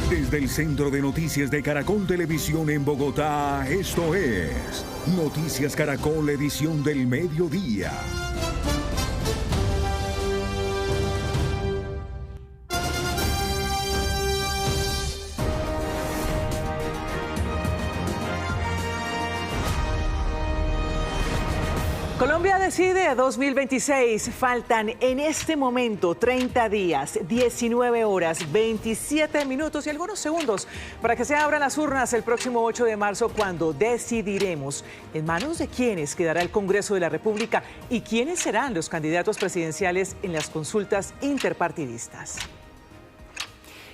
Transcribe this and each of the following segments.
Desde el Centro de Noticias de Caracol Televisión en Bogotá, esto es Noticias Caracol, edición del mediodía. Colombia decide 2026. Faltan en este momento 30 días, 19 horas, 27 minutos y algunos segundos para que se abran las urnas el próximo 8 de marzo, cuando decidiremos en manos de quiénes quedará el Congreso de la República y quiénes serán los candidatos presidenciales en las consultas interpartidistas.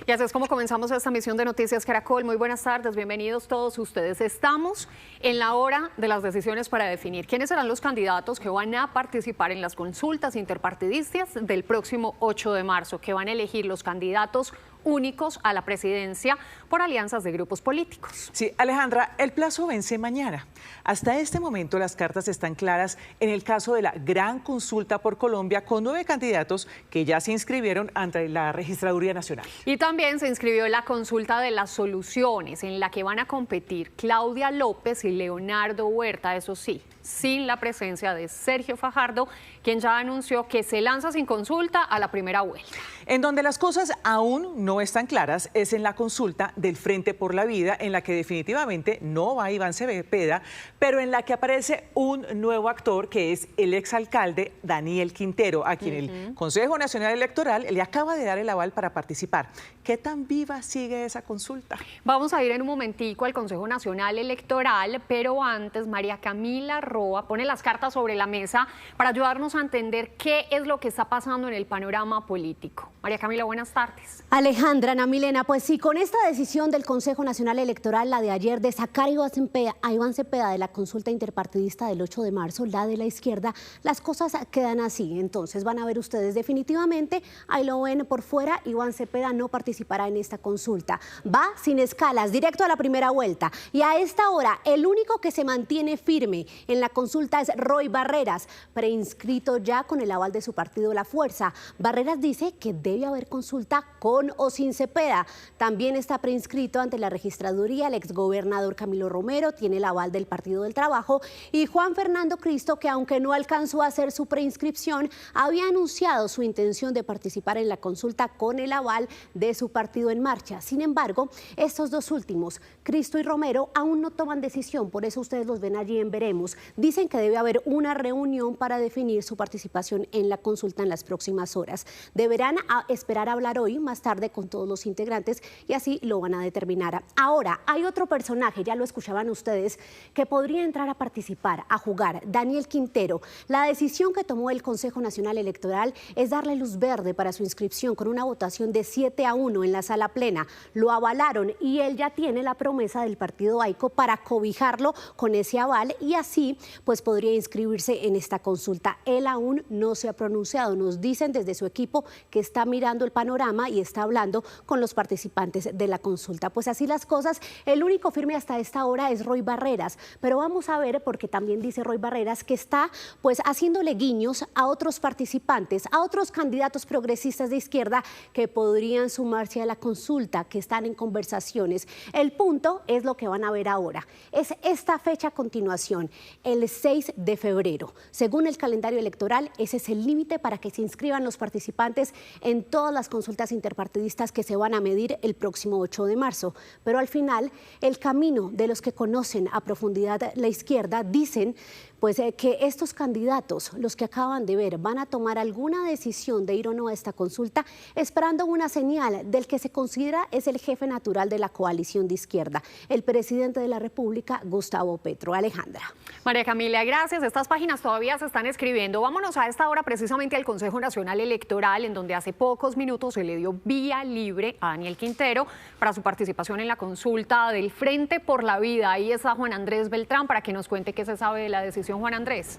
Y así es como comenzamos esta misión de Noticias Caracol. Muy buenas tardes, bienvenidos todos ustedes. Estamos en la hora de las decisiones para definir quiénes serán los candidatos que van a participar en las consultas interpartidistas del próximo 8 de marzo, que van a elegir los candidatos únicos a la presidencia por alianzas de grupos políticos. Sí, Alejandra, el plazo vence mañana. Hasta este momento las cartas están claras en el caso de la gran consulta por Colombia, con 9 candidatos que ya se inscribieron ante la Registraduría Nacional. Y también se inscribió la consulta de las soluciones, en la que van a competir Claudia López y Leonardo Huerta, eso sí, sin la presencia de Sergio Fajardo, quien ya anunció que se lanza sin consulta a la primera vuelta. En donde las cosas aún no están claras es en la consulta del Frente por la Vida, en la que definitivamente no va Iván Cepeda, pero en la que aparece un nuevo actor, que es el exalcalde Daniel Quintero, a quien el Consejo Nacional Electoral le acaba de dar el aval para participar. ¿Qué tan viva sigue esa consulta? Vamos a ir en un momentico al Consejo Nacional Electoral, pero antes María Camila Roa pone las cartas sobre la mesa para ayudarnos a entender qué es lo que está pasando en el panorama político. María Camila, buenas tardes. Alejandra, Ana Milena, pues sí, con esta decisión del Consejo Nacional Electoral, la de ayer, de sacar a Iván Cepeda de la consulta interpartidista del 8 de marzo, la de la izquierda, las cosas quedan así. Entonces van a ver ustedes definitivamente, ahí lo ven por fuera, Iván Cepeda no participará en esta consulta. Va sin escalas, directo a la primera vuelta. Y a esta hora, el único que se mantiene firme en la consulta es Roy Barreras, preinscrito ya con el aval de su partido La Fuerza. Barreras dice que debe haber consulta con o sin Cepeda. También está preinscrito ante la registraduría el exgobernador Camilo Romero, tiene el aval del Partido del Trabajo, y Juan Fernando Cristo, que aunque no alcanzó a hacer su preinscripción, había anunciado su intención de participar en la consulta con el aval de su partido En Marcha. Sin embargo, estos dos últimos, Cristo y Romero, aún no toman decisión, por eso ustedes los ven allí en Veremos. Dicen que debe haber una reunión para definir su participación en la consulta en las próximas horas. Deberán esperar a hablar hoy, más tarde, con todos los integrantes, y así lo van a determinar. Ahora, hay otro personaje, ya lo escuchaban ustedes, que podría entrar a participar, a jugar, Daniel Quintero. La decisión que tomó el Consejo Nacional Electoral es darle luz verde para su inscripción con una votación de 7-1 en la sala plena. Lo avalaron y él ya tiene la promesa del partido AICO para cobijarlo con ese aval, y así pues podría inscribirse en esta consulta. Él aún no se ha pronunciado. Nos dicen desde su equipo que está mirando el panorama y está hablando con los participantes de la consulta. Pues así las cosas. El único firme hasta esta hora es Roy Barreras, pero vamos a ver, porque también dice Roy Barreras que está pues haciéndole guiños a otros participantes, a otros candidatos progresistas de izquierda que podrían sumarse a la consulta, que están en conversaciones. El punto es lo que van a ver ahora. Es esta fecha a continuación, el 6 de febrero. Según el calendario electoral, ese es el límite para que se inscriban los participantes en todas las consultas interpartidistas que se van a medir el próximo 8 de marzo. Pero al final, el camino de los que conocen a profundidad la izquierda dicen pues que estos candidatos, los que acaban de ver, van a tomar alguna decisión de ir o no a esta consulta, esperando una señal del que se considera es el jefe natural de la coalición de izquierda, el presidente de la República, Gustavo Petro. Alejandra. María Camila, gracias. Estas páginas todavía se están escribiendo. Vámonos a esta hora precisamente al Consejo Nacional Electoral, en donde hace pocos minutos se le dio vía libre a Daniel Quintero para su participación en la consulta del Frente por la Vida. Ahí está Juan Andrés Beltrán para que nos cuente qué se sabe de la decisión. Juan Andrés.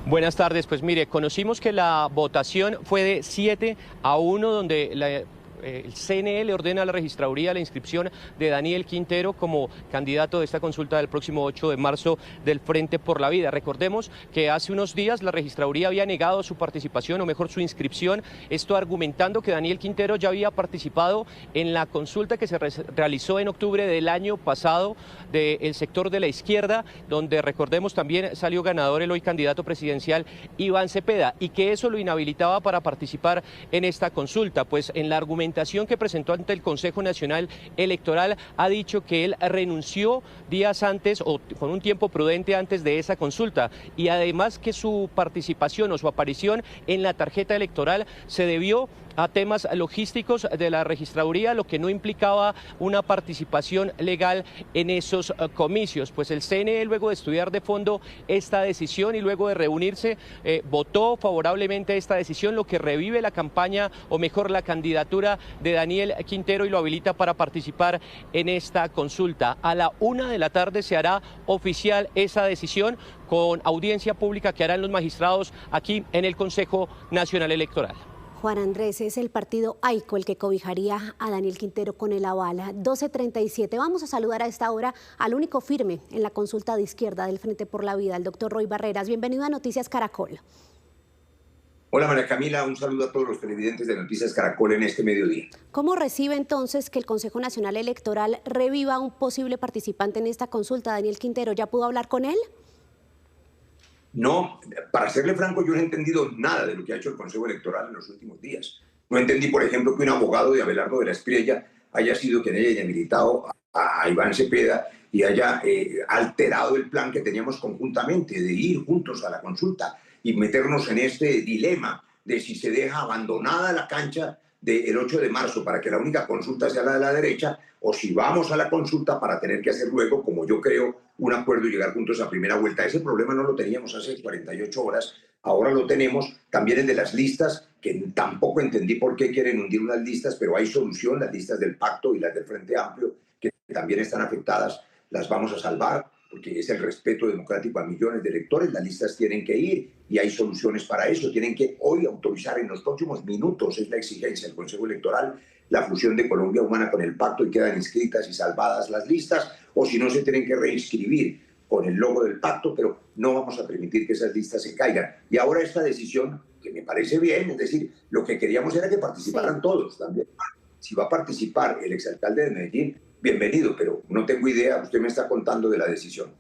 Buenas tardes, pues mire, conocimos que la votación fue de 7-1, donde el CNE le ordena a la registraduría la inscripción de Daniel Quintero como candidato de esta consulta del próximo 8 de marzo del Frente por la Vida. Recordemos que hace unos días la registraduría había negado su participación, o mejor su inscripción, esto argumentando que Daniel Quintero ya había participado en la consulta que se realizó en octubre del año pasado del sector de la izquierda, donde recordemos también salió ganador el hoy candidato presidencial Iván Cepeda, y que eso lo inhabilitaba para participar en esta consulta. Pues en la argumentación que presentó ante el Consejo Nacional Electoral ha dicho que él renunció días antes o con un tiempo prudente antes de esa consulta, y además que su participación o su aparición en la tarjeta electoral se debió a temas logísticos de la registraduría, lo que no implicaba una participación legal en esos comicios. Pues el CNE, luego de estudiar de fondo esta decisión y luego de reunirse, votó favorablemente a esta decisión, lo que revive la campaña, o mejor la candidatura de Daniel Quintero, y lo habilita para participar en esta consulta. A la 1 de la tarde se hará oficial esa decisión con audiencia pública que harán los magistrados aquí en el Consejo Nacional Electoral. Juan Andrés, es el partido AICO el que cobijaría a Daniel Quintero con el aval. 12:37. Vamos a saludar a esta hora al único firme en la consulta de izquierda del Frente por la Vida, el doctor Roy Barreras. Bienvenido a Noticias Caracol. Hola María Camila, un saludo a todos los televidentes de Noticias Caracol en este mediodía. ¿Cómo recibe entonces que el Consejo Nacional Electoral reviva a un posible participante en esta consulta, Daniel Quintero? ¿Ya pudo hablar con él? No, para serle franco, yo no he entendido nada de lo que ha hecho el Consejo Electoral en los últimos días. No entendí, por ejemplo, que un abogado de Abelardo de la Espriella haya sido quien haya inhabilitado a Iván Cepeda y haya alterado el plan que teníamos conjuntamente de ir juntos a la consulta y meternos en este dilema de si se deja abandonada la cancha del 8 de marzo para que la única consulta sea la de la derecha, o si vamos a la consulta para tener que hacer luego, como yo creo, un acuerdo y llegar juntos a primera vuelta. Ese problema no lo teníamos hace 48 horas, ahora lo tenemos. También el de las listas, que tampoco entendí por qué quieren hundir unas listas, pero hay solución. Las listas del Pacto y las del Frente Amplio, que también están afectadas, las vamos a salvar, porque es el respeto democrático a millones de electores. Las listas tienen que ir y hay soluciones para eso. Tienen que hoy autorizar en los próximos minutos, es la exigencia del Consejo Electoral, la fusión de Colombia Humana con el Pacto, y quedan inscritas y salvadas las listas, o si no se tienen que reinscribir con el logo del Pacto, pero no vamos a permitir que esas listas se caigan. Y ahora esta decisión, que me parece bien, es decir, lo que queríamos era que participaran todos también. Si va a participar el exalcalde de Medellín, bienvenido, pero no tengo idea, usted me está contando de la decisión.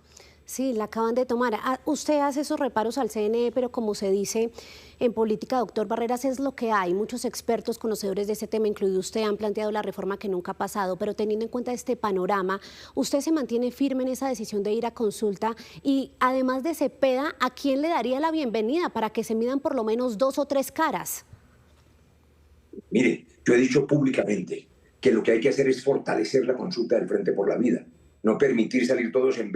Sí, la acaban de tomar. Usted hace esos reparos al CNE, pero como se dice en política, doctor Barreras, es lo que hay. Muchos expertos conocedores de este tema, incluido usted, han planteado la reforma que nunca ha pasado, pero teniendo en cuenta este panorama, ¿usted se mantiene firme en esa decisión de ir a consulta? Y además de Cepeda, ¿a quién le daría la bienvenida para que se midan por lo menos 2 o 3 caras? Mire, yo he dicho públicamente que lo que hay que hacer es fortalecer la consulta del Frente por la Vida, no permitir salir todos en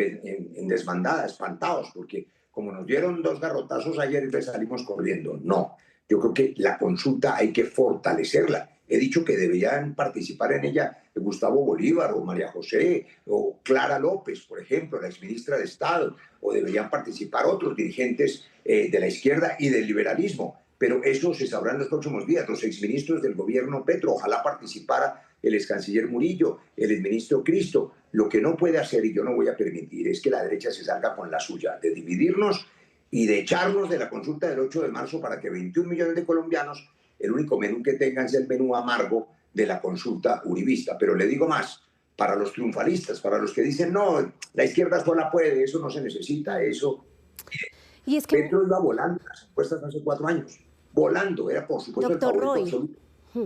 desbandada, espantados, porque como nos dieron 2 garrotazos ayer, entonces salimos corriendo. No, yo creo que la consulta hay que fortalecerla. He dicho que deberían participar en ella Gustavo Bolívar o María José o Clara López, por ejemplo, la exministra de Estado, o deberían participar otros dirigentes de la izquierda y del liberalismo. Pero eso se sabrá en los próximos días. Los exministros del gobierno Petro, ojalá participara el excanciller Murillo, el exministro Cristo. Lo que no puede hacer, y yo no voy a permitir, es que la derecha se salga con la suya, de dividirnos y de echarnos de la consulta del 8 de marzo para que 21 millones de colombianos, el único menú que tengan sea el menú amargo de la consulta uribista. Pero le digo más, para los triunfalistas, para los que dicen, no, la izquierda sola puede, eso no se necesita, eso. Y es que Petro iba volando las encuestas hace 4 años, volando, era por supuesto Doctor el favorito Roy. absoluto.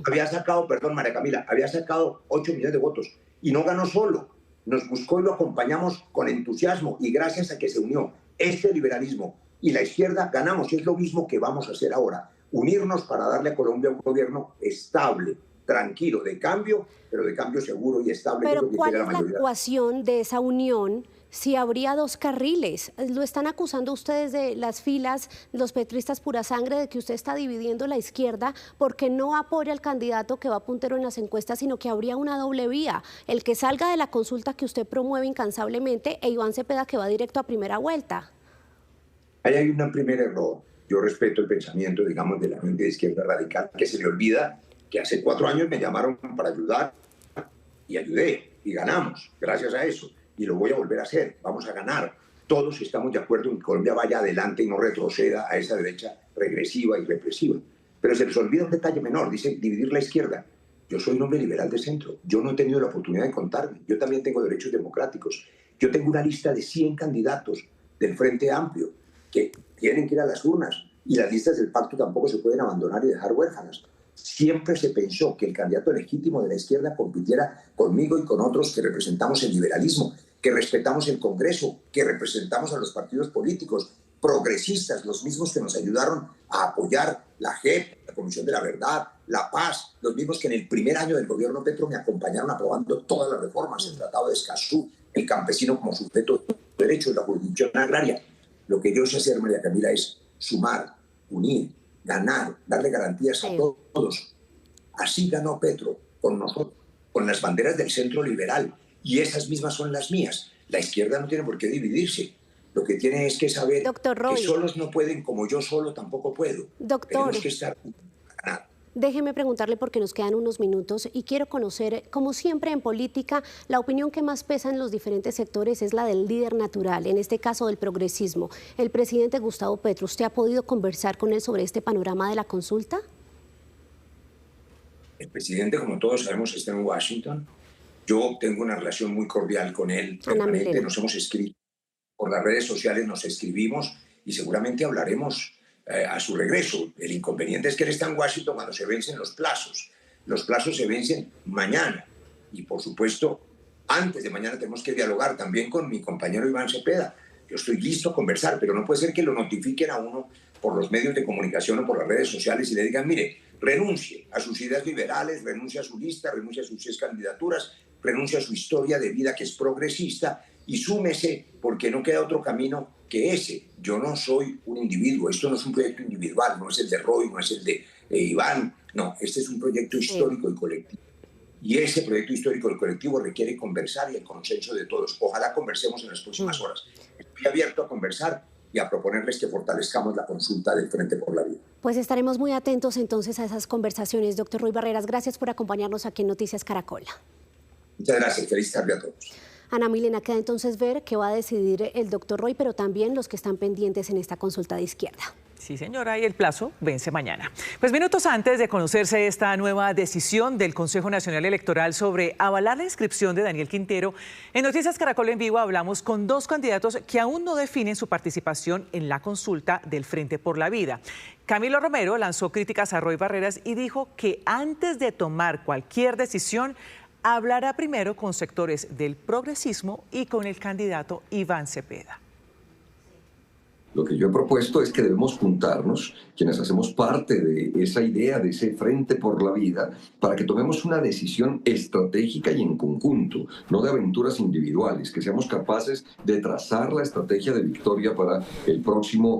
Había sacado, perdón María Camila, había sacado 8 millones de votos y no ganó solo. Nos buscó y lo acompañamos con entusiasmo, y gracias a que se unió este liberalismo y la izquierda, ganamos. Y es lo mismo que vamos a hacer ahora, unirnos para darle a Colombia un gobierno estable, tranquilo, de cambio, pero de cambio seguro y estable. Pero que es lo que ¿cuál quiere es la mayoría. ecuación de esa unión si habría 2 carriles? Lo están acusando ustedes de las filas, los petristas pura sangre, de que usted está dividiendo la izquierda porque no apoya al candidato que va puntero en las encuestas, sino que habría una doble vía. El que salga de la consulta que usted promueve incansablemente e Iván Cepeda, que va directo a primera vuelta. Ahí hay un primer error. Yo respeto el pensamiento, digamos, de la gente de izquierda radical, que se le olvida que hace 4 años me llamaron para ayudar y ayudé y ganamos gracias a eso. Y lo voy a volver a hacer, vamos a ganar. Todos estamos de acuerdo en que Colombia vaya adelante y no retroceda a esa derecha regresiva y represiva. Pero se les olvida un detalle menor, dice dividir la izquierda. Yo soy un hombre liberal de centro, yo no he tenido la oportunidad de contarme, yo también tengo derechos democráticos. Yo tengo una lista de 100 candidatos del Frente Amplio que tienen que ir a las urnas y las listas del pacto tampoco se pueden abandonar y dejar huérfanas. Siempre se pensó que el candidato legítimo de la izquierda compitiera conmigo y con otros que representamos el liberalismo, que respetamos el Congreso, que representamos a los partidos políticos progresistas, los mismos que nos ayudaron a apoyar la JEP, la Comisión de la Verdad, la Paz, los mismos que en el primer año del gobierno Petro me acompañaron aprobando todas las reformas, el Tratado de Escazú, el campesino como sujeto de derechos, la jurisdicción agraria. Lo que yo sé hacer, María Camila, es sumar, unir, ganar, darle garantías a todos. Así ganó Petro con nosotros, con las banderas del centro liberal. Y esas mismas son las mías. La izquierda no tiene por qué dividirse. Lo que tiene es que saber que solos no pueden, como yo solo tampoco puedo. Tenemos que estar ganando. Déjeme preguntarle porque nos quedan unos minutos y quiero conocer, como siempre en política, la opinión que más pesa en los diferentes sectores es la del líder natural, en este caso del progresismo. El presidente Gustavo Petro, ¿usted ha podido conversar con él sobre este panorama de la consulta? El presidente, como todos sabemos, está en Washington. Yo tengo una relación muy cordial con él, permanente. Nos hemos escrito por las redes sociales, nos escribimos y seguramente hablaremos a su regreso. El inconveniente es que él está en Washington cuando se vencen los plazos. Los plazos se vencen mañana y, por supuesto, antes de mañana tenemos que dialogar también con mi compañero Iván Cepeda. Yo estoy listo a conversar, pero no puede ser que lo notifiquen a uno por los medios de comunicación o por las redes sociales y le digan, mire, renuncie a sus ideas liberales, renuncie a su lista, renuncie a sus 6 candidaturas, renuncie a su historia de vida que es progresista y súmese porque no queda otro camino que ese. Yo no soy un individuo, esto no es un proyecto individual, no es el de Roy, no es el de Iván, no, este es un proyecto histórico y colectivo. Y ese proyecto histórico y colectivo requiere conversar y el consenso de todos. Ojalá conversemos en las próximas horas. Estoy abierto a conversar y a proponerles que fortalezcamos la consulta del Frente por la Vida. Pues estaremos muy atentos entonces a esas conversaciones. Doctor Roy Barreras, gracias por acompañarnos aquí en Noticias Caracol. Muchas gracias, feliz tarde a todos. Ana Milena, queda entonces ver qué va a decidir el doctor Roy, pero también los que están pendientes en esta consulta de izquierda. Sí, señora, y el plazo vence mañana. Pues minutos antes de conocerse esta nueva decisión del Consejo Nacional Electoral sobre avalar la inscripción de Daniel Quintero, en Noticias Caracol en Vivo hablamos con 2 candidatos que aún no definen su participación en la consulta del Frente por la Vida. Camilo Romero lanzó críticas a Roy Barreras y dijo que antes de tomar cualquier decisión, hablará primero con sectores del progresismo y con el candidato Iván Cepeda. Lo que yo he propuesto es que debemos juntarnos, quienes hacemos parte de esa idea, de ese Frente por la Vida, para que tomemos una decisión estratégica y en conjunto, no de aventuras individuales, que seamos capaces de trazar la estrategia de victoria para la próxima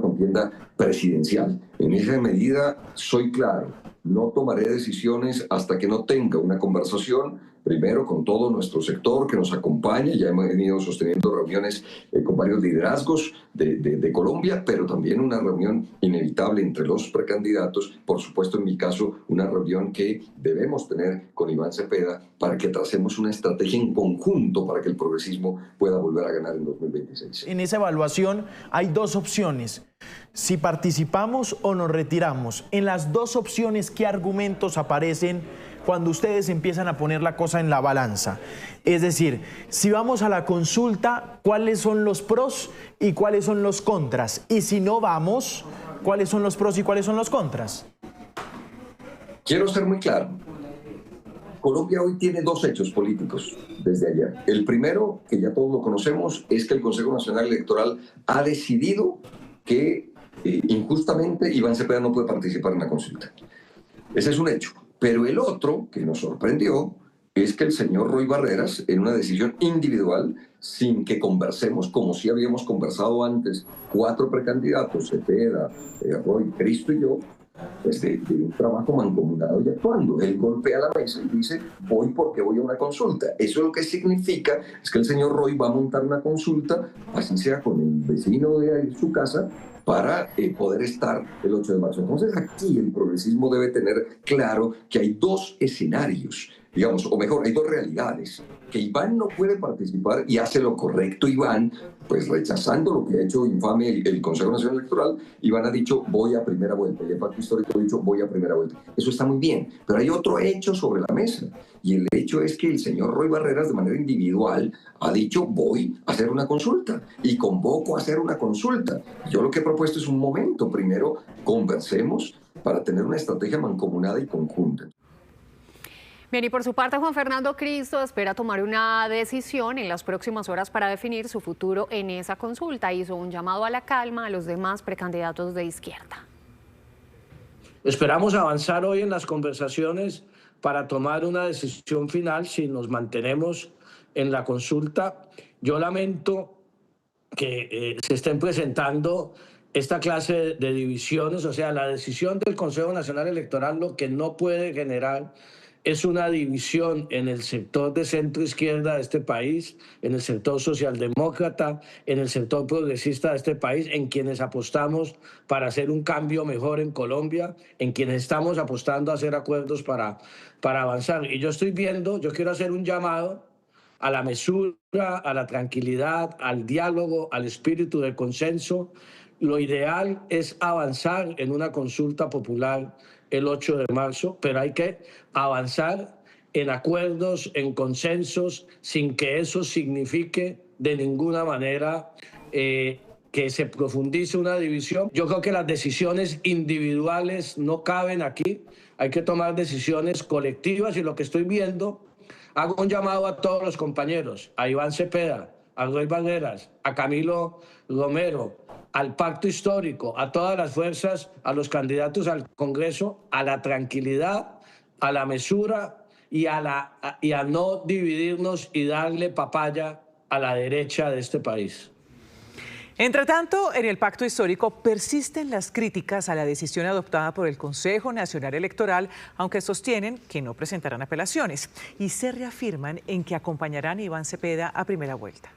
contienda presidencial. En esa medida, soy claro, no tomaré decisiones hasta que no tenga una conversación primero con todo nuestro sector que nos acompaña. Ya hemos venido sosteniendo reuniones con varios liderazgos de Colombia, pero también una reunión inevitable entre los precandidatos. Por supuesto, en mi caso, una reunión que debemos tener con Iván Cepeda para que tracemos una estrategia en conjunto para que el progresismo pueda volver a ganar en 2026. En esa evaluación hay 2 opciones. Si participamos o nos retiramos. En las 2 opciones, ¿qué argumentos aparecen cuando ustedes empiezan a poner la cosa en la balanza? Es decir, si vamos a la consulta, ¿cuáles son los pros y cuáles son los contras? Y si no vamos, ¿cuáles son los pros y cuáles son los contras? Quiero ser muy claro. Colombia hoy tiene 2 hechos políticos desde ayer. El primero, que ya todos lo conocemos, es que el Consejo Nacional Electoral ha decidido que injustamente Iván Cepeda no puede participar en la consulta. Ese es un hecho. Pero el otro, que nos sorprendió, es que el señor Roy Barreras, en una decisión individual, sin que conversemos, como sí habíamos conversado antes, 4 precandidatos, Cepeda, Roy, Cristo y yo, de un trabajo mancomunado y actuando. Él golpea la mesa y dice, voy porque voy a una consulta. Eso lo que significa es que el señor Roy va a montar una consulta, así sea con el vecino de su casa, para poder estar el 8 de marzo. Entonces aquí el progresismo debe tener claro que hay dos escenarios, digamos, o mejor, hay dos realidades. Que Iván no puede participar y hace lo correcto Iván, pues rechazando lo que ha hecho infame el Consejo Nacional Electoral. Iván ha dicho, voy a primera vuelta. Y el Pacto Histórico ha dicho, voy a primera vuelta. Eso está muy bien, pero hay otro hecho sobre la mesa. Y el hecho es que el señor Roy Barreras, de manera individual, ha dicho, voy a hacer una consulta y convoco a hacer una consulta. Yo lo que he propuesto es un momento. Primero, conversemos para tener una estrategia mancomunada y conjunta. Bien, y por su parte, Juan Fernando Cristo espera tomar una decisión en las próximas horas para definir su futuro en esa consulta. Hizo un llamado a la calma a los demás precandidatos de izquierda. Esperamos avanzar hoy en las conversaciones para tomar una decisión final si nos mantenemos en la consulta. Yo lamento que se estén presentando esta clase de divisiones, o sea, la decisión del Consejo Nacional Electoral lo que no puede generar es una división en el sector de centro-izquierda de este país, en el sector socialdemócrata, en el sector progresista de este país, en quienes apostamos para hacer un cambio mejor en Colombia, en quienes estamos apostando a hacer acuerdos para avanzar. Y yo quiero hacer un llamado a la mesura, a la tranquilidad, al diálogo, al espíritu de consenso. Lo ideal es avanzar en una consulta popular el 8 de marzo, pero hay que avanzar en acuerdos, en consensos, sin que eso signifique de ninguna manera que se profundice una división. Yo creo que las decisiones individuales no caben aquí, hay que tomar decisiones colectivas y lo que estoy viendo, hago un llamado a todos los compañeros, a Iván Cepeda, a Roy Barreras, a Camilo Romero, al Pacto Histórico, a todas las fuerzas, a los candidatos al Congreso, a la tranquilidad, a la mesura y a no dividirnos y darle papaya a la derecha de este país. Entre tanto, en el Pacto Histórico persisten las críticas a la decisión adoptada por el Consejo Nacional Electoral, aunque sostienen que no presentarán apelaciones y se reafirman en que acompañarán a Iván Cepeda a primera vuelta.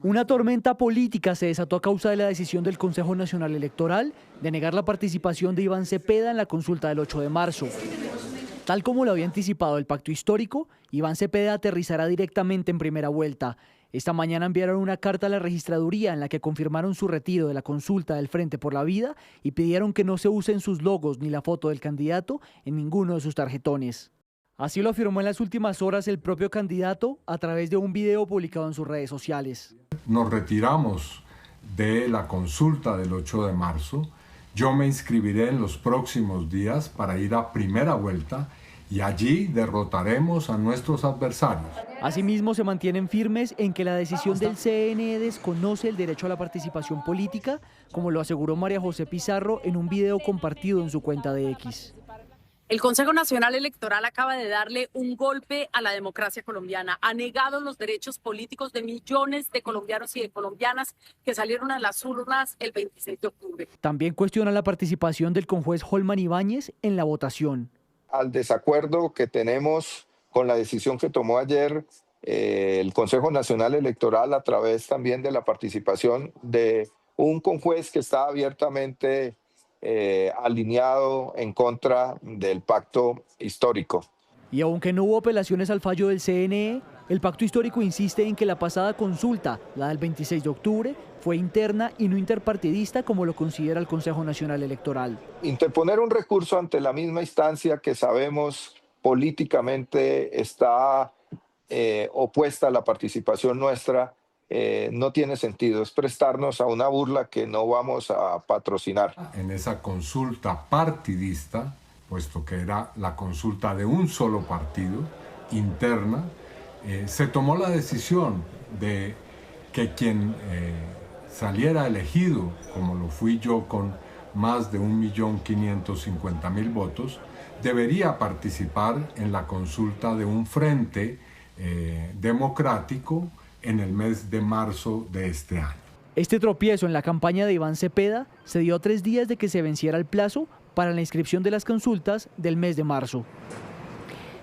Una tormenta política se desató a causa de la decisión del Consejo Nacional Electoral de negar la participación de Iván Cepeda en la consulta del 8 de marzo. Tal como lo había anticipado el Pacto Histórico, Iván Cepeda aterrizará directamente en primera vuelta. Esta mañana enviaron una carta a la registraduría en la que confirmaron su retiro de la consulta del Frente por la Vida y pidieron que no se usen sus logos ni la foto del candidato en ninguno de sus tarjetones. Así lo afirmó en las últimas horas el propio candidato a través de un video publicado en sus redes sociales. Nos retiramos de la consulta del 8 de marzo. Yo me inscribiré en los próximos días para ir a primera vuelta y allí derrotaremos a nuestros adversarios. Asimismo, se mantienen firmes en que la decisión del CNE desconoce el derecho a la participación política, como lo aseguró María José Pizarro en un video compartido en su cuenta de X. El Consejo Nacional Electoral acaba de darle un golpe a la democracia colombiana. Ha negado los derechos políticos de millones de colombianos y de colombianas que salieron a las urnas el 26 de octubre. También cuestiona la participación del conjuez Holman Ibáñez en la votación. Al desacuerdo que tenemos con la decisión que tomó ayer el Consejo Nacional Electoral a través también de la participación de un conjuez que está abiertamente alineado en contra del Pacto Histórico. Y aunque no hubo apelaciones al fallo del CNE, el Pacto Histórico insiste en que la pasada consulta, la del 26 de octubre, fue interna y no interpartidista como lo considera el Consejo Nacional Electoral. Interponer un recurso ante la misma instancia que sabemos políticamente está opuesta a la participación nuestra, no tiene sentido, es prestarnos a una burla que no vamos a patrocinar. En esa consulta partidista, puesto que era la consulta de un solo partido, interna, se tomó la decisión de que quien saliera elegido, como lo fui yo con más de 1.550.000 votos, debería participar en la consulta de un frente democrático en el mes de marzo de este año. Este tropiezo en la campaña de Iván Cepeda se dio a 3 días de que se venciera el plazo para la inscripción de las consultas del mes de marzo.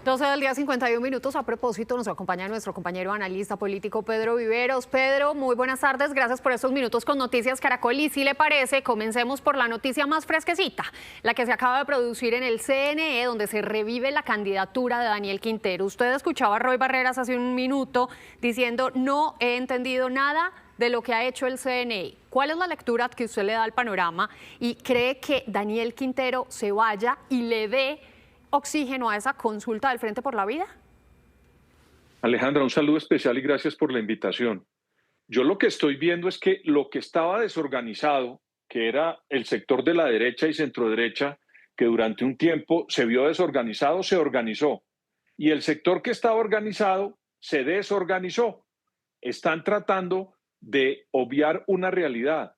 12 del día, 51 minutos. A propósito, nos acompaña nuestro compañero analista político Pedro Viveros. Pedro, muy buenas tardes. Gracias por estos minutos con Noticias Caracol. Y si le parece, comencemos por la noticia más fresquecita, la que se acaba de producir en el CNE, donde se revive la candidatura de Daniel Quintero. Usted escuchaba a Roy Barreras hace un minuto diciendo: no he entendido nada de lo que ha hecho el CNE. ¿Cuál es la lectura que usted le da al panorama y cree que Daniel Quintero se vaya y le dé oxígeno a esa consulta del Frente por la Vida? Alejandra, un saludo especial y gracias por la invitación. Yo lo que estoy viendo es que lo que estaba desorganizado, que era el sector de la derecha y centroderecha, que durante un tiempo se vio desorganizado, se organizó. Y el sector que estaba organizado se desorganizó. Están tratando de obviar una realidad.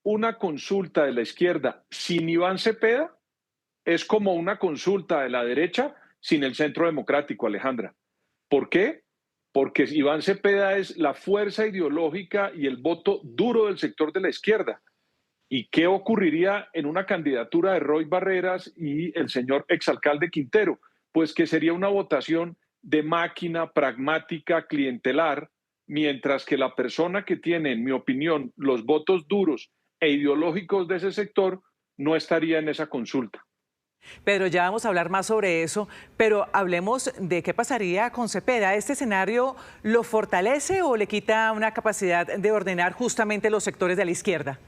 Una consulta de la izquierda sin Iván Cepeda es como una consulta de la derecha sin el Centro Democrático, Alejandra. ¿Por qué? Porque Iván Cepeda es la fuerza ideológica y el voto duro del sector de la izquierda. ¿Y qué ocurriría en una candidatura de Roy Barreras y el señor exalcalde Quintero? Pues que sería una votación de máquina, pragmática, clientelar, mientras que la persona que tiene, en mi opinión, los votos duros e ideológicos de ese sector no estaría en esa consulta. Pedro, ya vamos a hablar más sobre eso, pero hablemos de qué pasaría con Cepeda. ¿Este escenario lo fortalece o le quita una capacidad de ordenar justamente los sectores de la izquierda?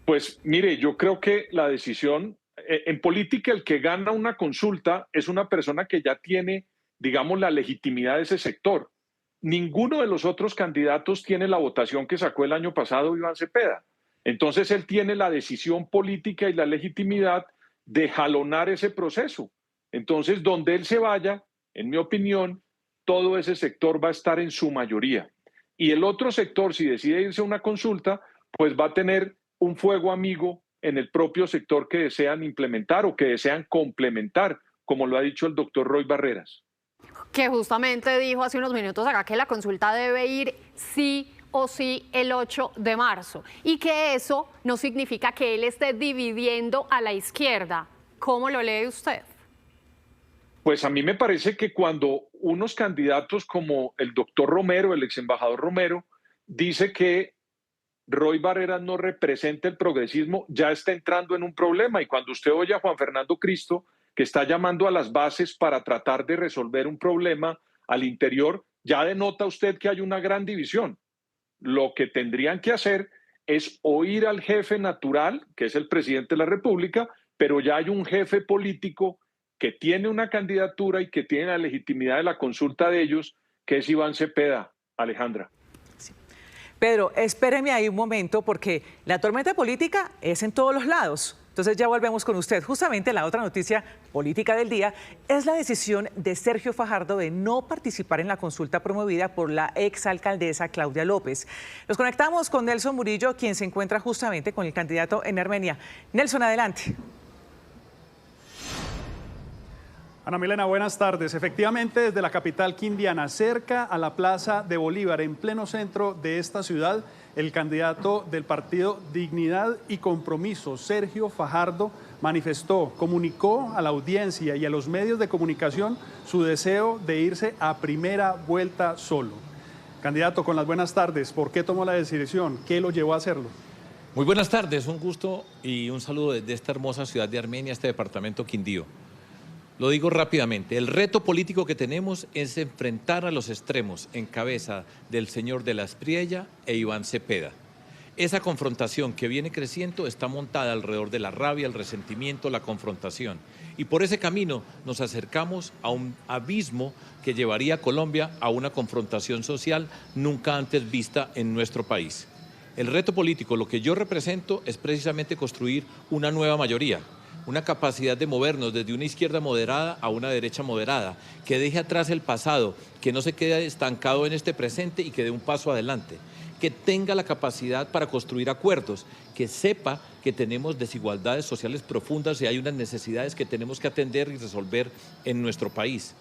Pues mire, yo creo que la decisión, en política el que gana una consulta es una persona que ya tiene, digamos, la legitimidad de ese sector. Ninguno de los otros candidatos tiene la votación que sacó el año pasado Iván Cepeda. Entonces él tiene la decisión política y la legitimidad de jalonar ese proceso. Entonces, donde él se vaya, en mi opinión, todo ese sector va a estar en su mayoría. Y el otro sector, si decide irse a una consulta, pues va a tener un fuego amigo en el propio sector que desean implementar o que desean complementar, como lo ha dicho el doctor Roy Barreras. Que justamente dijo hace unos minutos acá que la consulta debe ir sí o sí el 8 de marzo y que eso no significa que él esté dividiendo a la izquierda. ¿Cómo lo lee usted? Pues a mí me parece que cuando unos candidatos como el doctor Romero, el ex embajador Romero, dice que Roy Barreras no representa el progresismo, ya está entrando en un problema. Y cuando usted oye a Juan Fernando Cristo, que está llamando a las bases para tratar de resolver un problema al interior, ya denota usted que hay una gran división. Lo que tendrían que hacer es oír al jefe natural, que es el presidente de la República, pero ya hay un jefe político que tiene una candidatura y que tiene la legitimidad de la consulta de ellos, que es Iván Cepeda, Alejandra. Sí. Pedro, espéreme ahí un momento, porque la tormenta política es en todos los lados. Entonces ya volvemos con usted. Justamente la otra noticia política del día es la decisión de Sergio Fajardo de no participar en la consulta promovida por la exalcaldesa Claudia López. Nos conectamos con Nelson Murillo, quien se encuentra justamente con el candidato en Armenia. Nelson, adelante. Ana Milena, buenas tardes. Efectivamente, desde la capital quindiana, cerca a la Plaza de Bolívar, en pleno centro de esta ciudad, el candidato del partido Dignidad y Compromiso, Sergio Fajardo, manifestó, comunicó a la audiencia y a los medios de comunicación su deseo de irse a primera vuelta solo. Candidato, con las buenas tardes, ¿por qué tomó la decisión? ¿Qué lo llevó a hacerlo? Muy buenas tardes, un gusto y un saludo desde esta hermosa ciudad de Armenia, este departamento Quindío. Lo digo rápidamente, el reto político que tenemos es enfrentar a los extremos en cabeza del señor de la Espriella e Iván Cepeda. Esa confrontación que viene creciendo está montada alrededor de la rabia, el resentimiento, la confrontación. Y por ese camino nos acercamos a un abismo que llevaría a Colombia a una confrontación social nunca antes vista en nuestro país. El reto político, lo que yo represento, es precisamente construir una nueva mayoría. Una capacidad de movernos desde una izquierda moderada a una derecha moderada, que deje atrás el pasado, que no se quede estancado en este presente y que dé un paso adelante, que tenga la capacidad para construir acuerdos, que sepa que tenemos desigualdades sociales profundas y hay unas necesidades que tenemos que atender y resolver en nuestro país,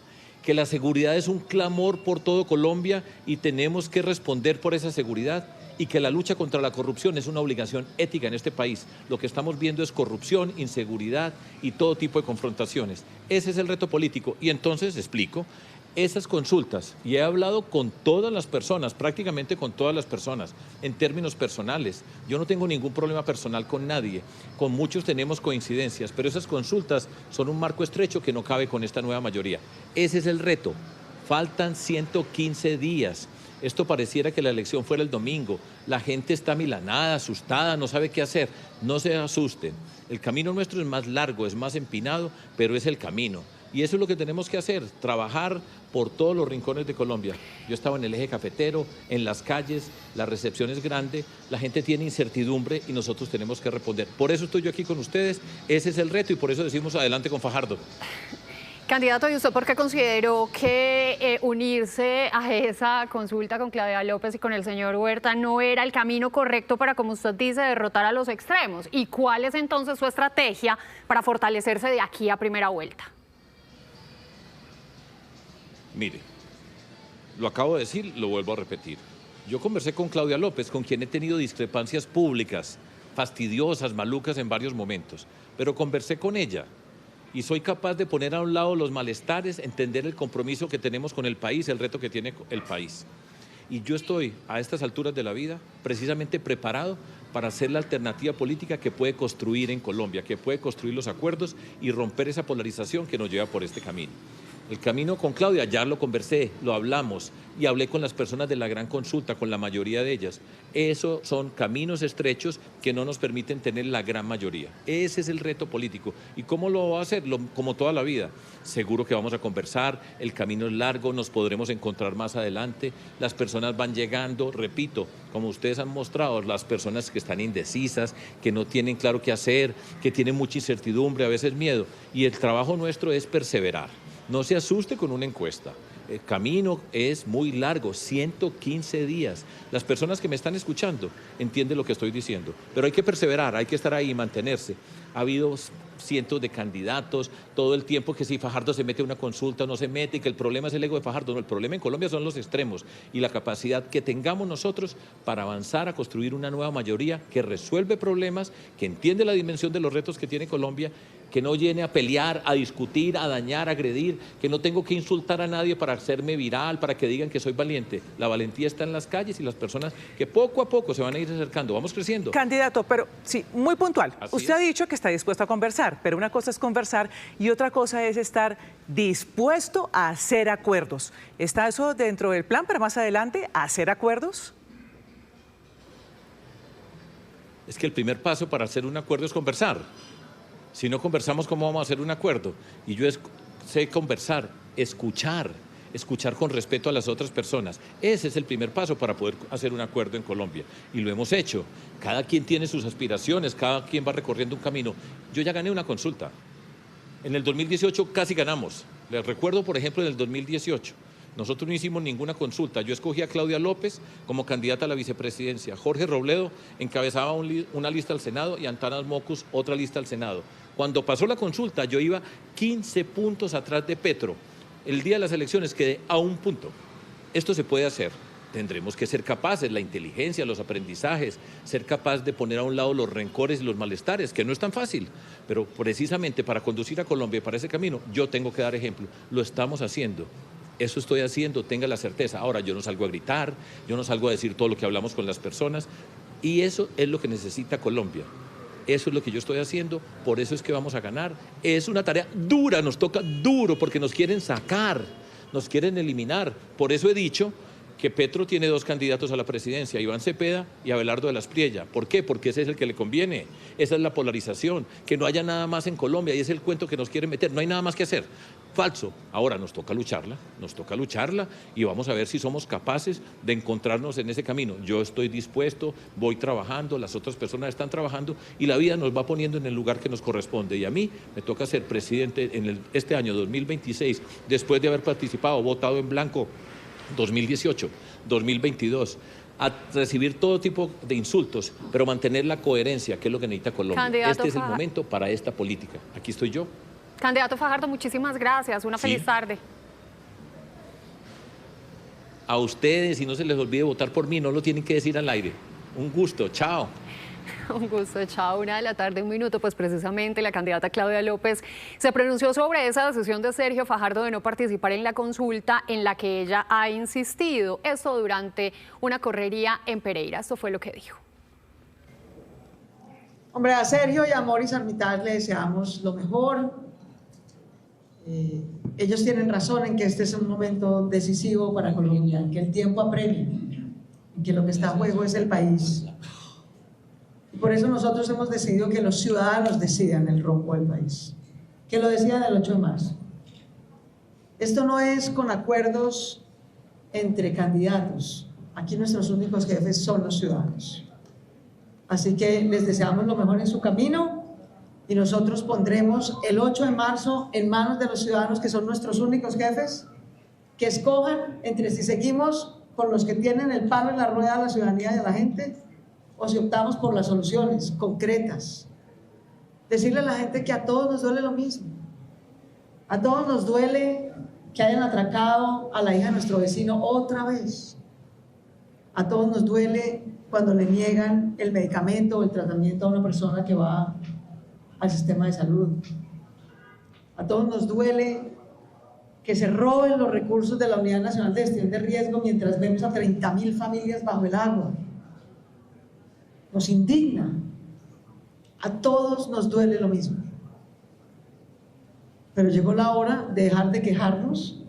que la seguridad es un clamor por todo Colombia y tenemos que responder por esa seguridad, y que la lucha contra la corrupción es una obligación ética en este país. Lo que estamos viendo es corrupción, inseguridad y todo tipo de confrontaciones. Ese es el reto político. Y entonces, explico, esas consultas, y he hablado con todas las personas, prácticamente con todas las personas, en términos personales. Yo no tengo ningún problema personal con nadie, con muchos tenemos coincidencias, pero esas consultas son un marco estrecho que no cabe con esta nueva mayoría. Ese es el reto. Faltan 115 días. Esto pareciera que la elección fuera el domingo. La gente está amilanada, asustada, no sabe qué hacer. No se asusten. El camino nuestro es más largo, es más empinado, pero es el camino. Y eso es lo que tenemos que hacer, trabajar por todos los rincones de Colombia. Yo estaba en el eje cafetero, en las calles, la recepción es grande, la gente tiene incertidumbre y nosotros tenemos que responder. Por eso estoy yo aquí con ustedes, ese es el reto y por eso decimos adelante con Fajardo. Candidato, ¿y usted por qué consideró que unirse a esa consulta con Claudia López y con el señor Huerta no era el camino correcto para, como usted dice, derrotar a los extremos? ¿Y cuál es entonces su estrategia para fortalecerse de aquí a primera vuelta? Mire, lo acabo de decir, lo vuelvo a repetir. Yo conversé con Claudia López, con quien he tenido discrepancias públicas, fastidiosas, malucas en varios momentos, pero conversé con ella y soy capaz de poner a un lado los malestares, entender el compromiso que tenemos con el país, el reto que tiene el país. Y yo estoy, a estas alturas de la vida, precisamente preparado para ser la alternativa política que puede construir en Colombia, que puede construir los acuerdos y romper esa polarización que nos lleva por este camino. El camino con Claudia, ya lo conversé, lo hablamos y hablé con las personas de la gran consulta, con la mayoría de ellas. Esos son caminos estrechos que no nos permiten tener la gran mayoría. Ese es el reto político. ¿Y cómo lo va a hacer? Como toda la vida. Seguro que vamos a conversar, el camino es largo, nos podremos encontrar más adelante, las personas van llegando, repito, como ustedes han mostrado, las personas que están indecisas, que no tienen claro qué hacer, que tienen mucha incertidumbre, a veces miedo. Y el trabajo nuestro es perseverar. No se asuste con una encuesta. El camino es muy largo, 115 días. Las personas que me están escuchando entienden lo que estoy diciendo, pero hay que perseverar, hay que estar ahí y mantenerse. Ha habido cientos de candidatos, todo el tiempo que si Fajardo se mete a una consulta o no se mete, y que el problema es el ego de Fajardo. No, el problema en Colombia son los extremos y la capacidad que tengamos nosotros para avanzar a construir una nueva mayoría que resuelve problemas, que entiende la dimensión de los retos que tiene Colombia, que no viene a pelear, a discutir, a dañar, a agredir, que no tengo que insultar a nadie para hacerme viral, para que digan que soy valiente. La valentía está en las calles y las personas que poco a poco se van a ir acercando. Vamos creciendo. Candidato, pero sí, muy puntual. Usted ha dicho que está dispuesto a conversar, pero una cosa es conversar y otra cosa es estar dispuesto a hacer acuerdos. ¿Está eso dentro del plan para más adelante, hacer acuerdos? Es que el primer paso para hacer un acuerdo es conversar. Si no conversamos, ¿cómo vamos a hacer un acuerdo? Y yo sé conversar, escuchar con respeto a las otras personas. Ese es el primer paso para poder hacer un acuerdo en Colombia. Y lo hemos hecho. Cada quien tiene sus aspiraciones, cada quien va recorriendo un camino. Yo ya gané una consulta. En el 2018 casi ganamos. Les recuerdo, por ejemplo, en el 2018. Nosotros no hicimos ninguna consulta. Yo escogí a Claudia López como candidata a la vicepresidencia. Jorge Robledo encabezaba una lista al Senado y Antanas Mocus otra lista al Senado. Cuando pasó la consulta, yo iba 15 puntos atrás de Petro. El día de las elecciones quedé a 1 punto. Esto se puede hacer. Tendremos que ser capaces, la inteligencia, los aprendizajes, ser capaz de poner a un lado los rencores y los malestares, que no es tan fácil. Pero precisamente para conducir a Colombia para ese camino, yo tengo que dar ejemplo. Lo estamos haciendo. Eso estoy haciendo, tenga la certeza. Ahora, yo no salgo a gritar, yo no salgo a decir todo lo que hablamos con las personas. Y eso es lo que necesita Colombia. Eso es lo que yo estoy haciendo, por eso es que vamos a ganar. Es una tarea dura, nos toca duro, porque nos quieren sacar, nos quieren eliminar. Por eso he dicho que Petro tiene 2 candidatos a la presidencia, Iván Cepeda y Abelardo de la Espriella. ¿Por qué? Porque ese es el que le conviene. Esa es la polarización, que no haya nada más en Colombia, y es el cuento que nos quieren meter. No hay nada más que hacer. Falso. Ahora nos toca lucharla y vamos a ver si somos capaces de encontrarnos en ese camino. Yo estoy dispuesto, voy trabajando, las otras personas están trabajando y la vida nos va poniendo en el lugar que nos corresponde. Y a mí me toca ser presidente en este año 2026, después de haber participado, votado en blanco 2018, 2022, a recibir todo tipo de insultos, pero mantener la coherencia, que es lo que necesita Colombia. Este es el momento para esta política. Aquí estoy yo. Candidato Fajardo, muchísimas gracias. Una feliz tarde. A ustedes, y no se les olvide votar por mí, no lo tienen que decir al aire. Un gusto, chao. Un gusto, chao. 1:00 p.m, 1 minuto. Pues precisamente la candidata Claudia López se pronunció sobre esa decisión de Sergio Fajardo de no participar en la consulta en la que ella ha insistido. Esto durante una correría en Pereira. Esto fue lo que dijo. Hombre, a Sergio y a Maurice Armitage le deseamos lo mejor. Ellos tienen razón en que este es un momento decisivo para Colombia, que el tiempo apremia, y que lo que está en juego es el país. Y por eso nosotros hemos decidido que los ciudadanos decidan el rumbo del país, que lo decidan el 8 de marzo. Esto no es con acuerdos entre candidatos. Aquí nuestros únicos jefes son los ciudadanos. Así que les deseamos lo mejor en su camino y nosotros pondremos el 8 de marzo en manos de los ciudadanos, que son nuestros únicos jefes, que escojan entre si seguimos con los que tienen el palo en la rueda a la ciudadanía y a la gente, o si optamos por las soluciones concretas. Decirle a la gente que a todos nos duele lo mismo. A todos nos duele que hayan atracado a la hija de nuestro vecino otra vez. A todos nos duele cuando le niegan el medicamento o el tratamiento a una persona que va al sistema de salud. A todos nos duele que se roben los recursos de la Unidad Nacional de Gestión de Riesgo mientras vemos a 30.000 familias bajo el agua. Nos indigna. A todos nos duele lo mismo. Pero llegó la hora de dejar de quejarnos.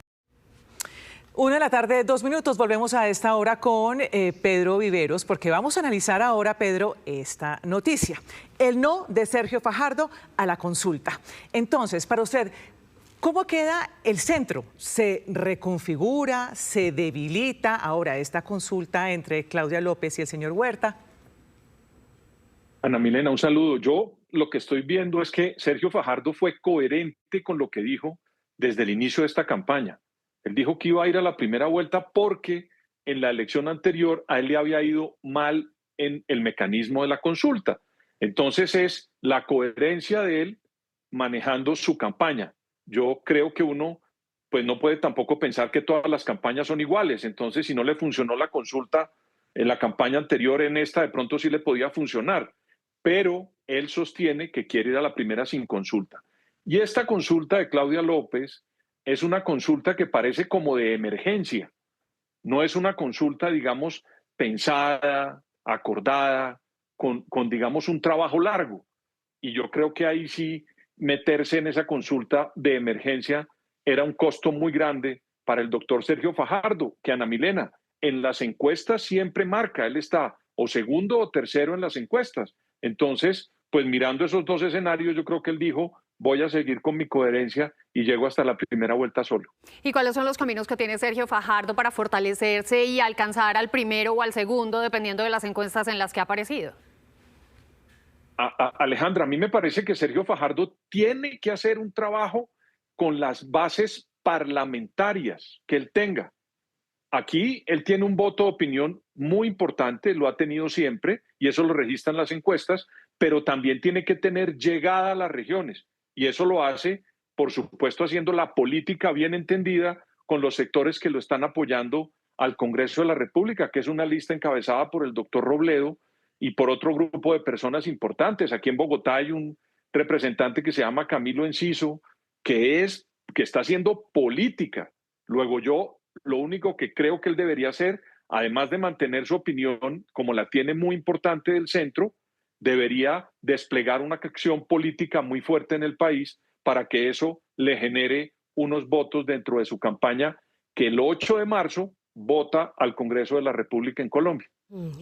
1:00 p.m, 2 minutos. Volvemos a esta hora con Pedro Viveros, porque vamos a analizar ahora, Pedro, esta noticia. El no de Sergio Fajardo a la consulta. Entonces, para usted, ¿cómo queda el centro? ¿Se reconfigura? ¿Se debilita ahora esta consulta entre Claudia López y el señor Huerta? Ana Milena, un saludo. Yo lo que estoy viendo es que Sergio Fajardo fue coherente con lo que dijo desde el inicio de esta campaña. Él dijo que iba a ir a la primera vuelta porque en la elección anterior a él le había ido mal en el mecanismo de la consulta. Entonces es la coherencia de él manejando su campaña. Yo creo que uno pues no puede tampoco pensar que todas las campañas son iguales. Entonces, si no le funcionó la consulta en la campaña anterior, en esta de pronto sí le podía funcionar. Pero él sostiene que quiere ir a la primera sin consulta. Y esta consulta de Claudia López es una consulta que parece como de emergencia. No es una consulta, digamos, pensada, acordada, con digamos, un trabajo largo. Y yo creo que ahí sí meterse en esa consulta de emergencia era un costo muy grande para el doctor Sergio Fajardo, que Ana Milena, en las encuestas siempre marca, él está o segundo o tercero en las encuestas. Entonces, pues mirando esos dos escenarios, yo creo que él dijo, voy a seguir con mi coherencia y llego hasta la primera vuelta solo. ¿Y cuáles son los caminos que tiene Sergio Fajardo para fortalecerse y alcanzar al primero o al segundo, dependiendo de las encuestas en las que ha aparecido? Alejandra, a mí me parece que Sergio Fajardo tiene que hacer un trabajo con las bases parlamentarias que él tenga. Aquí él tiene un voto de opinión muy importante, lo ha tenido siempre, y eso lo registran las encuestas, pero también tiene que tener llegada a las regiones, y eso lo hace, por supuesto, haciendo la política bien entendida con los sectores que lo están apoyando al Congreso de la República, que es una lista encabezada por el doctor Robledo y por otro grupo de personas importantes. Aquí en Bogotá hay un representante que se llama Camilo Enciso, que está haciendo política. Luego yo lo único que creo que él debería hacer, además de mantener su opinión, como la tiene muy importante del centro, debería desplegar una acción política muy fuerte en el país para que eso le genere unos votos dentro de su campaña, que el 8 de marzo vota al Congreso de la República en Colombia.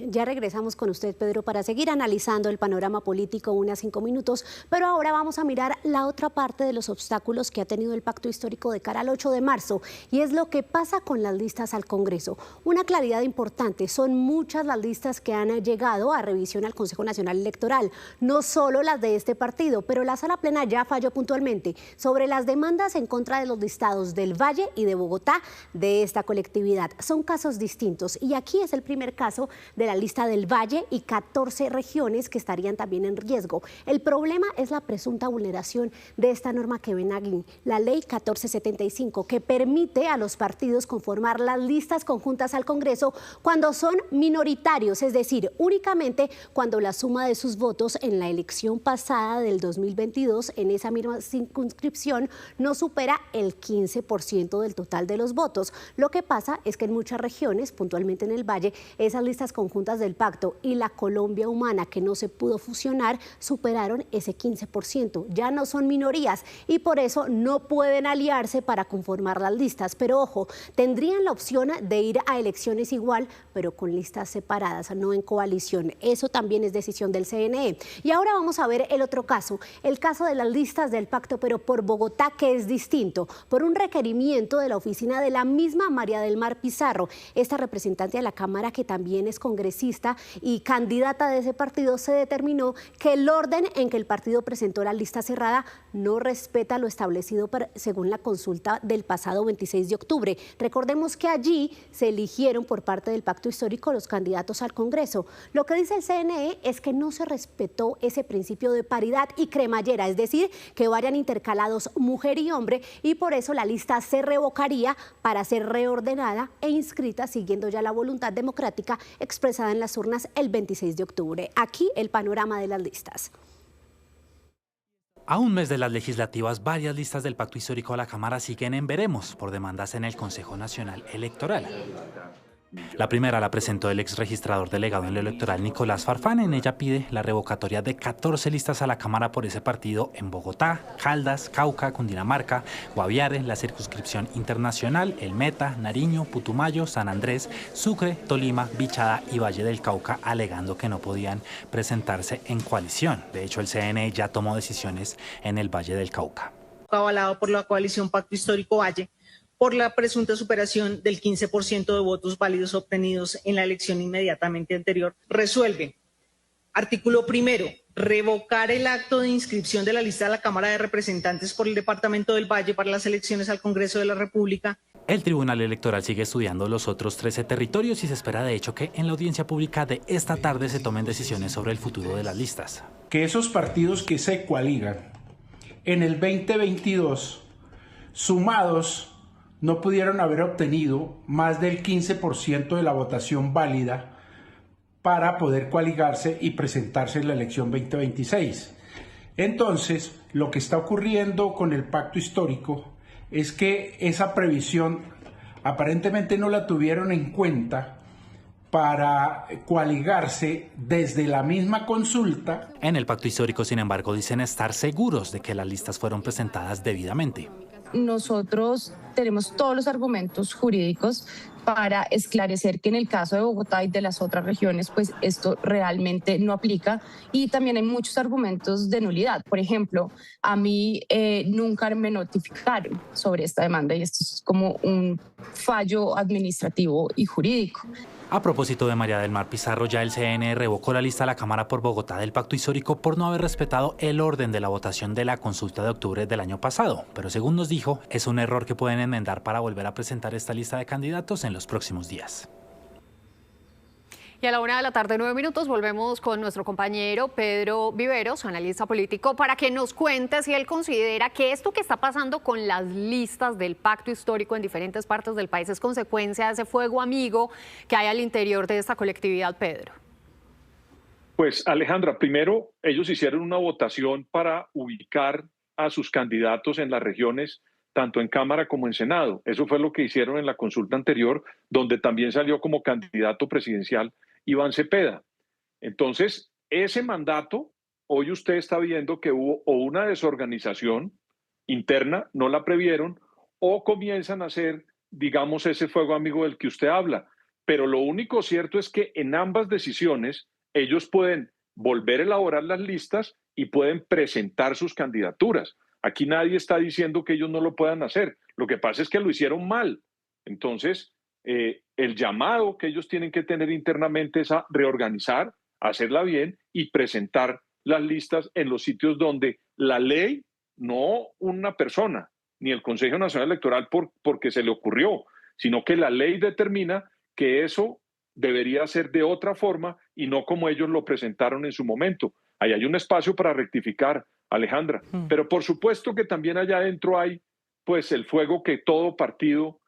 Ya regresamos con usted, Pedro, para seguir analizando el panorama político unos 5 minutos, pero ahora vamos a mirar la otra parte de los obstáculos que ha tenido el pacto histórico de cara al 8 de marzo, y es lo que pasa con las listas al Congreso. Una claridad importante, son muchas las listas que han llegado a revisión al Consejo Nacional Electoral, no solo las de este partido, pero la Sala Plena ya falló puntualmente sobre las demandas en contra de los listados del Valle y de Bogotá de esta colectividad. Son casos distintos, y aquí es el primer caso de la lista del Valle y 14 regiones que estarían también en riesgo. El problema es la presunta vulneración de esta norma que ven aquí, la Ley 1475, que permite a los partidos conformar las listas conjuntas al Congreso cuando son minoritarios, es decir, únicamente cuando la suma de sus votos en la elección pasada del 2022 en esa misma circunscripción no supera el 15% del total de los votos. Lo que pasa es que en muchas regiones, puntualmente en el Valle, esas listas conjuntas del pacto y la Colombia Humana, que no se pudo fusionar, superaron ese 15%. Ya no son minorías y por eso no pueden aliarse para conformar las listas. Pero ojo, tendrían la opción de ir a elecciones igual, pero con listas separadas, no en coalición. Eso también es decisión del CNE. Y ahora vamos a ver el otro caso, el caso de las listas del pacto, pero por Bogotá, que es distinto, por un requerimiento de la oficina de la misma María del Mar Pizarro. Esta representante de la Cámara, que también es congresista y candidata de ese partido, se determinó que el orden en que el partido presentó la lista cerrada no respeta lo establecido según la consulta del pasado 26 de octubre. Recordemos que allí se eligieron por parte del pacto histórico los candidatos al Congreso. Lo que dice el CNE es que no se respetó ese principio de paridad y cremallera, es decir, que vayan intercalados mujer y hombre, y por eso la lista se revocaría para ser reordenada e inscrita siguiendo ya la voluntad democrática expresada en las urnas el 26 de octubre. Aquí el panorama de las listas. A un mes de las legislativas, varias listas del Pacto Histórico de la Cámara siguen en veremos por demandas en el Consejo Nacional Electoral. La primera la presentó el ex registrador delegado en lo electoral Nicolás Farfán. En ella pide la revocatoria de 14 listas a la Cámara por ese partido en Bogotá, Caldas, Cauca, Cundinamarca, Guaviare, la circunscripción internacional, El Meta, Nariño, Putumayo, San Andrés, Sucre, Tolima, Bichada y Valle del Cauca, alegando que no podían presentarse en coalición. De hecho, el CNE ya tomó decisiones en el Valle del Cauca. Avalado por la coalición Pacto Histórico Valle, por la presunta superación del 15% de votos válidos obtenidos en la elección inmediatamente anterior, resuelve. Artículo primero, revocar el acto de inscripción de la lista de la Cámara de Representantes por el Departamento del Valle para las elecciones al Congreso de la República. El Tribunal Electoral sigue estudiando los otros 13 territorios y se espera de hecho que en la audiencia pública de esta tarde se tomen decisiones sobre el futuro de las listas. Que esos partidos que se coaligan en el 2022, sumados, no pudieron haber obtenido más del 15% de la votación válida para poder coaligarse y presentarse en la elección 2026. Entonces, lo que está ocurriendo con el pacto histórico es que esa previsión aparentemente no la tuvieron en cuenta para coaligarse desde la misma consulta. En el pacto histórico, sin embargo, dicen estar seguros de que las listas fueron presentadas debidamente. Nosotros tenemos todos los argumentos jurídicos para esclarecer que en el caso de Bogotá y de las otras regiones, pues esto realmente no aplica, y también hay muchos argumentos de nulidad. Por ejemplo, a mí nunca me notificaron sobre esta demanda y esto es como un fallo administrativo y jurídico. A propósito de María del Mar Pizarro, ya el CNE revocó la lista a la Cámara por Bogotá del Pacto Histórico por no haber respetado el orden de la votación de la consulta de octubre del año pasado. Pero según nos dijo, es un error que pueden enmendar para volver a presentar esta lista de candidatos en los próximos días. Y a la 1:09 p.m, volvemos con nuestro compañero Pedro Viveros, analista político, para que nos cuente si él considera que esto que está pasando con las listas del pacto histórico en diferentes partes del país es consecuencia de ese fuego amigo que hay al interior de esta colectividad, Pedro. Pues Alejandra, primero ellos hicieron una votación para ubicar a sus candidatos en las regiones, tanto en Cámara como en Senado. Eso fue lo que hicieron en la consulta anterior, donde también salió como candidato presidencial Iván Cepeda. Entonces, ese mandato, hoy usted está viendo que hubo o una desorganización interna, no la previeron, o comienzan a hacer, digamos, ese fuego amigo del que usted habla. Pero lo único cierto es que en ambas decisiones ellos pueden volver a elaborar las listas y pueden presentar sus candidaturas. Aquí nadie está diciendo que ellos no lo puedan hacer. Lo que pasa es que lo hicieron mal. Entonces, el llamado que ellos tienen que tener internamente es a reorganizar, hacerla bien y presentar las listas en los sitios donde la ley, no una persona, ni el Consejo Nacional Electoral porque se le ocurrió, sino que la ley determina que eso debería ser de otra forma y no como ellos lo presentaron en su momento. Ahí hay un espacio para rectificar, Alejandra. Pero por supuesto que también allá adentro hay pues el fuego que todo partido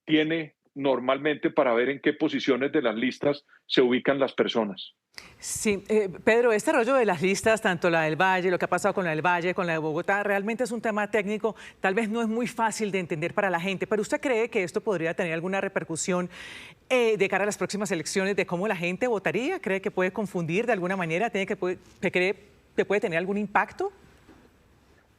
tiene normalmente para ver en qué posiciones de las listas se ubican las personas. Sí, Pedro, este rollo de las listas, tanto la del Valle, lo que ha pasado con la del Valle, con la de Bogotá, realmente es un tema técnico, tal vez no es muy fácil de entender para la gente, pero ¿usted cree que esto podría tener alguna repercusión de cara a las próximas elecciones de cómo la gente votaría? ¿Cree que puede confundir de alguna manera? ¿Cree que puede tener algún impacto?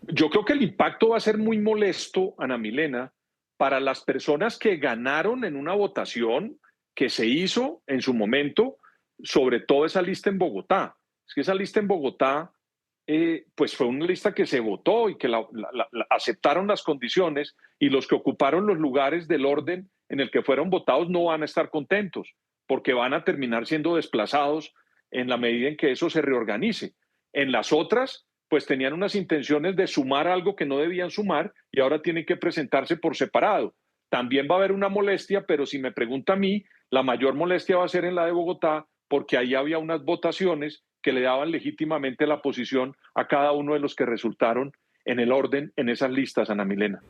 Yo creo que el impacto va a ser muy molesto, Ana Milena, para las personas que ganaron en una votación que se hizo en su momento, sobre todo esa lista en Bogotá. Es que esa lista en Bogotá, pues fue una lista que se votó y que aceptaron las condiciones, y los que ocuparon los lugares del orden en el que fueron votados no van a estar contentos, porque van a terminar siendo desplazados en la medida en que eso se reorganice. En las otras, pues tenían unas intenciones de sumar algo que no debían sumar y ahora tienen que presentarse por separado. También va a haber una molestia, pero si me pregunta a mí, la mayor molestia va a ser en la de Bogotá, porque ahí había unas votaciones que le daban legítimamente la posición a cada uno de los que resultaron en el orden en esas listas, Ana Milena.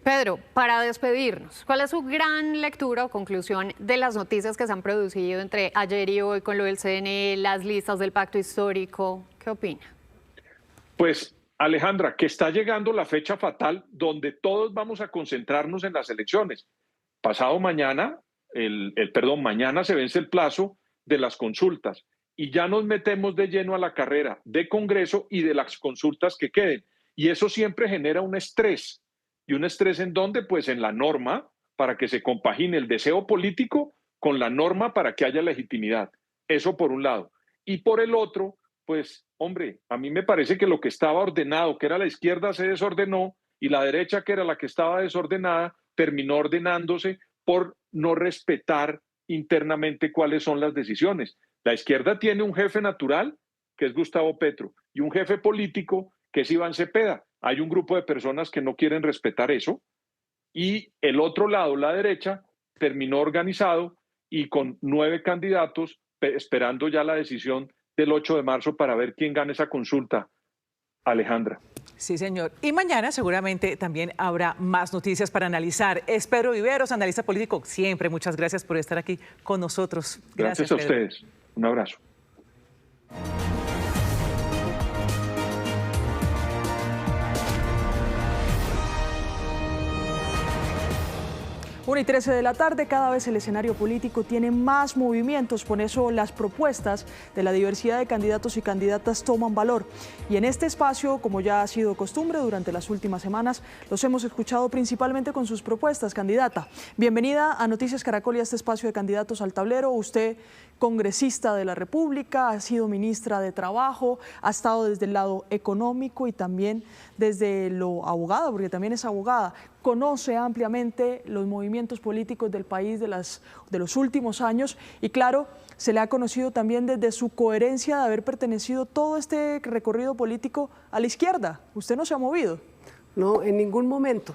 Pedro, para despedirnos, ¿cuál es su gran lectura o conclusión de las noticias que se han producido entre ayer y hoy con lo del CNE, las listas del pacto histórico? ¿Qué opina? Pues, Alejandra, que está llegando la fecha fatal donde todos vamos a concentrarnos en las elecciones. Pasado mañana, mañana se vence el plazo de las consultas y ya nos metemos de lleno a la carrera de Congreso y de las consultas que queden. Y eso siempre genera un estrés. ¿Y un estrés en dónde? Pues en la norma, para que se compagine el deseo político con la norma para que haya legitimidad. Eso por un lado. Y por el otro, pues, hombre, a mí me parece que lo que estaba ordenado, que era la izquierda, se desordenó, y la derecha, que era la que estaba desordenada, terminó ordenándose por no respetar internamente cuáles son las decisiones. La izquierda tiene un jefe natural, que es Gustavo Petro, y un jefe político, que es Iván Cepeda. Hay un grupo de personas que no quieren respetar eso, y el otro lado, la derecha, terminó organizado y con 9 candidatos esperando ya la decisión del 8 de marzo para ver quién gana esa consulta, Alejandra. Sí, señor. Y mañana seguramente también habrá más noticias para analizar. Es Pedro Viveros, analista político. Siempre muchas gracias por estar aquí con nosotros. Gracias a ustedes. Un abrazo. 1:13 de la tarde, cada vez el escenario político tiene más movimientos, por eso las propuestas de la diversidad de candidatos y candidatas toman valor. Y en este espacio, como ya ha sido costumbre durante las últimas semanas, los hemos escuchado principalmente con sus propuestas, candidata. Bienvenida a Noticias Caracol y a este espacio de Candidatos al Tablero. Usted, congresista de la República, ha sido ministra de Trabajo, ha estado desde el lado económico y también desde lo abogada, porque también es abogada. Conoce ampliamente los movimientos políticos del país de los últimos años y claro, se le ha conocido también desde su coherencia de haber pertenecido todo este recorrido político a la izquierda. ¿Usted no se ha movido? No, en ningún momento.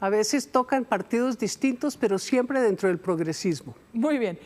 A veces tocan partidos distintos, pero siempre dentro del progresismo. Muy bien.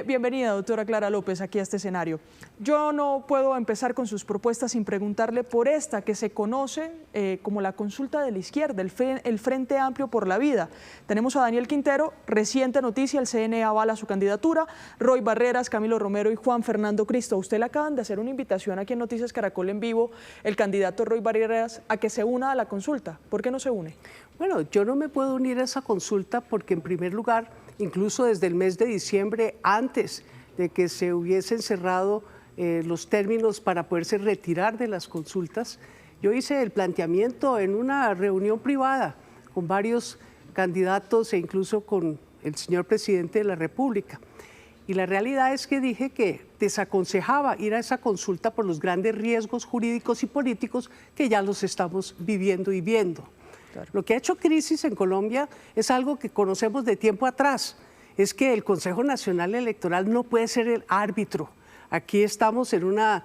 Bienvenida, doctora Clara López, aquí a este escenario. Yo no puedo empezar con sus propuestas sin preguntarle por esta que se conoce como la consulta de la izquierda, el Frente Amplio por la Vida. Tenemos a Daniel Quintero, reciente noticia, el CNE avala su candidatura, Roy Barreras, Camilo Romero y Juan Fernando Cristo. A usted le acaban de hacer una invitación aquí en Noticias Caracol en vivo, el candidato Roy Barreras, a que se una a la consulta. ¿Por qué no se une? Bueno, yo no me puedo unir a esa consulta porque en primer lugar, incluso desde el mes de diciembre, antes de que se hubiesen cerrado los términos para poderse retirar de las consultas, yo hice el planteamiento en una reunión privada con varios candidatos e incluso con el señor presidente de la República. Y la realidad es que dije que desaconsejaba ir a esa consulta por los grandes riesgos jurídicos y políticos que ya los estamos viviendo y viendo. Claro. Lo que ha hecho crisis en Colombia es algo que conocemos de tiempo atrás, es que el Consejo Nacional Electoral no puede ser el árbitro Aquí estamos en una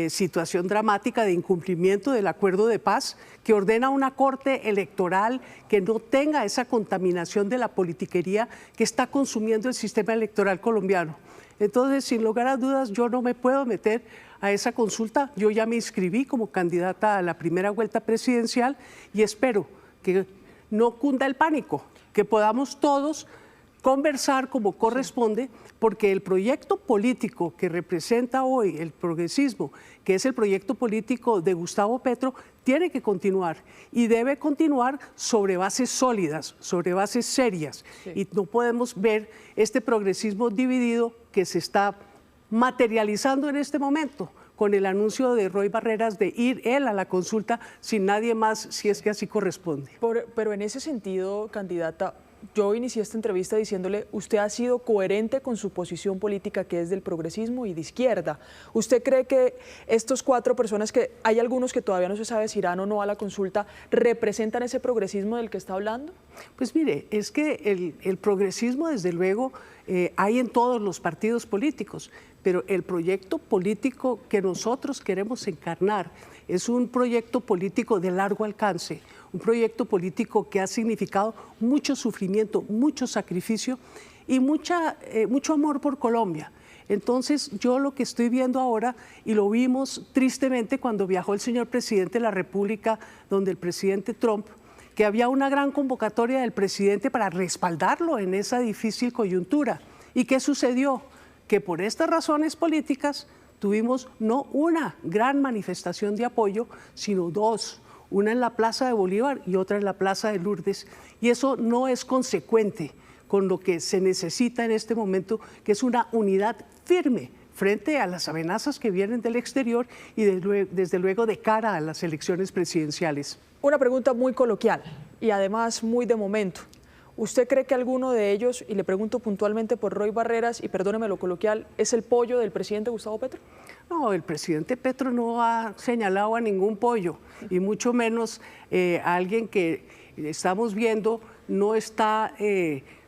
situación dramática de incumplimiento del acuerdo de paz que ordena una corte electoral que no tenga esa contaminación de la politiquería que está consumiendo el sistema electoral colombiano. Entonces, sin lugar a dudas, yo no me puedo meter a esa consulta. Yo ya me inscribí como candidata a la primera vuelta presidencial y espero que no cunda el pánico, que podamos todos conversar como corresponde, porque el proyecto político que representa hoy el progresismo, que es el proyecto político de Gustavo Petro, tiene que continuar y debe continuar sobre bases sólidas, sobre bases serias. Sí. Y no podemos ver este progresismo dividido que se está materializando en este momento con el anuncio de Roy Barreras de ir él a la consulta sin nadie más, si es que así corresponde. Pero en ese sentido, candidata, yo inicié esta entrevista diciéndole, usted ha sido coherente con su posición política, que es del progresismo y de izquierda. ¿Usted cree que estos 4 personas, que hay algunos que todavía no se sabe si irán o no a la consulta, representan ese progresismo del que está hablando? Pues mire, es que el progresismo, desde luego, hay en todos los partidos políticos, pero el proyecto político que nosotros queremos encarnar es un proyecto político de largo alcance, un proyecto político que ha significado mucho sufrimiento, mucho sacrificio y mucho amor por Colombia. Entonces, yo lo que estoy viendo ahora, y lo vimos tristemente cuando viajó el señor presidente de la República, donde el presidente Trump, que había una gran convocatoria del presidente para respaldarlo en esa difícil coyuntura. ¿Y qué sucedió? Que por estas razones políticas tuvimos no una gran manifestación de apoyo, sino 2. Una en la Plaza de Bolívar y otra en la Plaza de Lourdes, y eso no es consecuente con lo que se necesita en este momento, que es una unidad firme frente a las amenazas que vienen del exterior y desde luego de cara a las elecciones presidenciales. Una pregunta muy coloquial y además muy de momento. ¿Usted cree que alguno de ellos, y le pregunto puntualmente por Roy Barreras, y perdóneme lo coloquial, es el pollo del presidente Gustavo Petro? No, el presidente Petro no ha señalado a ningún pollo, y mucho menos a alguien que estamos viendo no está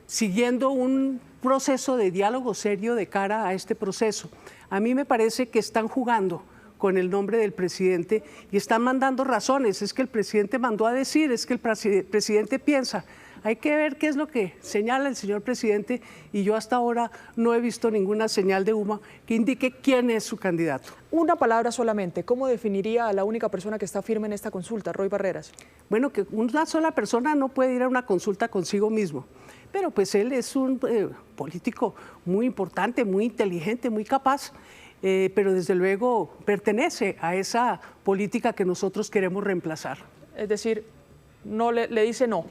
siguiendo un proceso de diálogo serio de cara a este proceso. A mí me parece que están jugando con el nombre del presidente y están mandando razones. Es que el presidente mandó a decir, es que el presidente piensa. Hay que ver qué es lo que señala el señor presidente, y yo hasta ahora no he visto ninguna señal de humo que indique quién es su candidato. Una palabra solamente, ¿cómo definiría a la única persona que está firme en esta consulta, Roy Barreras? Bueno, que una sola persona no puede ir a una consulta consigo mismo, pero pues él es un político muy importante, muy inteligente, muy capaz, pero desde luego pertenece a esa política que nosotros queremos reemplazar. Es decir, no le dice no.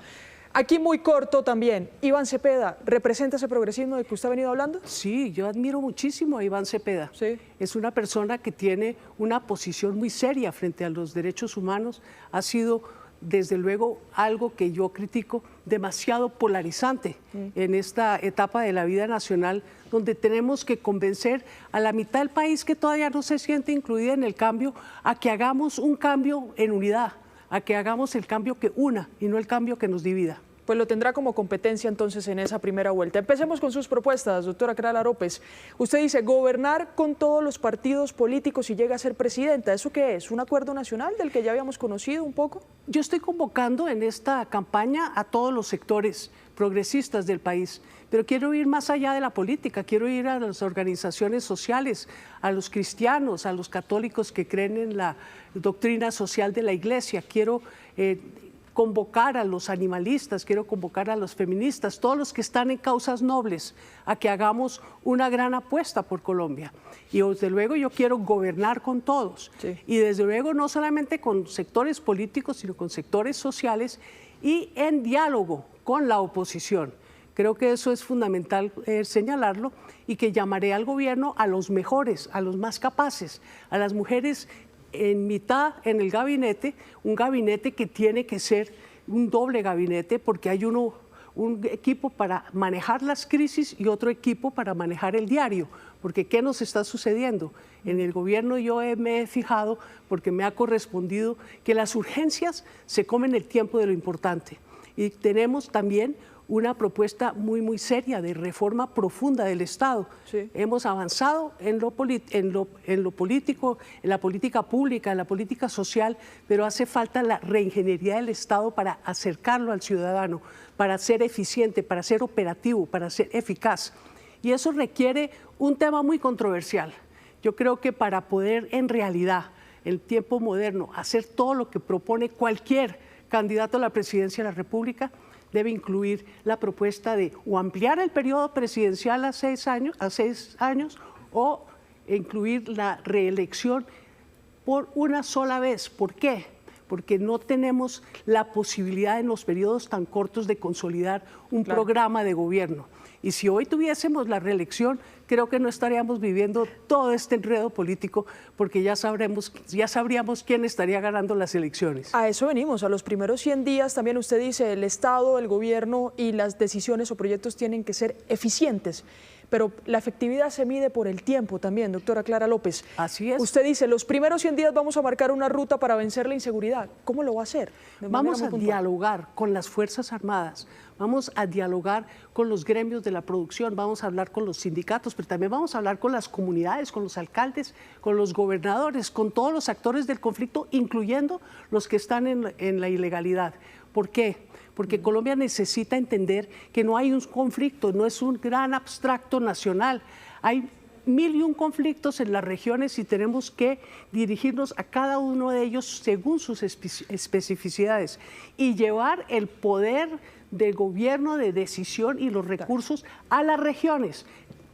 Aquí muy corto también, Iván Cepeda, ¿representa ese progresismo del que usted ha venido hablando? Sí, yo admiro muchísimo a Iván Cepeda. Sí. Es una persona que tiene una posición muy seria frente a los derechos humanos. Ha sido, desde luego, algo que yo critico, demasiado polarizante en esta etapa de la vida nacional, donde tenemos que convencer a la mitad del país que todavía no se siente incluida en el cambio, a que hagamos un cambio en unidad, a que hagamos el cambio que una y no el cambio que nos divida. Pues lo tendrá como competencia entonces en esa primera vuelta. Empecemos con sus propuestas, doctora Clara López. Usted dice gobernar con todos los partidos políticos y llega a ser presidenta. ¿Eso qué es? ¿Un acuerdo nacional del que ya habíamos conocido un poco? Yo estoy convocando en esta campaña a todos los sectores progresistas del país, pero quiero ir más allá de la política, quiero ir a las organizaciones sociales, a los cristianos, a los católicos que creen en la doctrina social de la Iglesia, quiero convocar a los animalistas, quiero convocar a los feministas, todos los que están en causas nobles, a que hagamos una gran apuesta por Colombia. Y desde luego yo quiero gobernar con todos. Sí. Y desde luego no solamente con sectores políticos, sino con sectores sociales y en diálogo con la oposición. Creo que eso es fundamental señalarlo, y que llamaré al gobierno a los mejores, a los más capaces, a las mujeres en mitad en el gabinete, un gabinete que tiene que ser un doble gabinete, porque hay un equipo para manejar las crisis y otro equipo para manejar el diario, porque ¿qué nos está sucediendo? En el gobierno yo me he fijado, porque me ha correspondido, que las urgencias se comen el tiempo de lo importante, y tenemos también una propuesta muy seria de reforma profunda del Estado. Sí. Hemos avanzado en lo político, en la política pública, en la política social, pero hace falta la reingeniería del Estado para acercarlo al ciudadano, para ser eficiente, para ser operativo, para ser eficaz. Y eso requiere un tema muy controversial. Yo creo que para poder en realidad, en el tiempo moderno, hacer todo lo que propone cualquier candidato a la presidencia de la República, debe incluir la propuesta de o ampliar el periodo presidencial a 6 años o incluir la reelección por una sola vez. ¿Por qué? Porque no tenemos la posibilidad en los periodos tan cortos de consolidar un programa de gobierno. Y si hoy tuviésemos la reelección, creo que no estaríamos viviendo todo este enredo político, porque ya sabríamos quién estaría ganando las elecciones. A eso venimos, a los primeros 100 días también usted dice, el Estado, el gobierno y las decisiones o proyectos tienen que ser eficientes. Pero la efectividad se mide por el tiempo también, doctora Clara López. Así es. Usted dice, los primeros 100 días vamos a marcar una ruta para vencer la inseguridad. ¿Cómo lo va a hacer? Vamos a dialogar con las Fuerzas Armadas, vamos a dialogar con los gremios de la producción, vamos a hablar con los sindicatos, pero también vamos a hablar con las comunidades, con los alcaldes, con los gobernadores, con todos los actores del conflicto, incluyendo los que están en la ilegalidad. ¿Por qué? Porque Colombia necesita entender que no hay un conflicto, no es un gran abstracto nacional. Hay 1001 conflictos en las regiones y tenemos que dirigirnos a cada uno de ellos según sus especificidades y llevar el poder de gobierno, de decisión y los recursos a las regiones.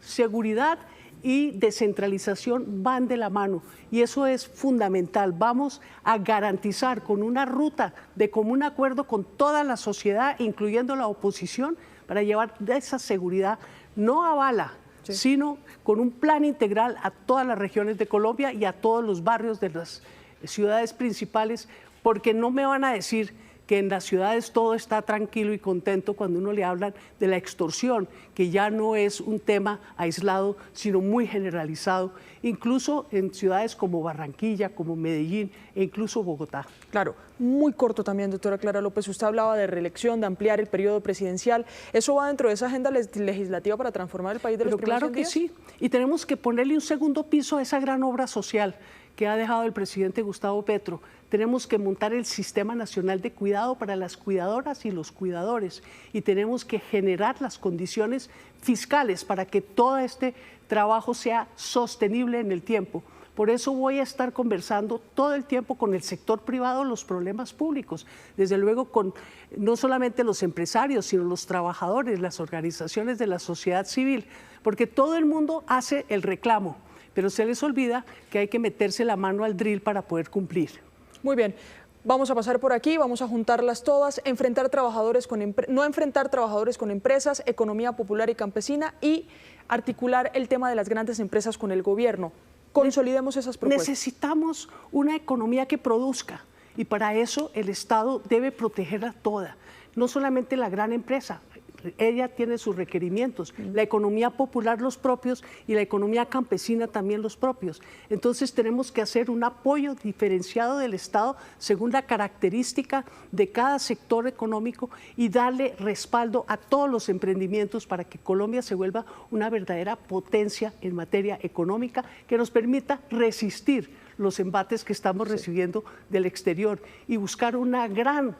Seguridad y descentralización van de la mano y eso es fundamental. Vamos a garantizar con una ruta de común acuerdo con toda la sociedad, incluyendo la oposición, para llevar esa seguridad no a bala, sino con un plan integral a todas las regiones de Colombia y a todos los barrios de las ciudades principales, porque no me van a decir que en las ciudades todo está tranquilo y contento cuando uno le hablan de la extorsión, que ya no es un tema aislado, sino muy generalizado, incluso en ciudades como Barranquilla, como Medellín e incluso Bogotá. Claro, muy corto también, doctora Clara López. Usted hablaba de reelección, de ampliar el periodo presidencial. ¿Eso va dentro de esa agenda legislativa para transformar el país de los primeros 100 días? Claro que sí, y tenemos que ponerle un segundo piso a esa gran obra social que ha dejado el presidente Gustavo Petro. Tenemos que montar el Sistema Nacional de Cuidado para las cuidadoras y los cuidadores y tenemos que generar las condiciones fiscales para que todo este trabajo sea sostenible en el tiempo. Por eso voy a estar conversando todo el tiempo con el sector privado los problemas públicos, desde luego con no solamente los empresarios, sino los trabajadores, las organizaciones de la sociedad civil, porque todo el mundo hace el reclamo, pero se les olvida que hay que meterse la mano al drill para poder cumplir. Muy bien, vamos a pasar por aquí, vamos a juntarlas todas, no enfrentar trabajadores con empresas, economía popular y campesina y articular el tema de las grandes empresas con el gobierno. Consolidemos esas propuestas. Necesitamos una economía que produzca y para eso el Estado debe protegerla toda, no solamente la gran empresa. Ella tiene sus requerimientos, la economía popular los propios y la economía campesina también los propios. Entonces tenemos que hacer un apoyo diferenciado del Estado según la característica de cada sector económico y darle respaldo a todos los emprendimientos para que Colombia se vuelva una verdadera potencia en materia económica que nos permita resistir los embates que estamos recibiendo del exterior y buscar una gran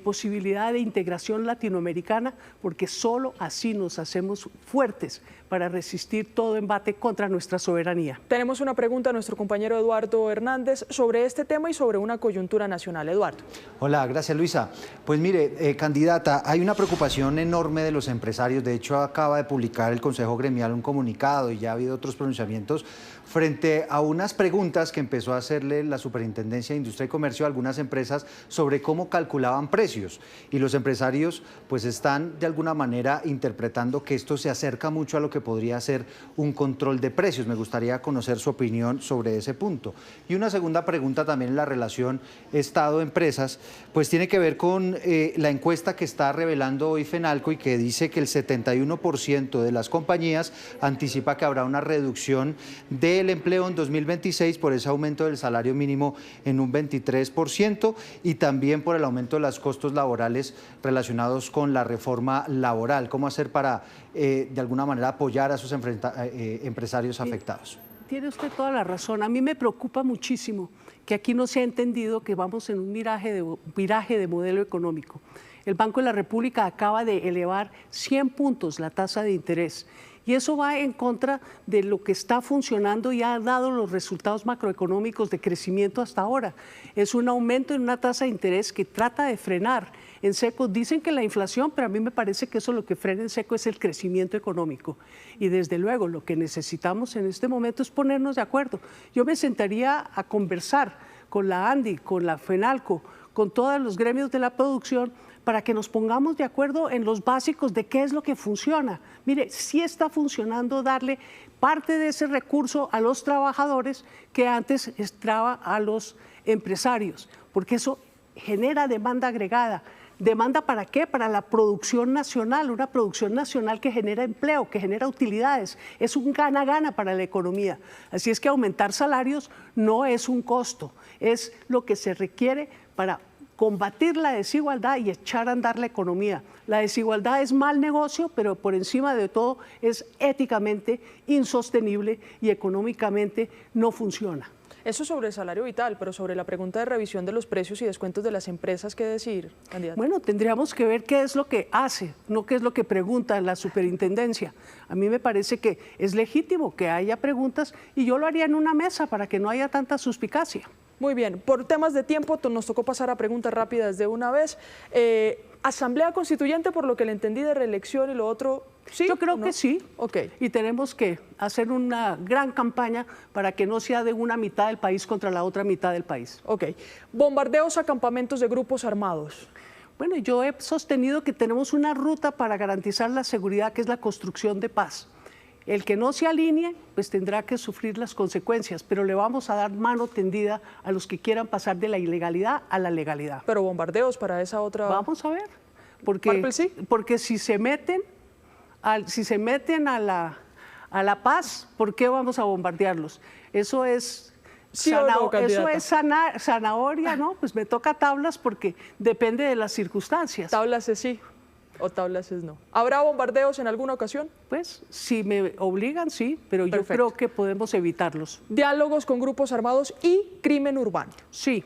posibilidad de integración latinoamericana, porque solo así nos hacemos fuertes para resistir todo embate contra nuestra soberanía. Tenemos una pregunta a nuestro compañero Eduardo Hernández sobre este tema y sobre una coyuntura nacional. Eduardo. Hola, gracias Luisa. Pues mire, candidata, hay una preocupación enorme de los empresarios. De hecho, acaba de publicar el Consejo Gremial un comunicado y ya ha habido otros pronunciamientos frente a unas preguntas que empezó a hacerle la Superintendencia de Industria y Comercio a algunas empresas sobre cómo calculaban precios. Y los empresarios pues están de alguna manera interpretando que esto se acerca mucho a lo que podría ser un control de precios. Me gustaría conocer su opinión sobre ese punto. Y una segunda pregunta también en la relación Estado-empresas, pues tiene que ver con la encuesta que está revelando hoy Fenalco y que dice que el 71% de las compañías anticipa que habrá una reducción de el empleo en 2026 por ese aumento del salario mínimo en un 23% y también por el aumento de los costos laborales relacionados con la reforma laboral. ¿Cómo hacer para, de alguna manera, apoyar a esos empresarios afectados? Tiene usted toda la razón. A mí me preocupa muchísimo que aquí no se ha entendido que vamos en un viraje de modelo económico. El Banco de la República acaba de elevar 100 puntos la tasa de interés y eso va en contra de lo que está funcionando y ha dado los resultados macroeconómicos de crecimiento hasta ahora. Es un aumento en una tasa de interés que trata de frenar en seco. Dicen que la inflación, pero a mí me parece que eso lo que frena en seco es el crecimiento económico. Y desde luego lo que necesitamos en este momento es ponernos de acuerdo. Yo me sentaría a conversar con la ANDI, con la FENALCO, con todos los gremios de la producción para que nos pongamos de acuerdo en los básicos de qué es lo que funciona. Mire, sí está funcionando darle parte de ese recurso a los trabajadores que antes entraba a los empresarios, porque eso genera demanda agregada. ¿Demanda para qué? Para la producción nacional, una producción nacional que genera empleo, que genera utilidades. Es un gana-gana para la economía. Así es que aumentar salarios no es un costo, es lo que se requiere para combatir la desigualdad y echar a andar la economía. La desigualdad es mal negocio, pero por encima de todo es éticamente insostenible y económicamente no funciona. Eso sobre el salario vital, pero sobre la pregunta de revisión de los precios y descuentos de las empresas, ¿qué decir, candidato? Bueno, tendríamos que ver qué es lo que hace, no qué es lo que pregunta la superintendencia. A mí me parece que es legítimo que haya preguntas y yo lo haría en una mesa para que no haya tanta suspicacia. Muy bien, por temas de tiempo nos tocó pasar a preguntas rápidas de una vez. Asamblea Constituyente, por lo que le entendí de reelección y lo otro, ¿sí? Yo creo que sí. Okay. Y tenemos que hacer una gran campaña para que no sea de una mitad del país contra la otra mitad del país. Ok. Bombardeos a campamentos de grupos armados. Bueno, yo he sostenido que tenemos una ruta para garantizar la seguridad, que es la construcción de paz. El que no se alinee, pues tendrá que sufrir las consecuencias, pero le vamos a dar mano tendida a los que quieran pasar de la ilegalidad a la legalidad. Pero bombardeos para esa otra... Vamos a ver, porque si se meten a la paz, ¿por qué vamos a bombardearlos? Eso es... ¿Sí eso es zanahoria, ¿no? Pues me toca tablas porque depende de las circunstancias. Tablas es sí o tablas es no. ¿Habrá bombardeos en alguna ocasión? Pues si me obligan, sí, pero Perfecto. Yo creo que podemos evitarlos. ¿Diálogos con grupos armados y crimen urbano? Sí.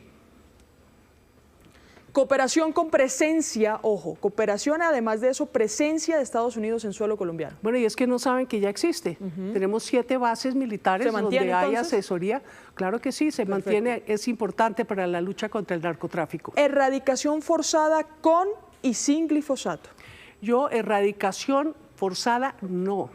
Cooperación con presencia, ojo, cooperación además de eso, presencia de Estados Unidos en suelo colombiano. Bueno, y es que no saben que ya existe. Tenemos 7 bases militares donde hay asesoría. Claro que sí, se mantiene, es importante para la lucha contra el narcotráfico. Erradicación forzada con y sin glifosato. Yo, erradicación forzada, no.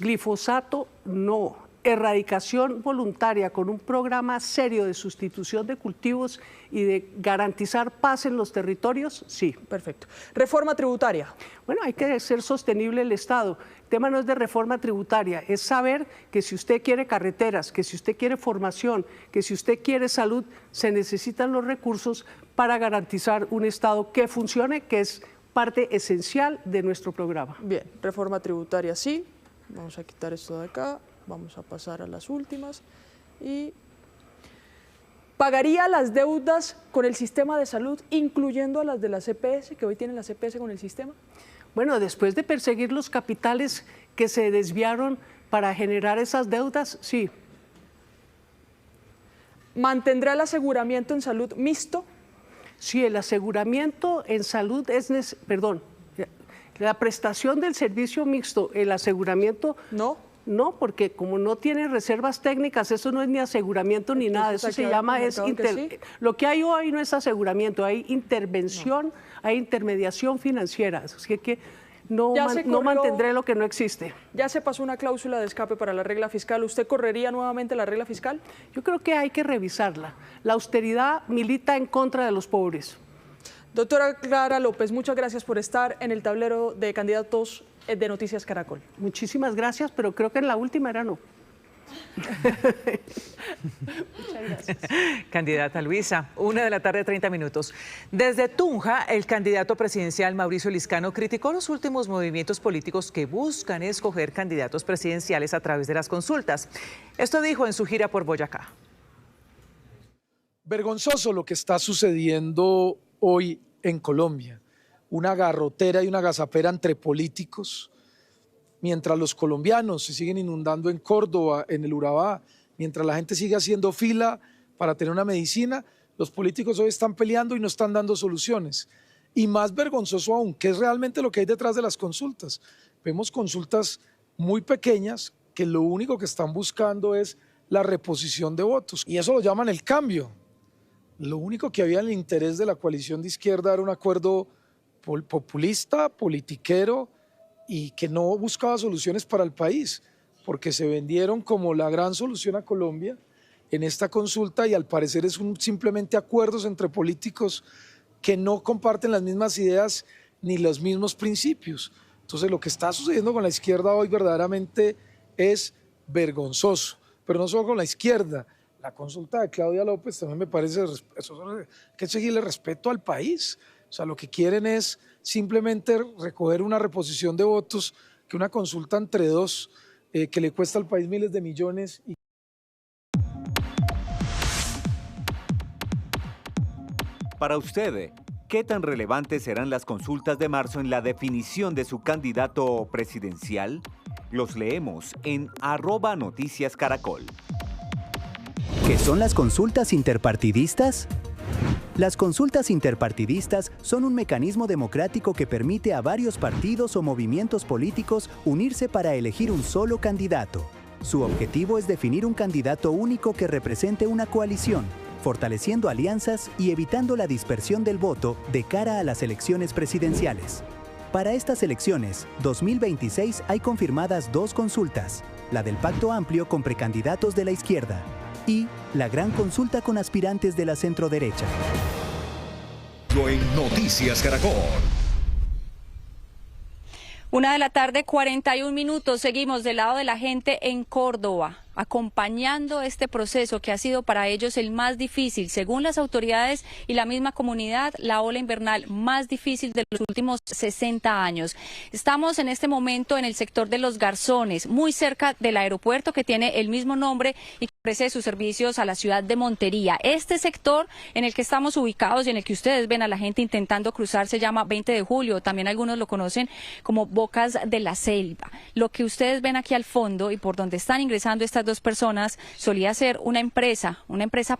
Glifosato, no. Erradicación voluntaria con un programa serio de sustitución de cultivos y de garantizar paz en los territorios, sí. Perfecto. Reforma tributaria. Bueno, hay que hacer sostenible el Estado. El tema no es de reforma tributaria, es saber que si usted quiere carreteras, que si usted quiere formación, que si usted quiere salud, se necesitan los recursos para garantizar un Estado que funcione, que es parte esencial de nuestro programa. Bien, reforma tributaria sí. Vamos a quitar esto de acá. Vamos a pasar a las últimas. Y ¿pagaría las deudas con el sistema de salud, incluyendo a las de la CPS, que hoy tienen la CPS con el sistema? Bueno, después de perseguir los capitales que se desviaron para generar esas deudas, sí. ¿Mantendrá el aseguramiento en salud mixto? Sí, el aseguramiento en salud es, la prestación del servicio mixto, el aseguramiento... No, porque como no tiene reservas técnicas, eso no es ni aseguramiento ni nada, eso se llama, lo que hay hoy no es aseguramiento, hay intervención, hay intermediación financiera, así que no mantendré lo que no existe. Ya se pasó una cláusula de escape para la regla fiscal, ¿usted correría nuevamente la regla fiscal? Yo creo que hay que revisarla, la austeridad milita en contra de los pobres. Doctora Clara López, muchas gracias por estar en el tablero de candidatos de Noticias Caracol. Muchísimas gracias, pero creo que en la última era no. Muchas gracias. Candidata Luisa, 1:30 p.m. Desde Tunja, el candidato presidencial Mauricio Liscano criticó los últimos movimientos políticos que buscan escoger candidatos presidenciales a través de las consultas. Esto dijo en su gira por Boyacá. Vergonzoso lo que está sucediendo hoy en Colombia. Una garrotera y una gazapera entre políticos. Mientras los colombianos se siguen inundando en Córdoba, en el Urabá, mientras la gente sigue haciendo fila para tener una medicina, los políticos hoy están peleando y no están dando soluciones. Y más vergonzoso aún, ¿qué es realmente lo que hay detrás de las consultas? Vemos consultas muy pequeñas que lo único que están buscando es la reposición de votos. Y eso lo llaman el cambio. Lo único que había en el interés de la coalición de izquierda era un acuerdo populista, politiquero, y que no buscaba soluciones para el país, porque se vendieron como la gran solución a Colombia en esta consulta y al parecer es simplemente acuerdos entre políticos que no comparten las mismas ideas ni los mismos principios. Entonces lo que está sucediendo con la izquierda hoy verdaderamente es vergonzoso, pero no solo con la izquierda. La consulta de Claudia López también me parece que seguirle respeto al país. O sea, lo que quieren es simplemente recoger una reposición de votos, que una consulta entre dos que le cuesta al país miles de millones. Para usted, ¿qué tan relevantes serán las consultas de marzo en la definición de su candidato presidencial? Los leemos en @noticiascaracol. ¿Qué son las consultas interpartidistas? Las consultas interpartidistas son un mecanismo democrático que permite a varios partidos o movimientos políticos unirse para elegir un solo candidato. Su objetivo es definir un candidato único que represente una coalición, fortaleciendo alianzas y evitando la dispersión del voto de cara a las elecciones presidenciales. Para estas elecciones, 2026, hay confirmadas 2 consultas, la del Pacto Amplio con precandidatos de la izquierda y la gran consulta con aspirantes de la centroderecha. En Noticias Caracol. 1:41 p.m. Seguimos del lado de la gente en Córdoba, acompañando este proceso que ha sido para ellos el más difícil. Según las autoridades y la misma comunidad, la ola invernal más difícil de los últimos 60 años. Estamos en este momento en el sector de Los Garzones, muy cerca del aeropuerto que tiene el mismo nombre y que ofrece sus servicios a la ciudad de Montería. Este sector en el que estamos ubicados y en el que ustedes ven a la gente intentando cruzar se llama 20 de julio, también algunos lo conocen como Bocas de la Selva. Lo que ustedes ven aquí al fondo y por donde están ingresando estas 2 personas solía ser una empresa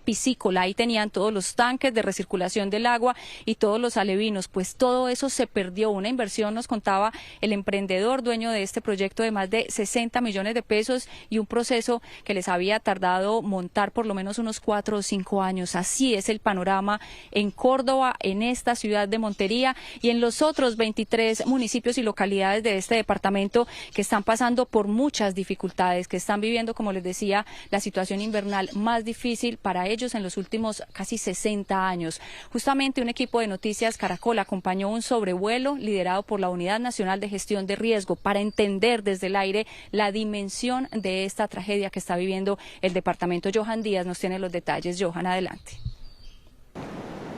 piscícola. Ahí tenían todos los tanques de recirculación del agua y todos los alevinos, pues todo eso se perdió. Una inversión, nos contaba el emprendedor dueño de este proyecto, de más de 60 millones de pesos y un proceso que les había tardado montar por lo menos unos 4 o 5 años. Así es el panorama en Córdoba, en esta ciudad de Montería y en los otros 23 municipios y localidades de este departamento que están pasando por muchas dificultades, que están viviendo, como les decía, la situación invernal más difícil para ellos en los últimos casi 60 años. Justamente un equipo de Noticias Caracol acompañó un sobrevuelo liderado por la Unidad Nacional de Gestión de Riesgo para entender desde el aire la dimensión de esta tragedia que está viviendo el departamento. Johan Díaz nos tiene los detalles. Johan, adelante.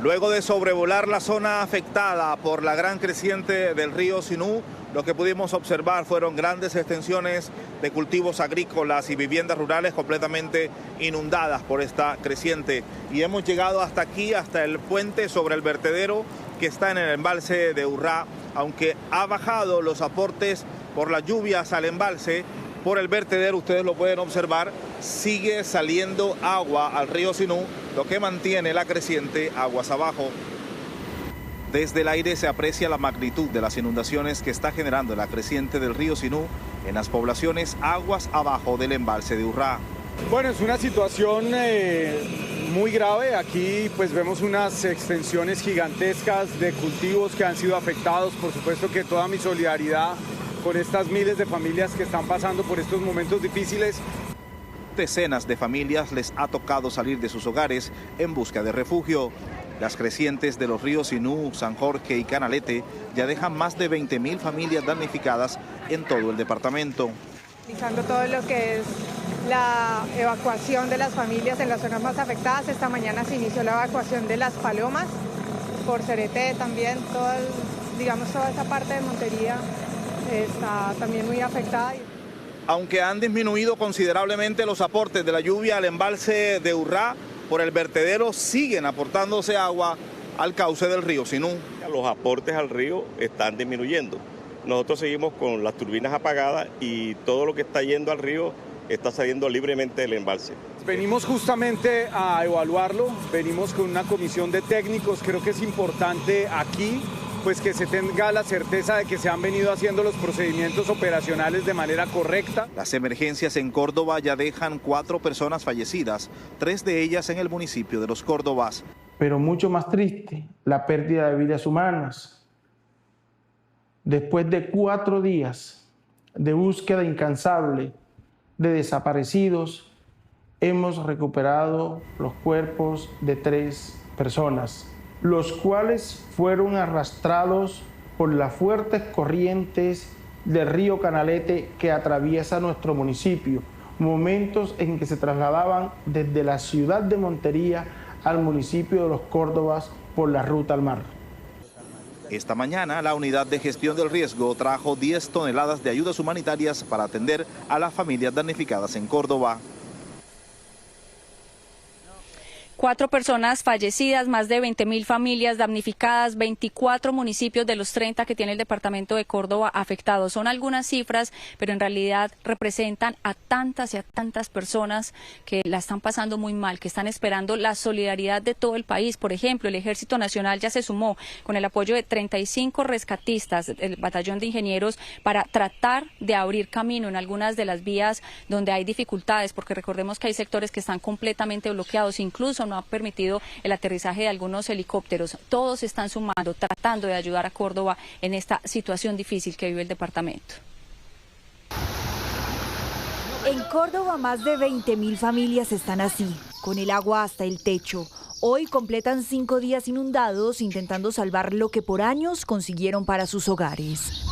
Luego de sobrevolar la zona afectada por la gran creciente del río Sinú, lo que pudimos observar fueron grandes extensiones de cultivos agrícolas y viviendas rurales completamente inundadas por esta creciente. Y hemos llegado hasta aquí, hasta el puente sobre el vertedero que está en el embalse de Urrá. Aunque ha bajado los aportes por las lluvias al embalse, por el vertedero, ustedes lo pueden observar, sigue saliendo agua al río Sinú, lo que mantiene la creciente aguas abajo. Desde el aire se aprecia la magnitud de las inundaciones que está generando la creciente del río Sinú en las poblaciones aguas abajo del embalse de Urrá. Bueno, es una situación muy grave. Aquí pues vemos unas extensiones gigantescas de cultivos que han sido afectados. Por supuesto que toda mi solidaridad con estas miles de familias que están pasando por estos momentos difíciles. Decenas de familias les ha tocado salir de sus hogares en busca de refugio. Las crecientes de los ríos Sinú, San Jorge y Canalete ya dejan más de 20.000 familias damnificadas en todo el departamento. Utilizando todo lo que es la evacuación de las familias en las zonas más afectadas. Esta mañana se inició la evacuación de Las Palomas, por Cereté también, toda esa parte de Montería está también muy afectada. Aunque han disminuido considerablemente los aportes de la lluvia al embalse de Urrá, por el vertedero siguen aportándose agua al cauce del río Sinú. Los aportes al río están disminuyendo. Nosotros seguimos con las turbinas apagadas y todo lo que está yendo al río está saliendo libremente del embalse. Venimos justamente a evaluarlo, venimos con una comisión de técnicos. Creo que es importante aquí pues que se tenga la certeza de que se han venido haciendo los procedimientos operacionales de manera correcta. Las emergencias en Córdoba ya dejan 4 personas fallecidas, 3 de ellas en el municipio de Los Córdobas. Pero mucho más triste, la pérdida de vidas humanas. Después de 4 días de búsqueda incansable de desaparecidos, hemos recuperado los cuerpos de 3 personas, los cuales fueron arrastrados por las fuertes corrientes del río Canalete que atraviesa nuestro municipio, momentos en que se trasladaban desde la ciudad de Montería al municipio de Los Córdobas por la ruta al mar. Esta mañana, la unidad de gestión del riesgo trajo 10 toneladas de ayudas humanitarias para atender a las familias damnificadas en Córdoba. 4 personas fallecidas, más de 20.000 familias damnificadas, 24 municipios de los 30 que tiene el departamento de Córdoba afectados. Son algunas cifras, pero en realidad representan a tantas y a tantas personas que la están pasando muy mal, que están esperando la solidaridad de todo el país. Por ejemplo, el Ejército Nacional ya se sumó con el apoyo de 35 rescatistas del Batallón de Ingenieros para tratar de abrir camino en algunas de las vías donde hay dificultades, porque recordemos que hay sectores que están completamente bloqueados, incluso no ha permitido el aterrizaje de algunos helicópteros. Todos se están sumando, tratando de ayudar a Córdoba en esta situación difícil que vive el departamento. En Córdoba más de 20.000 familias están así, con el agua hasta el techo. Hoy completan 5 días inundados intentando salvar lo que por años consiguieron para sus hogares.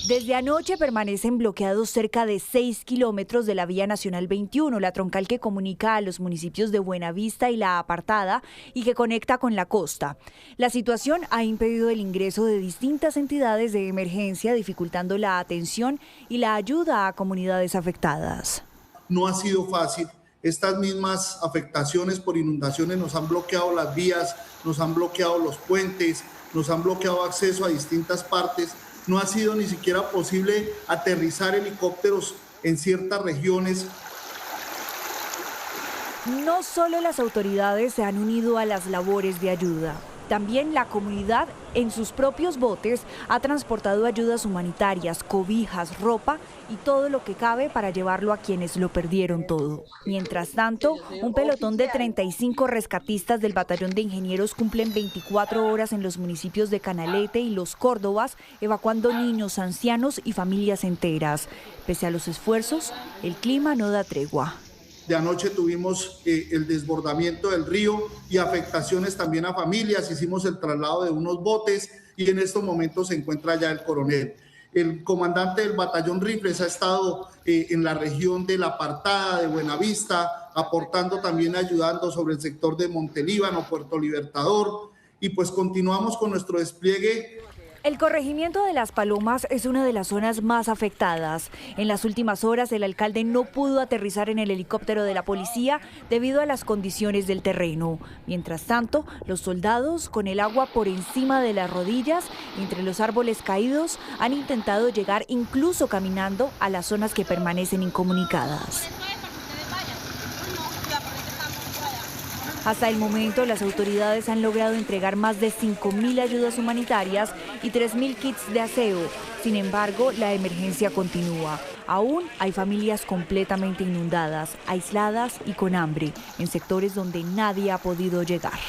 Desde anoche permanecen bloqueados cerca de 6 kilómetros de la Vía Nacional 21, la troncal que comunica a los municipios de Buenavista y La Apartada y que conecta con la costa. La situación ha impedido el ingreso de distintas entidades de emergencia, dificultando la atención y la ayuda a comunidades afectadas. No ha sido fácil. Estas mismas afectaciones por inundaciones nos han bloqueado las vías, nos han bloqueado los puentes, nos han bloqueado acceso a distintas partes. No ha sido ni siquiera posible aterrizar helicópteros en ciertas regiones. No solo las autoridades se han unido a las labores de ayuda. También la comunidad en sus propios botes ha transportado ayudas humanitarias, cobijas, ropa y todo lo que cabe para llevarlo a quienes lo perdieron todo. Mientras tanto, un pelotón de 35 rescatistas del Batallón de Ingenieros cumplen 24 horas en los municipios de Canalete y Los Córdobas, evacuando niños, ancianos y familias enteras. Pese a los esfuerzos, el clima no da tregua. De anoche tuvimos el desbordamiento del río y afectaciones también a familias. Hicimos el traslado de unos botes y en estos momentos se encuentra ya el coronel. El comandante del batallón Rifles ha estado en la región de La Apartada, de Buenavista, aportando también, ayudando sobre el sector de Montelíbano, Puerto Libertador, y pues continuamos con nuestro despliegue. El corregimiento de Las Palomas es una de las zonas más afectadas. En las últimas horas, el alcalde no pudo aterrizar en el helicóptero de la policía debido a las condiciones del terreno. Mientras tanto, los soldados, con el agua por encima de las rodillas, entre los árboles caídos, han intentado llegar incluso caminando a las zonas que permanecen incomunicadas. Hasta el momento, las autoridades han logrado entregar más de 5.000 ayudas humanitarias y 3.000 kits de aseo. Sin embargo, la emergencia continúa. Aún hay familias completamente inundadas, aisladas y con hambre, en sectores donde nadie ha podido llegar.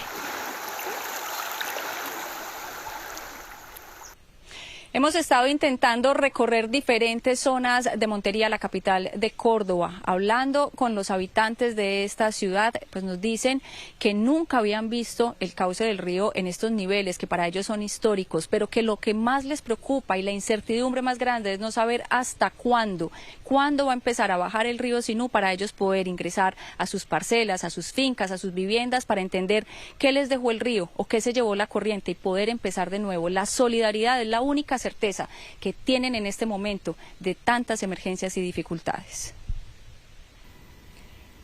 Hemos estado intentando recorrer diferentes zonas de Montería, la capital de Córdoba. Hablando con los habitantes de esta ciudad, pues nos dicen que nunca habían visto el cauce del río en estos niveles, que para ellos son históricos, pero que lo que más les preocupa y la incertidumbre más grande es no saber hasta cuándo va a empezar a bajar el río Sinú para ellos poder ingresar a sus parcelas, a sus fincas, a sus viviendas, para entender qué les dejó el río o qué se llevó la corriente y poder empezar de nuevo. La solidaridad es la única certeza que tienen en este momento de tantas emergencias y dificultades.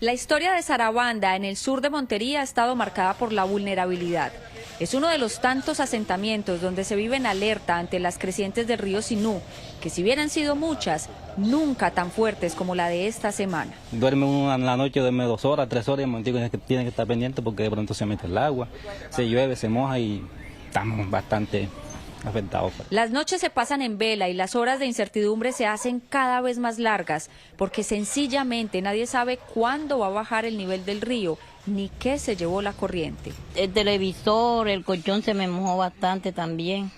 La historia de Sarabanda en el sur de Montería ha estado marcada por la vulnerabilidad. Es uno de los tantos asentamientos donde se vive en alerta ante las crecientes del río Sinú, que si bien han sido muchas, nunca tan fuertes como la de esta semana. Duerme uno en la noche, duerme 2 horas, 3 horas, y tiene que estar pendiente porque de pronto se mete el agua, se llueve, se moja y estamos bastante afectados. Las noches se pasan en vela y las horas de incertidumbre se hacen cada vez más largas, porque sencillamente nadie sabe cuándo va a bajar el nivel del río ni qué se llevó la corriente. El televisor, el colchón se me mojó bastante también,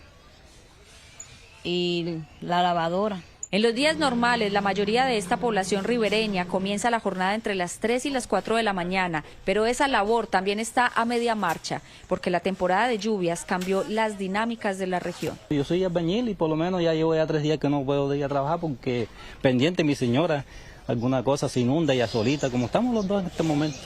y la lavadora. En los días normales, la mayoría de esta población ribereña comienza la jornada entre las 3 y las 4 de la mañana, pero esa labor también está a media marcha, porque la temporada de lluvias cambió las dinámicas de la región. Yo soy albañil y por lo menos ya llevo 3 días que no puedo ir a trabajar porque pendiente mi señora, alguna cosa se inunda ya solita, como estamos los dos en este momento.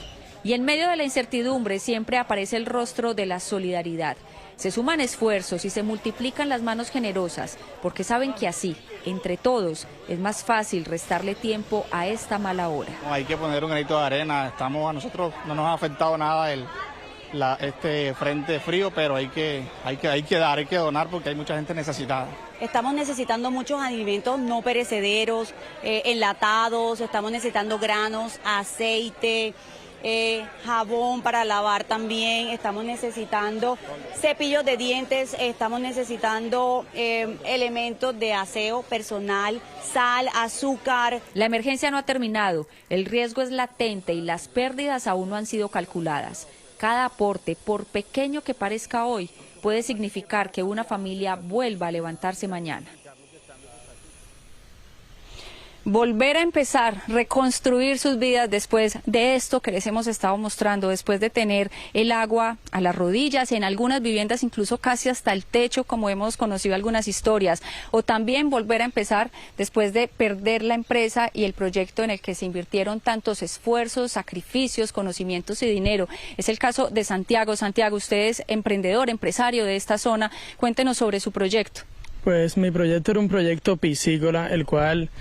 Y en medio de la incertidumbre siempre aparece el rostro de la solidaridad. Se suman esfuerzos y se multiplican las manos generosas, porque saben que así, entre todos, es más fácil restarle tiempo a esta mala hora. Hay que poner un granito de arena. A nosotros no nos ha afectado nada este frente frío, pero hay que dar, hay que donar porque hay mucha gente necesitada. Estamos necesitando muchos alimentos no perecederos, enlatados, estamos necesitando granos, aceite, jabón para lavar también, estamos necesitando cepillos de dientes, estamos necesitando elementos de aseo personal, sal, azúcar. La emergencia no ha terminado, el riesgo es latente y las pérdidas aún no han sido calculadas. Cada aporte, por pequeño que parezca hoy, puede significar que una familia vuelva a levantarse mañana. Volver a empezar, reconstruir sus vidas después de esto que les hemos estado mostrando, después de tener el agua a las rodillas, en algunas viviendas incluso casi hasta el techo, como hemos conocido algunas historias, o también volver a empezar después de perder la empresa y el proyecto en el que se invirtieron tantos esfuerzos, sacrificios, conocimientos y dinero. Es el caso de Santiago. Santiago, usted es emprendedor, empresario de esta zona. Cuéntenos sobre su proyecto. Pues mi proyecto era un proyecto piscícola, el cual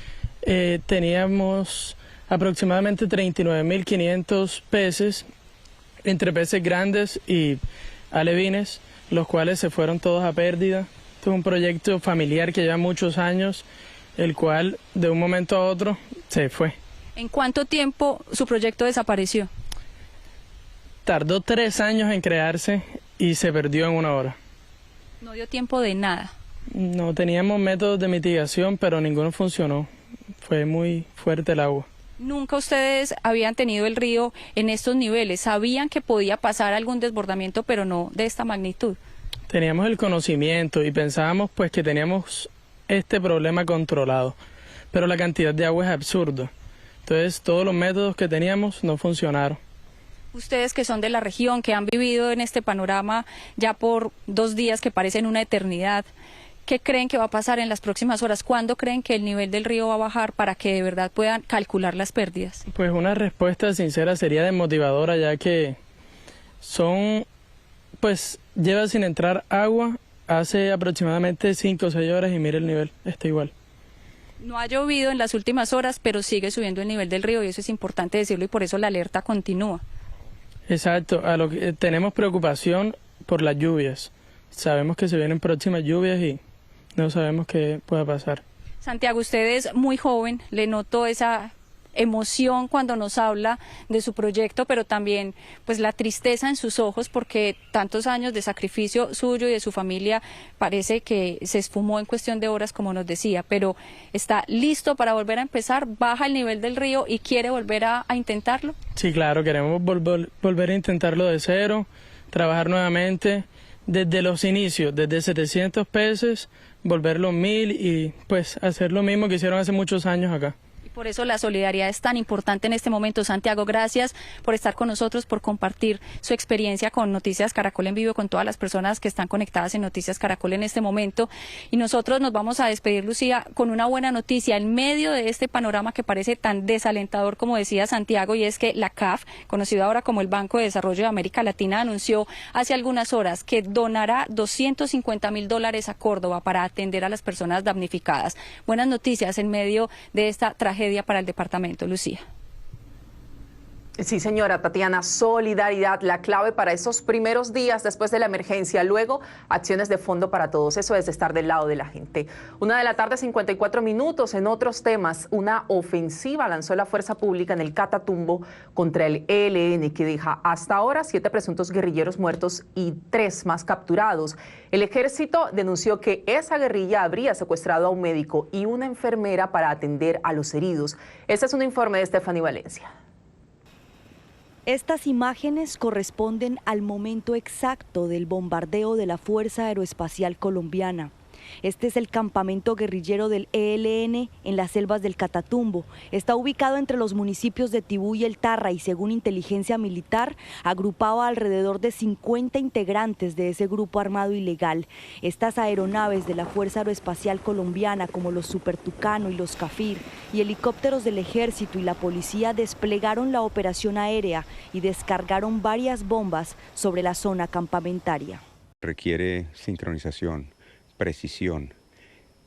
teníamos aproximadamente 39.500 peces, entre peces grandes y alevines, los cuales se fueron todos a pérdida. Este es un proyecto familiar que lleva muchos años, el cual de un momento a otro se fue. ¿En cuánto tiempo su proyecto desapareció? Tardó 3 años en crearse y se perdió en 1 hora. ¿No dio tiempo de nada? No, teníamos métodos de mitigación, pero ninguno funcionó. Fue muy fuerte el agua. ¿Nunca ustedes habían tenido el río en estos niveles? ¿Sabían que podía pasar algún desbordamiento, pero no de esta magnitud? Teníamos el conocimiento y pensábamos pues que teníamos este problema controlado, pero la cantidad de agua es absurda. Entonces todos los métodos que teníamos no funcionaron. Ustedes que son de la región, que han vivido en este panorama ya por 2 días que parecen una eternidad, ¿qué creen que va a pasar en las próximas horas? ¿Cuándo creen que el nivel del río va a bajar para que de verdad puedan calcular las pérdidas? Pues una respuesta sincera sería desmotivadora, ya que lleva sin entrar agua hace aproximadamente 5 o 6 horas y mire el nivel, está igual. No ha llovido en las últimas horas, pero sigue subiendo el nivel del río y eso es importante decirlo y por eso la alerta continúa. Exacto, tenemos preocupación por las lluvias. Sabemos que se vienen próximas lluvias y no sabemos qué pueda pasar. Santiago, usted es muy joven, le noto esa emoción cuando nos habla de su proyecto, pero también pues la tristeza en sus ojos porque tantos años de sacrificio suyo y de su familia parece que se esfumó en cuestión de horas, como nos decía, pero está listo para volver a empezar, baja el nivel del río y quiere volver a intentarlo. Sí, claro, queremos volver a intentarlo de cero, trabajar nuevamente. desde los inicios, desde 700 pesos, volverlo 1000 y pues hacer lo mismo que hicieron hace muchos años acá. Por eso la solidaridad es tan importante en este momento. Santiago, gracias por estar con nosotros, por compartir su experiencia con Noticias Caracol en vivo, con todas las personas que están conectadas en Noticias Caracol en este momento. Y nosotros nos vamos a despedir, Lucía, con una buena noticia en medio de este panorama que parece tan desalentador, como decía Santiago, y es que la CAF, conocido ahora como el Banco de Desarrollo de América Latina, anunció hace algunas horas que donará $250.000 a Córdoba para atender a las personas damnificadas. Buenas noticias en medio de esta tragedia para el departamento. Lucía. Sí, señora Tatiana, solidaridad, la clave para esos primeros días después de la emergencia. Luego, acciones de fondo para todos. Eso es estar del lado de la gente. 1:54 p.m. En otros temas, una ofensiva lanzó la fuerza pública en el Catatumbo contra el ELN, que deja hasta ahora 7 presuntos guerrilleros muertos y 3 más capturados. El ejército denunció que esa guerrilla habría secuestrado a un médico y una enfermera para atender a los heridos. Este es un informe de Stephanie Valencia. Estas imágenes corresponden al momento exacto del bombardeo de la Fuerza Aeroespacial Colombiana. Este es el campamento guerrillero del ELN en las selvas del Catatumbo. Está ubicado entre los municipios de Tibú y El Tarra y, según inteligencia militar, agrupaba alrededor de 50 integrantes de ese grupo armado ilegal. Estas aeronaves de la Fuerza Aeroespacial Colombiana, como los Super Tucano y los Cafir, y helicópteros del Ejército y la Policía desplegaron la operación aérea y descargaron varias bombas sobre la zona campamentaria. Requiere sincronización, precisión,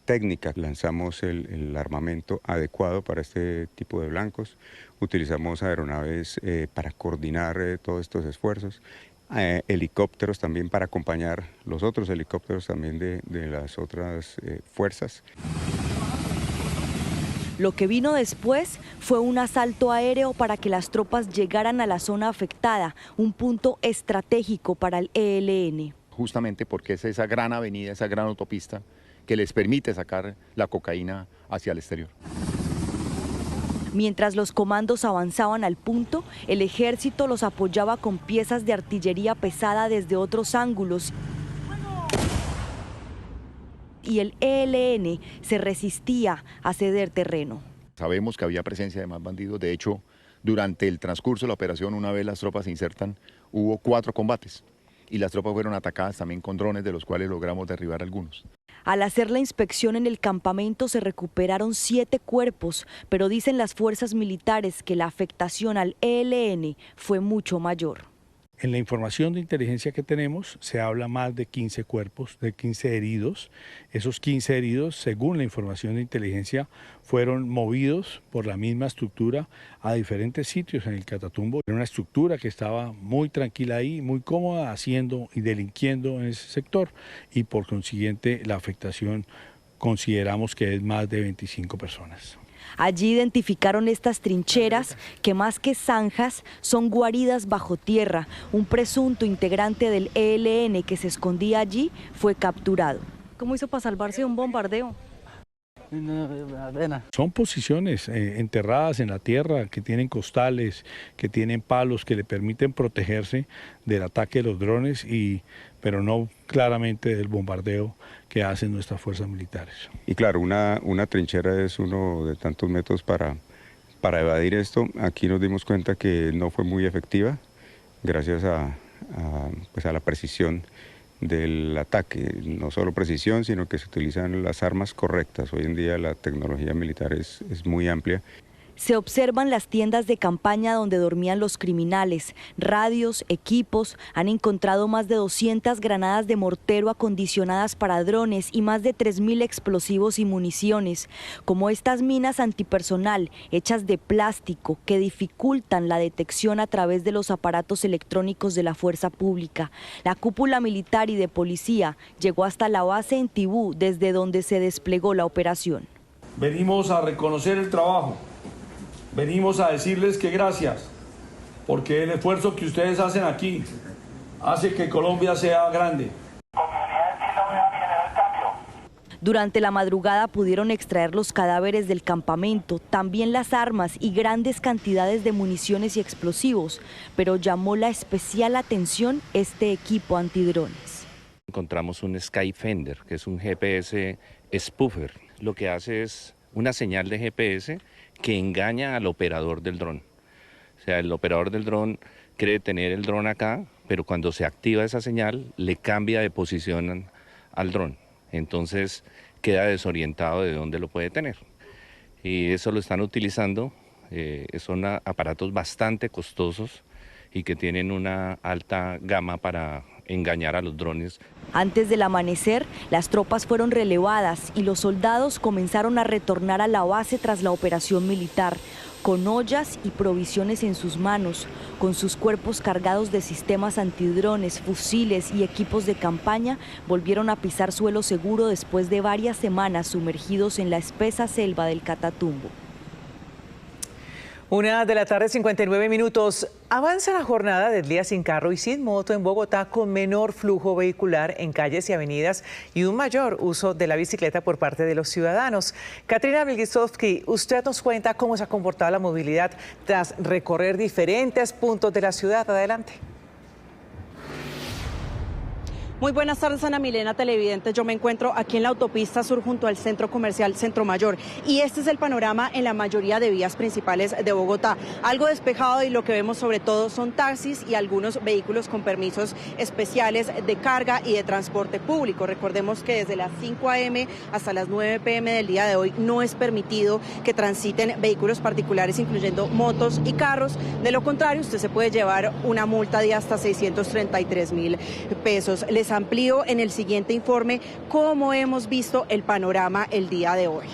técnica. Lanzamos el armamento adecuado para este tipo de blancos. Utilizamos aeronaves para coordinar todos estos esfuerzos. Helicópteros también para acompañar los otros helicópteros también de las otras fuerzas. Lo que vino después fue un asalto aéreo para que las tropas llegaran a la zona afectada, un punto estratégico para el ELN. Justamente porque es esa gran avenida, esa gran autopista que les permite sacar la cocaína hacia el exterior. Mientras los comandos avanzaban al punto, el ejército los apoyaba con piezas de artillería pesada desde otros ángulos. Y el ELN se resistía a ceder terreno. Sabemos que había presencia de más bandidos. De hecho, durante el transcurso de la operación, una vez las tropas se insertan, hubo 4 combates. Y las tropas fueron atacadas también con drones, de los cuales logramos derribar algunos. Al hacer la inspección en el campamento se recuperaron 7 cuerpos, pero dicen las fuerzas militares que la afectación al ELN fue mucho mayor. En la información de inteligencia que tenemos se habla más de 15 cuerpos, de 15 heridos. Esos 15 heridos, según la información de inteligencia, fueron movidos por la misma estructura a diferentes sitios en el Catatumbo. Era una estructura que estaba muy tranquila ahí, muy cómoda, haciendo y delinquiendo en ese sector, y por consiguiente la afectación consideramos que es más de 25 personas. Allí identificaron estas trincheras que, más que zanjas, son guaridas bajo tierra. Un presunto integrante del ELN que se escondía allí fue capturado. ¿Cómo hizo para salvarse de un bombardeo? Son posiciones enterradas en la tierra, que tienen costales, que tienen palos que le permiten protegerse del ataque de los drones, pero no claramente del bombardeo que hacen nuestras fuerzas militares. Y claro, una trinchera es uno de tantos métodos para evadir esto. Aquí nos dimos cuenta que no fue muy efectiva, gracias a la precisión del ataque. No solo precisión, sino que se utilizan las armas correctas. Hoy en día la tecnología militar es muy amplia. Se observan las tiendas de campaña donde dormían los criminales, radios, equipos. Han encontrado más de 200 granadas de mortero acondicionadas para drones y más de 3.000 explosivos y municiones, como estas minas antipersonal hechas de plástico que dificultan la detección a través de los aparatos electrónicos de la fuerza pública. La cúpula militar y de policía llegó hasta la base en Tibú, desde donde se desplegó la operación. Venimos a reconocer el trabajo. Venimos a decirles que gracias, porque el esfuerzo que ustedes hacen aquí hace que Colombia sea grande. Durante la madrugada pudieron extraer los cadáveres del campamento, también las armas y grandes cantidades de municiones y explosivos, pero llamó la especial atención este equipo antidrones. encontramos un Skyfinder, que es un GPS spoofer. Lo que hace es una señal de GPS que engaña al operador del dron. O sea, el operador del dron cree tener el dron acá, pero cuando se activa esa señal, le cambia de posición al dron. Entonces queda desorientado de dónde lo puede tener. Y eso lo están utilizando, son aparatos bastante costosos y que tienen una alta gama para engañar a los drones. Antes del amanecer, las tropas fueron relevadas y los soldados comenzaron a retornar a la base tras la operación militar, con ollas y provisiones en sus manos, con sus cuerpos cargados de sistemas antidrones, fusiles y equipos de campaña, volvieron a pisar suelo seguro después de varias semanas sumergidos en la espesa selva del Catatumbo. 1:59 p.m. Avanza la jornada del día sin carro y sin moto en Bogotá, con menor flujo vehicular en calles y avenidas y un mayor uso de la bicicleta por parte de los ciudadanos. Katrina Bilgisovsky, usted nos cuenta cómo se ha comportado la movilidad tras recorrer diferentes puntos de la ciudad. Adelante. Muy buenas tardes, Ana Milena, televidentes. Yo me encuentro aquí en la autopista sur junto al centro comercial Centro Mayor y este es el panorama en la mayoría de vías principales de Bogotá. Algo despejado y lo que vemos sobre todo son taxis y algunos vehículos con permisos especiales de carga y de transporte público. Recordemos que desde las 5 a.m. hasta las 9 p.m. del día de hoy no es permitido que transiten vehículos particulares, incluyendo motos y carros. De lo contrario, usted se puede llevar una multa de hasta 633.000 pesos. Les amplío en el siguiente informe cómo hemos visto el panorama el día de hoy.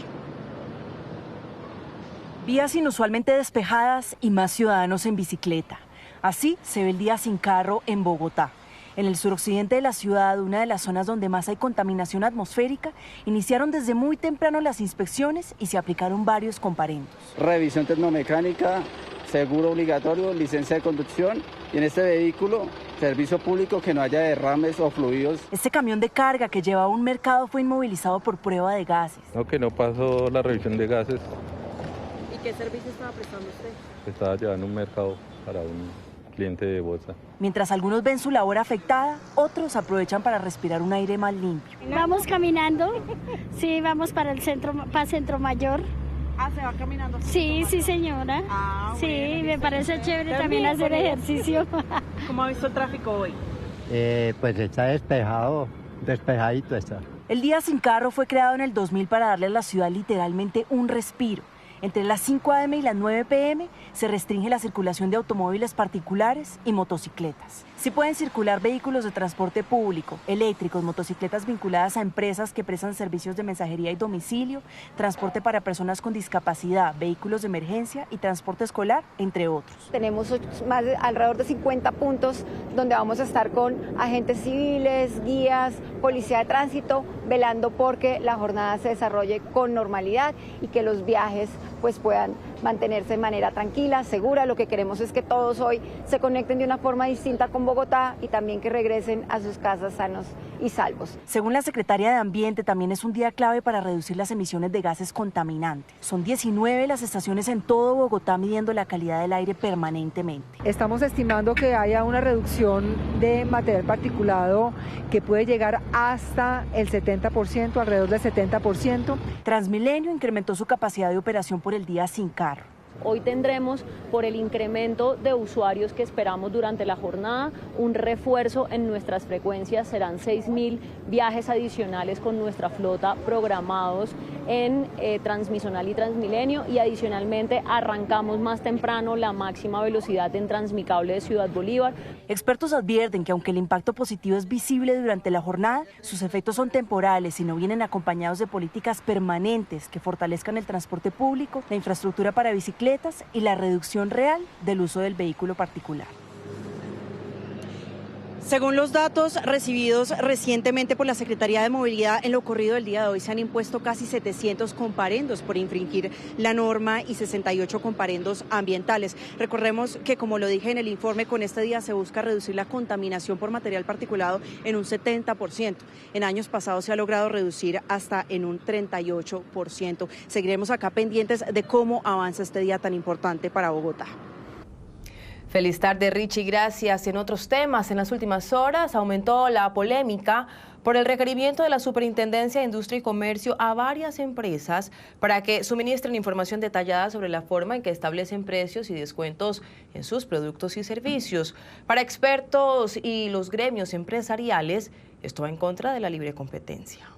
Vías inusualmente despejadas y más ciudadanos en bicicleta. Así se ve el día sin carro en Bogotá. En el suroccidente de la ciudad, una de las zonas donde más hay contaminación atmosférica, iniciaron desde muy temprano las inspecciones y se aplicaron varios comparendos. Revisión tecnomecánica, seguro obligatorio, licencia de conducción y en este vehículo servicio público, que no haya derrames o fluidos. Este camión de carga que llevaba un mercado fue inmovilizado por prueba de gases. No, que no pasó la revisión de gases. ¿Y qué servicio estaba prestando usted? Estaba llevando un mercado para un cliente de bolsa. Mientras algunos ven su labor afectada, otros aprovechan para respirar un aire más limpio. Vamos caminando, sí, vamos para el Centro Mayor. Ah, ¿se va caminando? Sí, sí, señora. Ah, sí, bueno, me parece chévere también hacer ejercicio. ¿Cómo ha visto el tráfico hoy? Pues está despejadito está. El día sin carro fue creado en el 2000 para darle a la ciudad literalmente un respiro. Entre las 5 a.m. y las 9 p.m. se restringe la circulación de automóviles particulares y motocicletas. Sí pueden circular vehículos de transporte público, eléctricos, motocicletas vinculadas a empresas que prestan servicios de mensajería y domicilio, transporte para personas con discapacidad, vehículos de emergencia y transporte escolar, entre otros. Tenemos alrededor de 50 puntos donde vamos a estar con agentes civiles, guías, policía de tránsito, velando porque la jornada se desarrolle con normalidad y que los viajes pues puedan mantenerse de manera tranquila, segura. Lo que queremos es que todos hoy se conecten de una forma distinta con Bogotá y también que regresen a sus casas sanos y salvos. Según la Secretaría de Ambiente, también es un día clave para reducir las emisiones de gases contaminantes. Son 19 las estaciones en todo Bogotá midiendo la calidad del aire permanentemente. Estamos estimando que haya una reducción de material particulado que puede llegar hasta el 70%, alrededor del 70%. Transmilenio incrementó su capacidad de operación por el día sin carro. Hoy tendremos, por el incremento de usuarios que esperamos durante la jornada, un refuerzo en nuestras frecuencias. Serán 6.000 viajes adicionales con nuestra flota programados en Transmisonal y Transmilenio, y adicionalmente arrancamos más temprano la máxima velocidad en Transmicable de Ciudad Bolívar. Expertos advierten que aunque el impacto positivo es visible durante la jornada, sus efectos son temporales y no vienen acompañados de políticas permanentes que fortalezcan el transporte público, la infraestructura para bicicletas y la reducción real del uso del vehículo particular. Según los datos recibidos recientemente por la Secretaría de Movilidad, en lo corrido del día de hoy se han impuesto casi 700 comparendos por infringir la norma y 68 comparendos ambientales. Recordemos que, como lo dije en el informe, con este día se busca reducir la contaminación por material particulado en un 70%. En años pasados se ha logrado reducir hasta en un 38%. Seguiremos acá pendientes de cómo avanza este día tan importante para Bogotá. Feliz tarde, Richie, gracias. En otros temas, en las últimas horas aumentó la polémica por el requerimiento de la Superintendencia de Industria y Comercio a varias empresas para que suministren información detallada sobre la forma en que establecen precios y descuentos en sus productos y servicios. Para expertos y los gremios empresariales, esto va en contra de la libre competencia.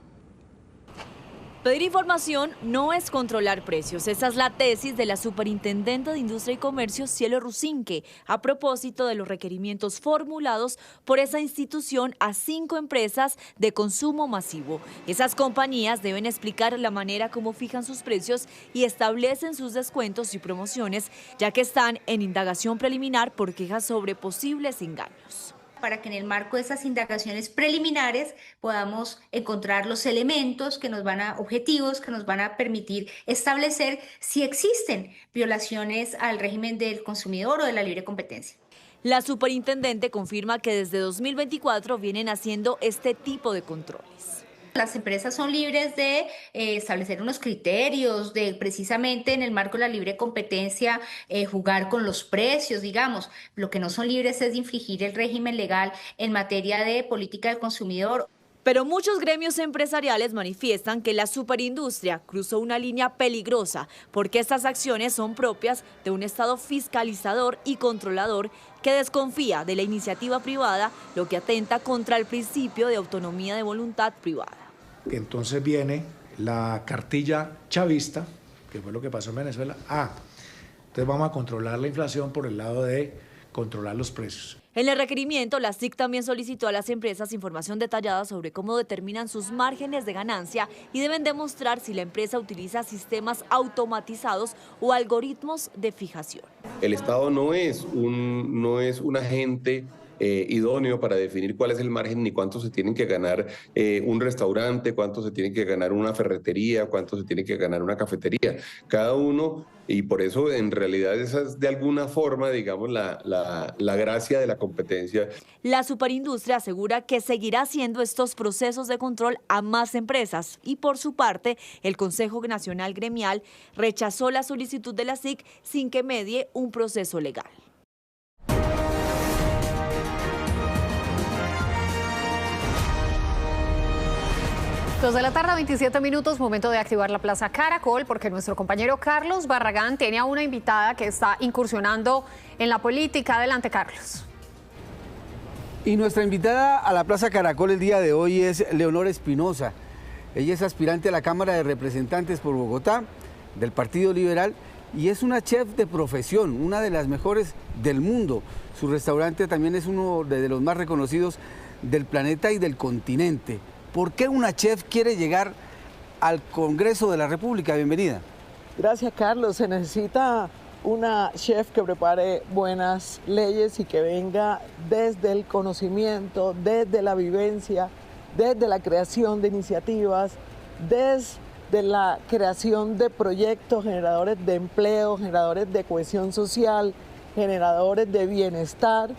Pedir información no es controlar precios. Esa es la tesis de la Superintendente de Industria y Comercio, Cielo Rusinque, a propósito de los requerimientos formulados por esa institución a 5 empresas de consumo masivo. Esas compañías deben explicar la manera como fijan sus precios y establecen sus descuentos y promociones, ya que están en indagación preliminar por quejas sobre posibles engaños. Para que en el marco de estas indagaciones preliminares podamos encontrar los elementos que nos van a, objetivos que nos van a permitir establecer si existen violaciones al régimen del consumidor o de la libre competencia. La superintendente confirma que desde 2024 vienen haciendo este tipo de controles. Las empresas son libres de establecer unos criterios, de precisamente en el marco de la libre competencia jugar con los precios, digamos. Lo que no son libres es de infringir el régimen legal en materia de política del consumidor. Pero muchos gremios empresariales manifiestan que la superindustria cruzó una línea peligrosa porque estas acciones son propias de un Estado fiscalizador y controlador que desconfía de la iniciativa privada, lo que atenta contra el principio de autonomía de voluntad privada. Entonces viene la cartilla chavista, que fue lo que pasó en Venezuela. Entonces vamos a controlar la inflación por el lado de controlar los precios. En el requerimiento, la SIC también solicitó a las empresas información detallada sobre cómo determinan sus márgenes de ganancia y deben demostrar si la empresa utiliza sistemas automatizados o algoritmos de fijación. El Estado no es un agente idóneo para definir cuál es el margen ni cuánto se tienen que ganar un restaurante, cuánto se tiene que ganar una ferretería, cuánto se tiene que ganar una cafetería. Cada uno, y por eso en realidad esa es de alguna forma, digamos, la gracia de la competencia. La superindustria asegura que seguirá haciendo estos procesos de control a más empresas y por su parte el Consejo Nacional Gremial rechazó la solicitud de la SIC sin que medie un proceso legal. 2 de la tarde, 27 minutos, momento de activar la Plaza Caracol, porque nuestro compañero Carlos Barragán tiene a una invitada que está incursionando en la política. Adelante, Carlos. Y nuestra invitada a la Plaza Caracol el día de hoy es Leonora Espinosa. Ella es aspirante a la Cámara de Representantes por Bogotá, del Partido Liberal, y es una chef de profesión, una de las mejores del mundo. Su restaurante también es uno de los más reconocidos del planeta y del continente. ¿Por qué una chef quiere llegar al Congreso de la República? Bienvenida. Gracias, Carlos. Se necesita una chef que prepare buenas leyes y que venga desde el conocimiento, desde la vivencia, desde la creación de iniciativas, desde la creación de proyectos generadores de empleo, generadores de cohesión social, generadores de bienestar,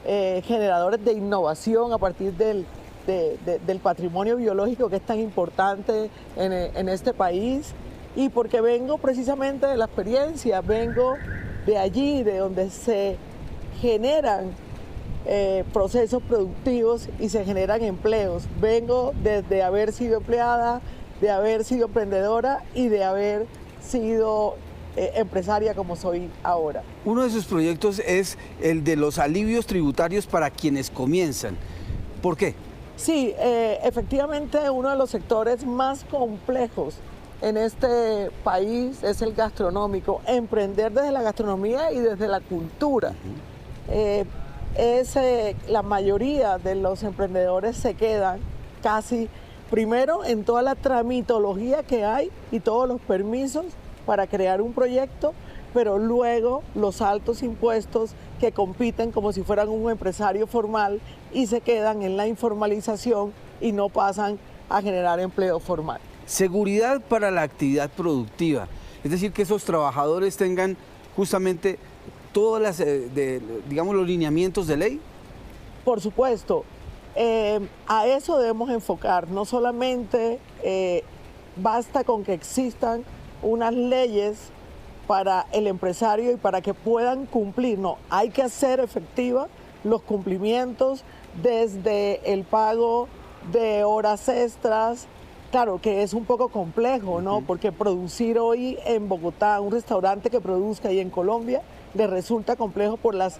generadores de innovación a partir del patrimonio biológico que es tan importante en este país, y porque vengo precisamente de la experiencia, vengo de allí, de donde se generan procesos productivos y se generan empleos. Vengo desde haber sido empleada, de haber sido emprendedora y de haber sido empresaria como soy ahora. Uno de sus proyectos es el de los alivios tributarios para quienes comienzan. ¿Por qué? Sí, efectivamente uno de los sectores más complejos en este país es el gastronómico. Emprender desde la gastronomía y desde la cultura. La mayoría de los emprendedores se quedan casi primero en toda la tramitología que hay y todos los permisos para crear un proyecto, pero luego los altos impuestos que compiten como si fueran un empresario formal y se quedan en la informalización y no pasan a generar empleo formal. Seguridad para la actividad productiva, es decir, que esos trabajadores tengan justamente todas las, digamos, los lineamientos de ley. Por supuesto, a eso debemos enfocar, no solamente basta con que existan unas leyes para el empresario y para que puedan cumplir, no, hay que hacer efectiva los cumplimientos desde el pago de horas extras. Claro que es un poco complejo, ¿no? Porque producir hoy en Bogotá, un restaurante que produzca y en Colombia, le resulta complejo por las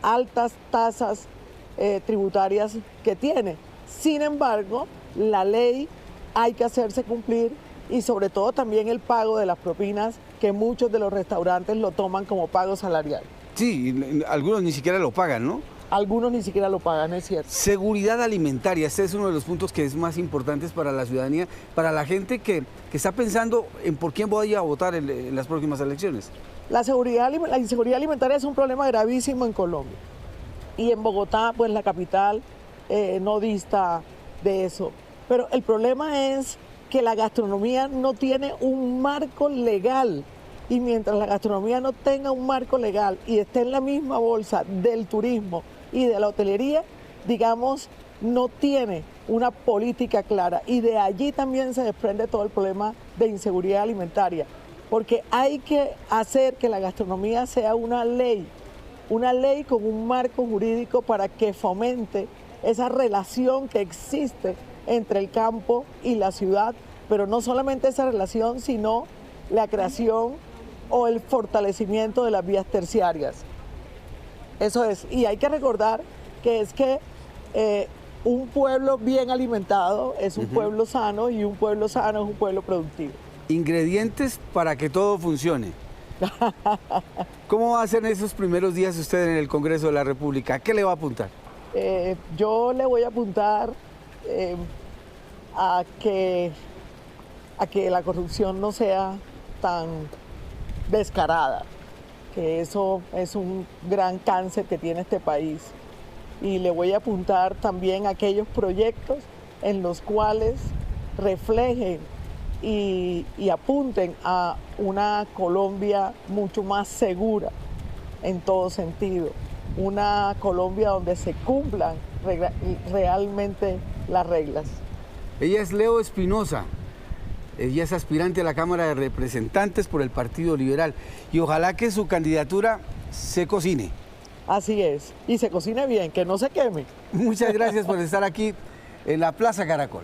altas tasas tributarias que tiene. Sin embargo, la ley hay que hacerse cumplir y sobre todo también el pago de las propinas, que muchos de los restaurantes lo toman como pago salarial. Sí, algunos ni siquiera lo pagan, ¿no? Algunos ni siquiera lo pagan, es cierto. Seguridad alimentaria, este es uno de los puntos que es más importantes para la ciudadanía, para la gente que está pensando en por quién voy a votar en las próximas elecciones. La inseguridad alimentaria es un problema gravísimo en Colombia. Y en Bogotá, pues la capital, no dista de eso. Pero el problema es que la gastronomía no tiene un marco legal. Y mientras la gastronomía no tenga un marco legal y esté en la misma bolsa del turismo y de la hotelería, digamos, no tiene una política clara. Y de allí también se desprende todo el problema de inseguridad alimentaria. Porque hay que hacer que la gastronomía sea una ley con un marco jurídico para que fomente esa relación que existe entre el campo y la ciudad, pero no solamente esa relación, sino la creación o el fortalecimiento de las vías terciarias. Eso es, y hay que recordar que un pueblo bien alimentado es un pueblo sano y un pueblo sano es un pueblo productivo. Ingredientes para que todo funcione. ¿Cómo va a ser en esos primeros días usted en el Congreso de la República? ¿Qué le va a apuntar? Yo le voy a apuntar a que la corrupción no sea tan descarada, que eso es un gran cáncer que tiene este país. Y le voy a apuntar también a aquellos proyectos en los cuales reflejen y apunten a una Colombia mucho más segura en todo sentido, una Colombia donde se cumplan realmente las reglas. Ella es Leo Espinosa. Ella es aspirante a la Cámara de Representantes por el Partido Liberal y ojalá que su candidatura se cocine. Así es, y se cocine bien, que no se queme. Muchas gracias por estar aquí en la Plaza Caracol.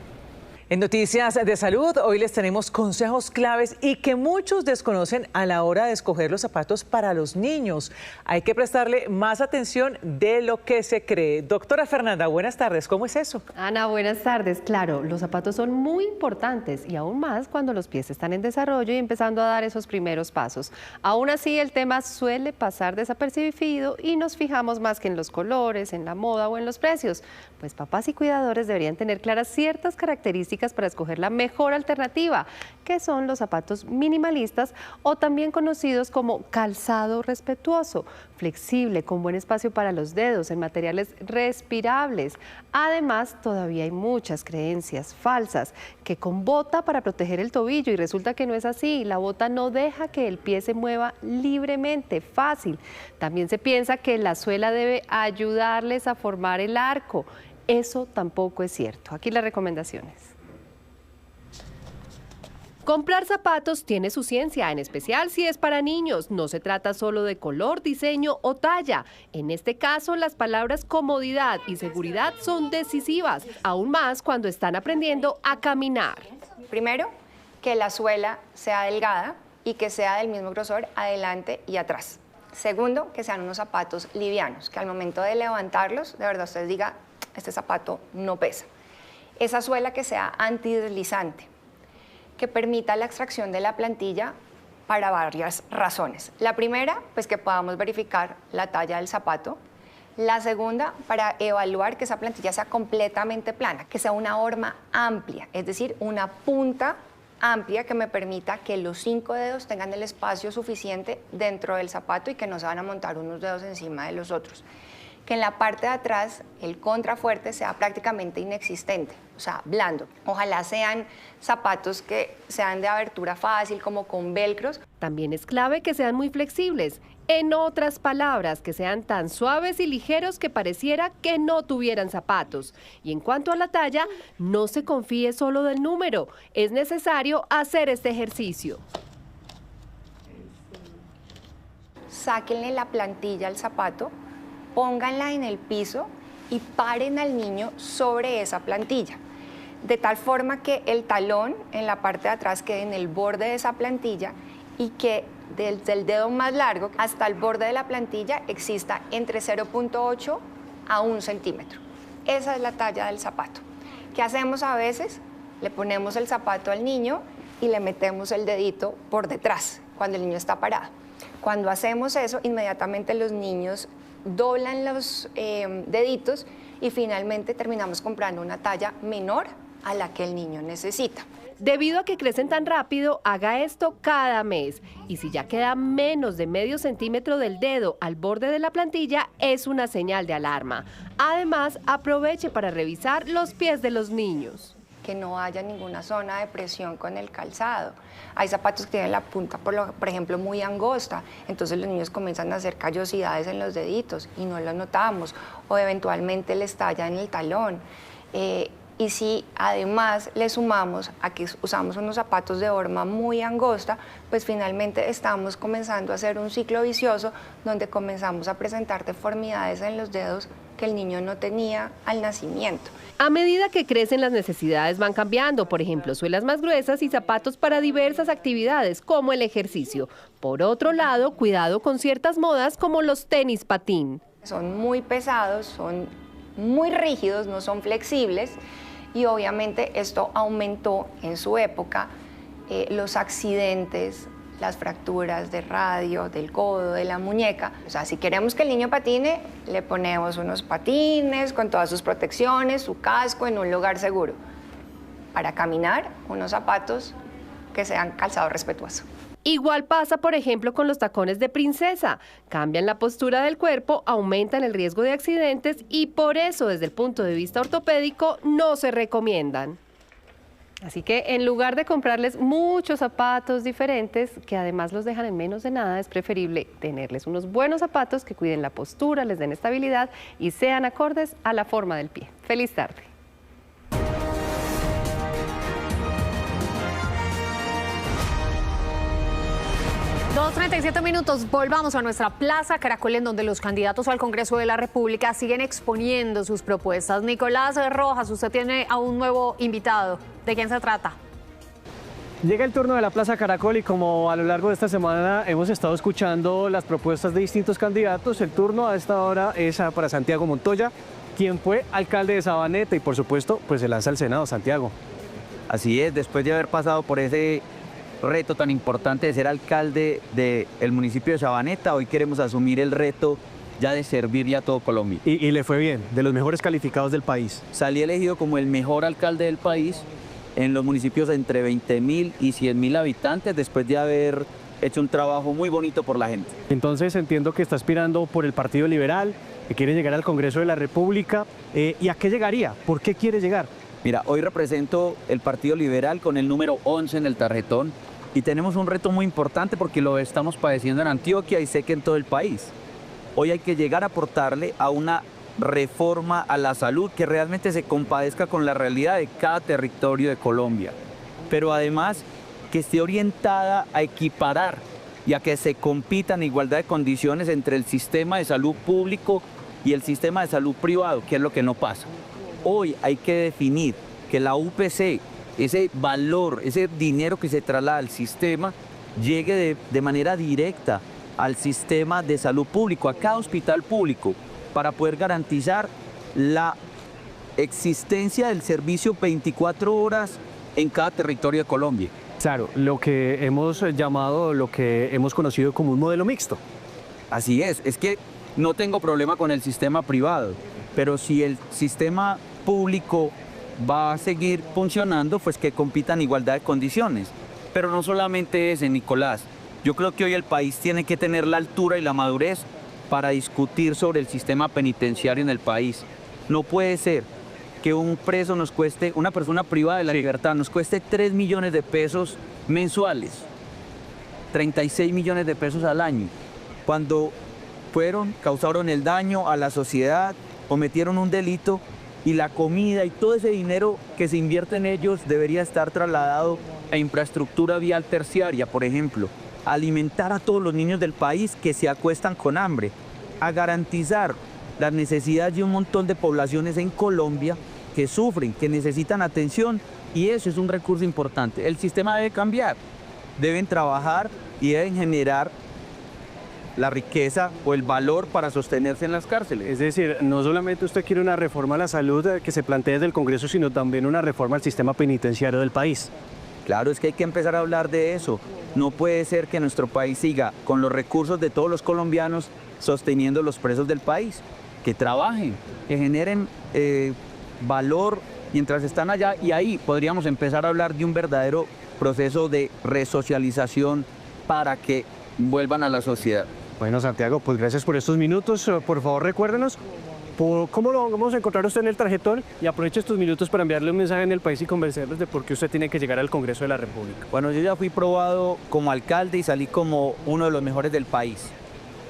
En Noticias de Salud, hoy les tenemos consejos claves y que muchos desconocen a la hora de escoger los zapatos para los niños. Hay que prestarle más atención de lo que se cree. Doctora Fernanda, buenas tardes, ¿cómo es eso? Ana, buenas tardes. Claro, los zapatos son muy importantes y aún más cuando los pies están en desarrollo y empezando a dar esos primeros pasos. Aún así, el tema suele pasar desapercibido y nos fijamos más que en los colores, en la moda o en los precios. Pues papás y cuidadores deberían tener claras ciertas características para escoger la mejor alternativa, que son los zapatos minimalistas o también conocidos como calzado respetuoso, flexible, con buen espacio para los dedos, en materiales respirables. Además, todavía hay muchas creencias falsas, que con bota para proteger el tobillo, y resulta que no es así. La bota no deja que el pie se mueva libremente, fácil. También se piensa que la suela debe ayudarles a formar el arco. Eso tampoco es cierto. Aquí las recomendaciones. Comprar zapatos tiene su ciencia, en especial si es para niños. No se trata solo de color, diseño o talla. En este caso, las palabras comodidad y seguridad son decisivas, aún más cuando están aprendiendo a caminar. Primero, que la suela sea delgada y que sea del mismo grosor adelante y atrás. Segundo, que sean unos zapatos livianos, que al momento de levantarlos, de verdad usted diga, este zapato no pesa. Esa suela que sea antideslizante, que permita la extracción de la plantilla para varias razones. La primera, pues que podamos verificar la talla del zapato. La segunda, para evaluar que esa plantilla sea completamente plana, que sea una horma amplia, es decir, una punta amplia que me permita que los 5 dedos tengan el espacio suficiente dentro del zapato y que no se van a montar unos dedos encima de los otros. Que en la parte de atrás el contrafuerte sea prácticamente inexistente, o sea, blando. Ojalá sean zapatos que sean de abertura fácil, como con velcros. También es clave que sean muy flexibles. En otras palabras, que sean tan suaves y ligeros que pareciera que no tuvieran zapatos. Y en cuanto a la talla, no se confíe solo del número. Es necesario hacer este ejercicio. Sáquenle la plantilla al zapato, pónganla en el piso y paren al niño sobre esa plantilla. de tal forma que el talón en la parte de atrás quede en el borde de esa plantilla y que desde el dedo más largo hasta el borde de la plantilla exista entre 0.8 a 1 centímetro. Esa es la talla del zapato. ¿Qué hacemos a veces? Le ponemos el zapato al niño y le metemos el dedito por detrás cuando el niño está parado. Cuando hacemos eso, inmediatamente los niños doblan los deditos y finalmente terminamos comprando una talla menor a la que el niño necesita. Debido a que crecen tan rápido, haga esto cada mes. Y si ya queda menos de medio centímetro del dedo al borde de la plantilla, es una señal de alarma. Además, aproveche para revisar los pies de los niños. Que no haya ninguna zona de presión con el calzado. Hay zapatos que tienen la punta, por ejemplo, muy angosta, entonces los niños comienzan a hacer callosidades en los deditos y no lo notamos, o eventualmente les talla en el talón. Y si además le sumamos a que usamos unos zapatos de horma muy angosta, pues finalmente estamos comenzando a hacer un ciclo vicioso donde comenzamos a presentar deformidades en los dedos que el niño no tenía al nacimiento. A medida que crecen, las necesidades van cambiando, por ejemplo, suelas más gruesas y zapatos para diversas actividades, como el ejercicio. Por otro lado, cuidado con ciertas modas como los tenis patín. Son muy pesados, son muy rígidos, no son flexibles y obviamente esto aumentó en su época los accidentes, las fracturas de radio, del codo, de la muñeca. O sea, si queremos que el niño patine, le ponemos unos patines con todas sus protecciones, su casco en un lugar seguro. Para caminar, unos zapatos que sean calzado respetuoso. Igual pasa, por ejemplo, con los tacones de princesa. Cambian la postura del cuerpo, aumentan el riesgo de accidentes y por eso, desde el punto de vista ortopédico, no se recomiendan. Así que en lugar de comprarles muchos zapatos diferentes, que además los dejan en menos de nada, es preferible tenerles unos buenos zapatos que cuiden la postura, les den estabilidad y sean acordes a la forma del pie. Feliz tarde. Dos 37 minutos, volvamos a nuestra Plaza Caracol, en donde los candidatos al Congreso de la República siguen exponiendo sus propuestas. Nicolás Rojas, usted tiene a un nuevo invitado. ¿De quién se trata? Llega el turno de la Plaza Caracol y como a lo largo de esta semana hemos estado escuchando las propuestas de distintos candidatos, el turno a esta hora es para Santiago Montoya, quien fue alcalde de Sabaneta y por supuesto pues se lanza al Senado. Santiago. Así es, después de haber pasado por ese reto tan importante de ser alcalde del municipio de Sabaneta, hoy queremos asumir el reto ya de servir a todo Colombia. Y le fue bien, de los mejores calificados del país. Salí elegido como el mejor alcalde del país en los municipios de entre 20.000 y 100.000 habitantes, después de haber hecho un trabajo muy bonito por la gente. Entonces entiendo que está aspirando por el Partido Liberal, que quiere llegar al Congreso de la República. ¿Y a qué llegaría? ¿Por qué quiere llegar? Mira, hoy represento el Partido Liberal con el número 11 en el tarjetón y tenemos un reto muy importante porque lo estamos padeciendo en Antioquia y sé que en todo el país. Hoy hay que llegar a aportarle a una reforma a la salud que realmente se compadezca con la realidad de cada territorio de Colombia, pero además que esté orientada a equiparar y a que se compita en igualdad de condiciones entre el sistema de salud público y el sistema de salud privado, que es lo que no pasa. Hoy hay que definir que la UPC, ese valor, ese dinero que se traslada al sistema, llegue de manera directa al sistema de salud público, a cada hospital público, para poder garantizar la existencia del servicio 24 horas en cada territorio de Colombia. Claro, lo que hemos llamado, lo que hemos conocido como un modelo mixto. Así es que no tengo problema con el sistema privado, pero si el sistema público va a seguir funcionando, pues que compita en igualdad de condiciones. Pero no solamente ese, Nicolás. Yo creo que hoy el país tiene que tener la altura y la madurez para discutir sobre el sistema penitenciario en el país. No puede ser que un preso nos cueste, una persona privada de la libertad, nos cueste 3 millones de pesos mensuales, 36 millones de pesos al año, cuando causaron el daño a la sociedad, cometieron un delito y la comida y todo ese dinero que se invierte en ellos debería estar trasladado a infraestructura vial terciaria, por ejemplo, a alimentar a todos los niños del país que se acuestan con hambre, a garantizar las necesidades de un montón de poblaciones en Colombia que sufren, que necesitan atención, y eso es un recurso importante. El sistema debe cambiar, deben trabajar y deben generar la riqueza o el valor para sostenerse en las cárceles. Es decir, no solamente usted quiere una reforma a la salud que se plantee desde el Congreso, sino también una reforma al sistema penitenciario del país. Claro, es que hay que empezar a hablar de eso. No puede ser que nuestro país siga con los recursos de todos los colombianos sosteniendo los presos del país. Que trabajen, que generen valor mientras están allá, y ahí podríamos empezar a hablar de un verdadero proceso de resocialización para que vuelvan a la sociedad. Bueno, Santiago, pues gracias por estos minutos. Por favor, recuérdenos cómo lo vamos a encontrar usted en el tarjetón, y aproveche estos minutos para enviarle un mensaje en el país y convencerles de por qué usted tiene que llegar al Congreso de la República. Bueno, yo ya fui probado como alcalde y salí como uno de los mejores del país.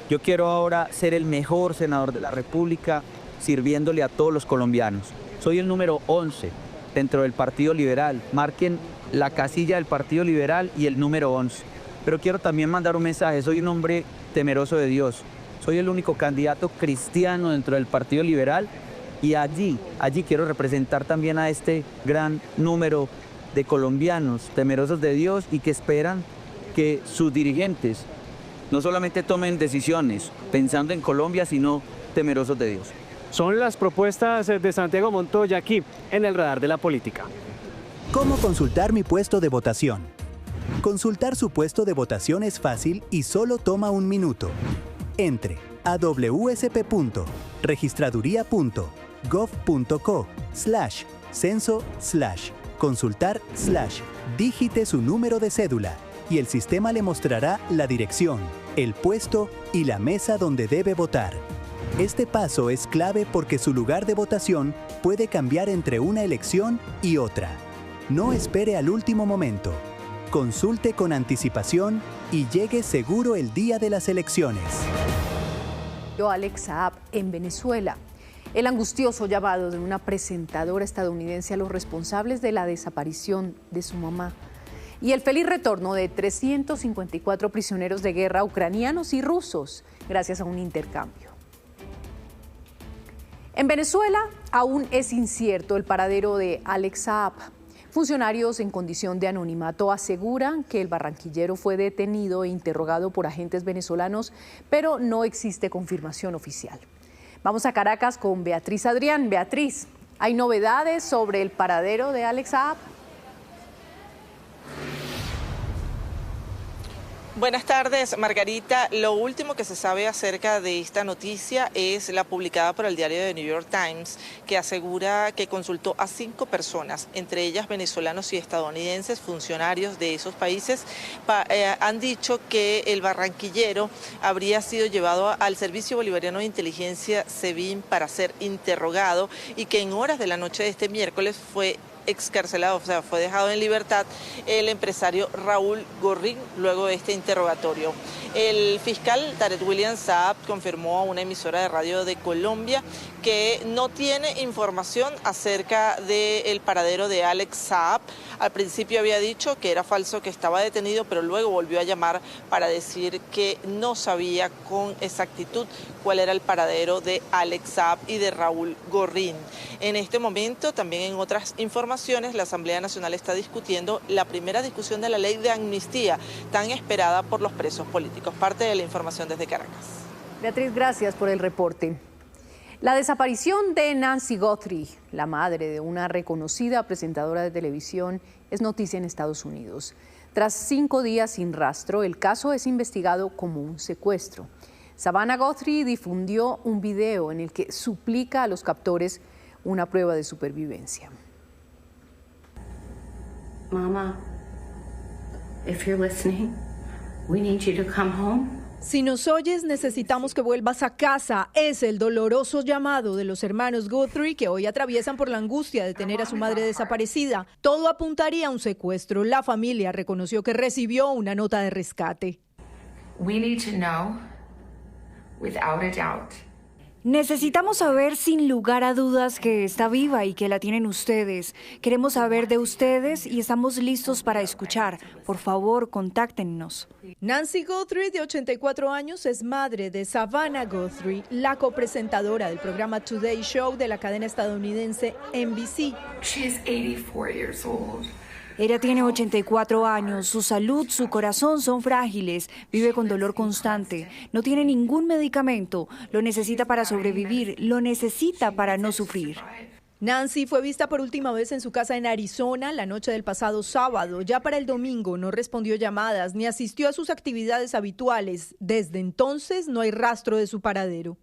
Yo quiero ahora ser el mejor senador de la República, sirviéndole a todos los colombianos. Soy el número 11 dentro del Partido Liberal. Marquen la casilla del Partido Liberal y el número 11. Pero quiero también mandar un mensaje. Soy un hombre temeroso de Dios. Soy el único candidato cristiano dentro del Partido Liberal, y allí quiero representar también a este gran número de colombianos temerosos de Dios y que esperan que sus dirigentes no solamente tomen decisiones pensando en Colombia, sino temerosos de Dios. Son las propuestas de Santiago Montoya aquí en el Radar de la Política. ¿Cómo consultar mi puesto de votación? Consultar su puesto de votación es fácil y solo toma un minuto. Entre a wsp.registraduría.gov.co/censo/consultar/dígite su número de cédula y el sistema le mostrará la dirección, el puesto y la mesa donde debe votar. Este paso es clave porque su lugar de votación puede cambiar entre una elección y otra. No espere al último momento. Consulte con anticipación y llegue seguro el día de las elecciones. Alex Saab en Venezuela. El angustioso llamado de una presentadora estadounidense a los responsables de la desaparición de su mamá. Y el feliz retorno de 354 prisioneros de guerra ucranianos y rusos gracias a un intercambio. En Venezuela aún es incierto el paradero de Alex Saab. Funcionarios en condición de anonimato aseguran que el barranquillero fue detenido e interrogado por agentes venezolanos, pero no existe confirmación oficial. Vamos a Caracas con Beatriz Adrián. Beatriz, ¿hay novedades sobre el paradero de Alex Saab? Buenas tardes, Margarita. Lo último que se sabe acerca de esta noticia es la publicada por el diario The New York Times, que asegura que consultó a 5 personas, entre ellas venezolanos y estadounidenses, funcionarios de esos países. Han dicho que el barranquillero habría sido llevado al Servicio Bolivariano de Inteligencia, SEBIN, para ser interrogado, y que en horas de la noche de este miércoles fue excarcelado, o sea, fue dejado en libertad el empresario Raúl Gorrín luego de este interrogatorio. El fiscal Tarek William Saab confirmó a una emisora de radio de Colombia que no tiene información acerca del paradero de Alex Saab. Al principio había dicho que era falso, que estaba detenido, pero luego volvió a llamar para decir que no sabía con exactitud cuál era el paradero de Alex Saab y de Raúl Gorrín. En este momento, también en otras informaciones, la Asamblea Nacional está discutiendo la primera discusión de la ley de amnistía, tan esperada por los presos políticos. Parte de la información desde Caracas. Beatriz, gracias por el reporte. La desaparición de Nancy Guthrie, la madre de una reconocida presentadora de televisión, es noticia en Estados Unidos. Tras 5 días sin rastro, el caso es investigado como un secuestro. Savannah Guthrie difundió un video en el que suplica a los captores una prueba de supervivencia. Mama, if you're listening, we need you to come home. Si nos oyes, necesitamos que vuelvas a casa. Es el doloroso llamado de los hermanos Guthrie, que hoy atraviesan por la angustia de tener a su madre desaparecida. Todo apuntaría a un secuestro. La familia reconoció que recibió una nota de rescate. We need to know, without a doubt. Necesitamos saber sin lugar a dudas que está viva y que la tienen ustedes. Queremos saber de ustedes y estamos listos para escuchar. Por favor, contáctenos. Nancy Guthrie, de 84 años, es madre de Savannah Guthrie, la copresentadora del programa Today Show de la cadena estadounidense NBC. She is 84 years old. Ella tiene 84 años, su salud, su corazón son frágiles, vive con dolor constante, no tiene ningún medicamento, lo necesita para sobrevivir, lo necesita para no sufrir. Nancy fue vista por última vez en su casa en Arizona la noche del pasado sábado. Ya para el domingo no respondió llamadas ni asistió a sus actividades habituales. Desde entonces no hay rastro de su paradero.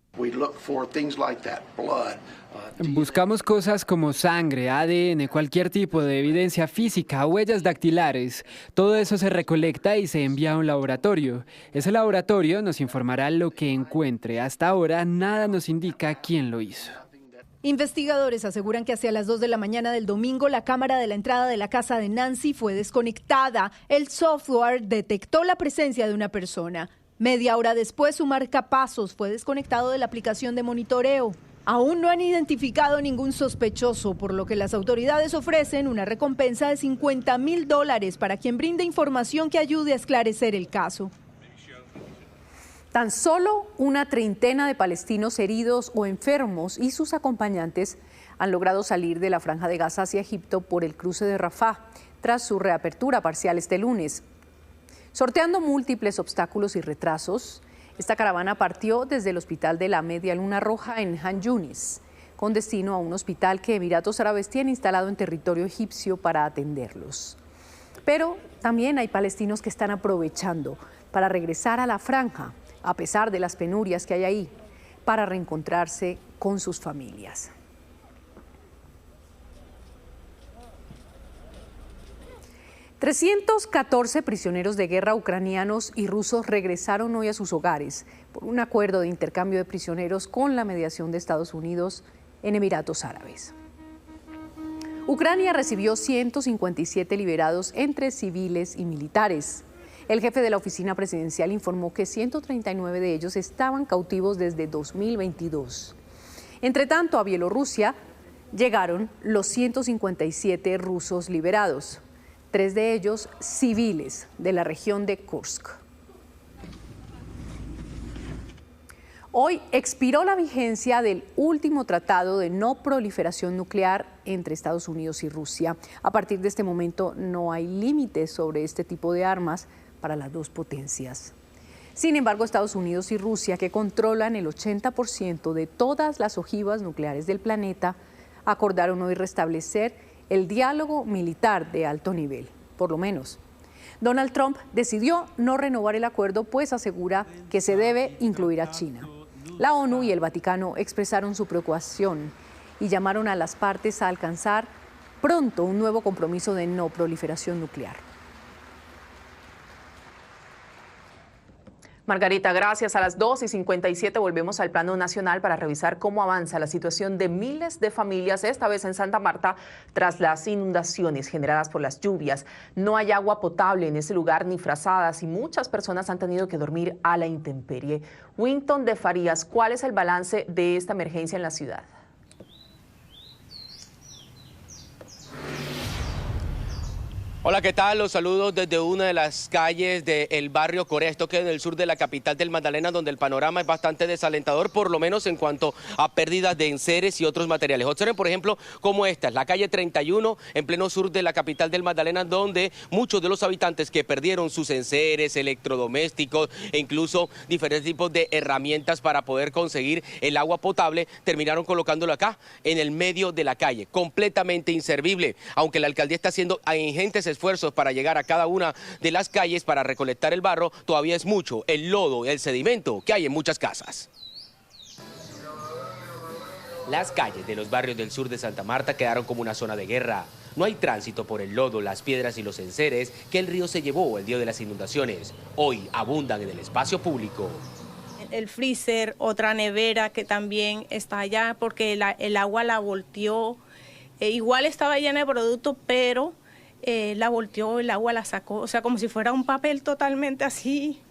Buscamos cosas como sangre, ADN, cualquier tipo de evidencia física, huellas dactilares. Todo eso se recolecta y se envía a un laboratorio. Ese laboratorio nos informará lo que encuentre. Hasta ahora nada nos indica quién lo hizo. Investigadores aseguran que hacia las 2 de la mañana del domingo la cámara de la entrada de la casa de Nancy fue desconectada. El software detectó la presencia de una persona. Media hora después, su marcapasos fue desconectado de la aplicación de monitoreo. Aún no han identificado ningún sospechoso, por lo que las autoridades ofrecen una recompensa de $50,000 para quien brinde información que ayude a esclarecer el caso. Tan solo una treintena de palestinos heridos o enfermos y sus acompañantes han logrado salir de la Franja de Gaza hacia Egipto por el cruce de Rafah, tras su reapertura parcial este lunes. Sorteando múltiples obstáculos y retrasos, esta caravana partió desde el hospital de la Media Luna Roja en Han Yunis, con destino a un hospital que Emiratos Árabes tiene instalado en territorio egipcio para atenderlos. Pero también hay palestinos que están aprovechando para regresar a la franja, a pesar de las penurias que hay ahí, para reencontrarse con sus familias. $314 prisioneros de guerra ucranianos y rusos regresaron hoy a sus hogares por un acuerdo de intercambio de prisioneros con la mediación de Estados Unidos en Emiratos Árabes. Ucrania recibió 157 liberados entre civiles y militares. El jefe de la oficina presidencial informó que 139 de ellos estaban cautivos desde 2022. Entre tanto, a Bielorrusia llegaron los 157 rusos liberados, 3 de ellos civiles de la región de Kursk. Hoy expiró la vigencia del último tratado de no proliferación nuclear entre Estados Unidos y Rusia. A partir de este momento no hay límites sobre este tipo de armas para las dos potencias. Sin embargo, Estados Unidos y Rusia, que controlan el 80% de todas las ojivas nucleares del planeta, acordaron hoy restablecer el diálogo militar de alto nivel, por lo menos. Donald Trump decidió no renovar el acuerdo, pues asegura que se debe incluir a China. La ONU y el Vaticano expresaron su preocupación y llamaron a las partes a alcanzar pronto un nuevo compromiso de no proliferación nuclear. Margarita, gracias. A las 2:57 volvemos al plano nacional para revisar cómo avanza la situación de miles de familias, esta vez en Santa Marta, tras las inundaciones generadas por las lluvias. No hay agua potable en ese lugar ni frazadas y muchas personas han tenido que dormir a la intemperie. Winton de Farías, ¿cuál es el balance de esta emergencia en la ciudad? Hola, ¿qué tal? Los saludos desde una de las calles del barrio Corea, esto queda en el sur de la capital del Magdalena, donde el panorama es bastante desalentador, por lo menos en cuanto a pérdidas de enseres y otros materiales. Observen, por ejemplo, cómo esta es la calle 31, en pleno sur de la capital del Magdalena, donde muchos de los habitantes que perdieron sus enseres, electrodomésticos e incluso diferentes tipos de herramientas para poder conseguir el agua potable, terminaron colocándolo acá, en el medio de la calle, completamente inservible, aunque la alcaldía está haciendo ingentes esfuerzos para llegar a cada una de las calles para recolectar el barro, todavía es mucho el lodo y el sedimento que hay en muchas casas. Las calles de los barrios del sur de Santa Marta quedaron como una zona de guerra. No hay tránsito por el lodo, las piedras y los enseres que el río se llevó el día de las inundaciones. Hoy abundan en el espacio público. El freezer, otra nevera que también está allá porque el agua la volteó. Igual estaba llena de productos, pero la volteó, el agua la sacó, o sea, como si fuera un papel totalmente así.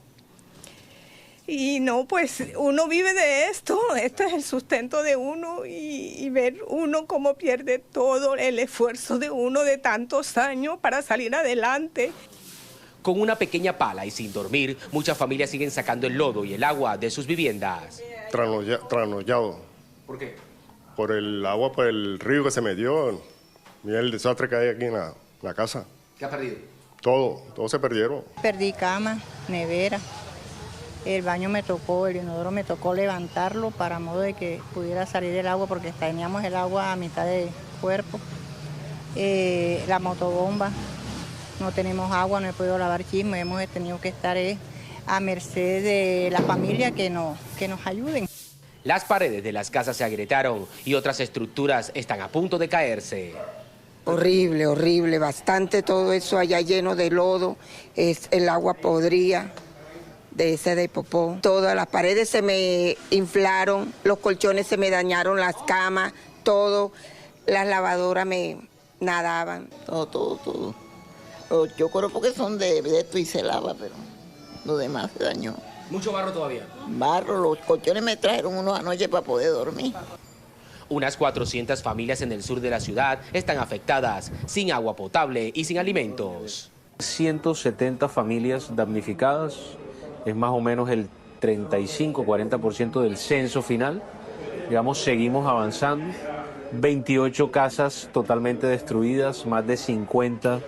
Y no, pues uno vive de esto es el sustento de uno y ver uno cómo pierde todo el esfuerzo de uno de tantos años para salir adelante. Con una pequeña pala y sin dormir, muchas familias siguen sacando el lodo y el agua de sus viviendas. Trasnochado. ¿Por qué? Por el agua, por el río que se metió. Mira el desastre que hay aquí en la casa. ¿Qué ha perdido? Todo se perdieron. Perdí cama, nevera. El baño me tocó, el inodoro me tocó levantarlo para modo de que pudiera salir el agua porque teníamos el agua a mitad de cuerpo. La motobomba, no tenemos agua, no he podido lavar chisme, hemos tenido que estar a merced de la familia que nos ayuden. Las paredes de las casas se agrietaron y otras estructuras están a punto de caerse. Horrible, horrible, bastante todo eso allá lleno de lodo, el agua podría. De popó. Todas las paredes se me inflaron, los colchones se me dañaron, las camas, todo, las lavadoras me nadaban. Todo. Yo creo porque son de esto y se lava, pero lo demás se dañó. ¿Mucho barro todavía? Barro, los colchones me trajeron unos anoche para poder dormir. Unas 400 familias en el sur de la ciudad están afectadas, sin agua potable y sin alimentos. 170 familias damnificadas. Es más o menos el 35-40% del censo final. Digamos, seguimos avanzando. 28 casas totalmente destruidas, más de 50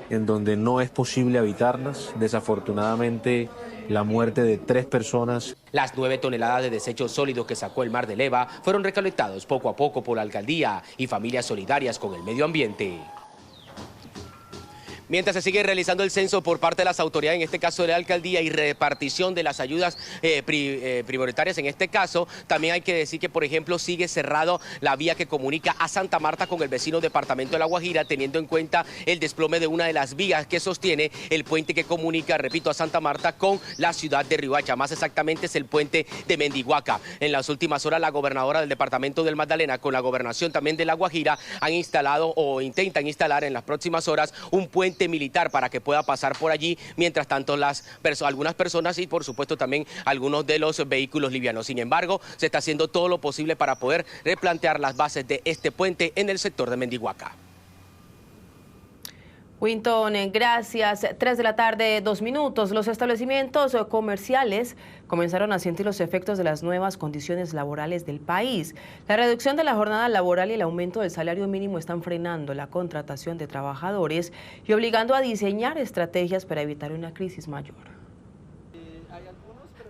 en donde no es posible habitarlas. Desafortunadamente, la muerte de 3 personas. Las 9 toneladas de desechos sólidos que sacó el Mar de Leva fueron recolectados poco a poco por la alcaldía y familias solidarias con el medio ambiente. Mientras se sigue realizando el censo por parte de las autoridades, en este caso de la alcaldía, y repartición de las ayudas prioritarias en este caso, también hay que decir que, por ejemplo, sigue cerrado la vía que comunica a Santa Marta con el vecino departamento de La Guajira, teniendo en cuenta el desplome de una de las vías que sostiene el puente que comunica, repito, a Santa Marta con la ciudad de Riohacha. Más exactamente es el puente de Mendihuaca. En las últimas horas, la gobernadora del departamento del Magdalena, con la gobernación también de La Guajira, han instalado o intentan instalar en las próximas horas un puente militar para que pueda pasar por allí, mientras tanto algunas personas y por supuesto también algunos de los vehículos livianos. Sin embargo, se está haciendo todo lo posible para poder replantear las bases de este puente en el sector de Mendihuaca. Winton, gracias. 3 de la tarde, 2 minutos. Los establecimientos comerciales comenzaron a sentir los efectos de las nuevas condiciones laborales del país. La reducción de la jornada laboral y el aumento del salario mínimo están frenando la contratación de trabajadores y obligando a diseñar estrategias para evitar una crisis mayor.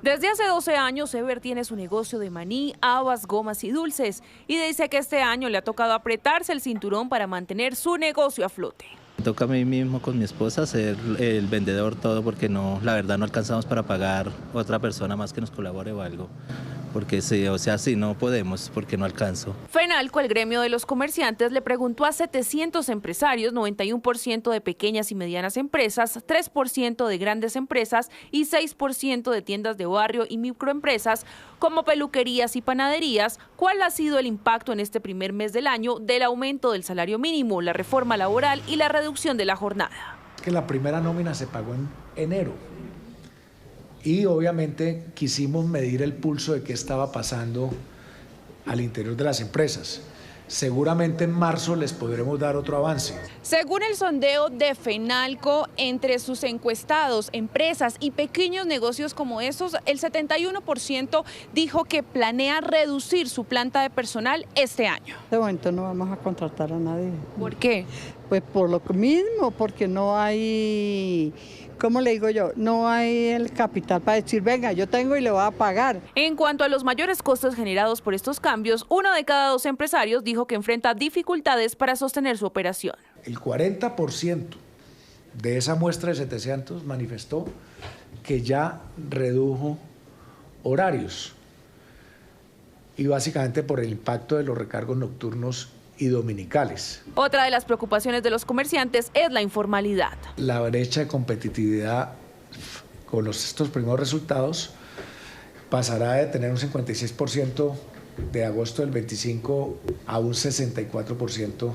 Desde hace 12 años, Ever tiene su negocio de maní, habas, gomas y dulces, y dice que este año le ha tocado apretarse el cinturón para mantener su negocio a flote. Me toca a mí mismo con mi esposa ser el vendedor todo porque no, la verdad no alcanzamos para pagar otra persona más que nos colabore o algo. Porque sí, o sea, sí, no podemos porque no alcanzo. FENALCO, el gremio de los comerciantes, le preguntó a 700 empresarios, 91% de pequeñas y medianas empresas, 3% de grandes empresas y 6% de tiendas de barrio y microempresas, como peluquerías y panaderías, cuál ha sido el impacto en este primer mes del año del aumento del salario mínimo, la reforma laboral y la reducción de la jornada. Que la primera nómina se pagó en enero. Y obviamente quisimos medir el pulso de qué estaba pasando al interior de las empresas. Seguramente en marzo les podremos dar otro avance. Según el sondeo de FENALCO, entre sus encuestados, empresas y pequeños negocios como esos, el 71% dijo que planea reducir su planta de personal este año. De momento no vamos a contratar a nadie. ¿Por qué? Pues por lo mismo, porque no hay... ¿Cómo le digo yo? No hay el capital para decir, venga, yo tengo y le voy a pagar. En cuanto a los mayores costos generados por estos cambios, 1 de cada 2 empresarios dijo que enfrenta dificultades para sostener su operación. El 40% de esa muestra de 700 manifestó que ya redujo horarios y básicamente por el impacto de los recargos nocturnos y dominicales. Otra de las preocupaciones de los comerciantes es la informalidad. La brecha de competitividad con estos primeros resultados pasará de tener un 56% de agosto del 25 a un 64%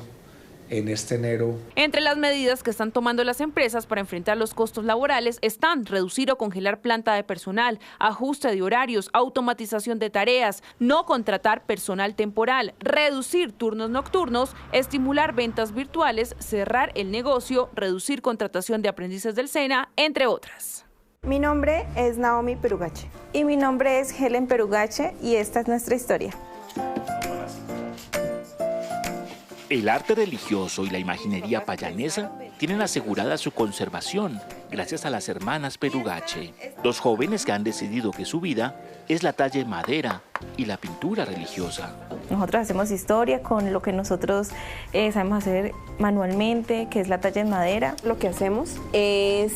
en este enero. Entre las medidas que están tomando las empresas para enfrentar los costos laborales están reducir o congelar planta de personal, ajuste de horarios, automatización de tareas, no contratar personal temporal, reducir turnos nocturnos, estimular ventas virtuales, cerrar el negocio, reducir contratación de aprendices del SENA, entre otras. Mi nombre es Naomi Perugache. Y mi nombre es Helen Perugache y esta es nuestra historia. El arte religioso y la imaginería payanesa tienen asegurada su conservación gracias a las hermanas Perugache, dos jóvenes que han decidido que su vida es la talla en madera y la pintura religiosa. Nosotros hacemos historia con lo que nosotros sabemos hacer manualmente, que es la talla en madera. Lo que hacemos es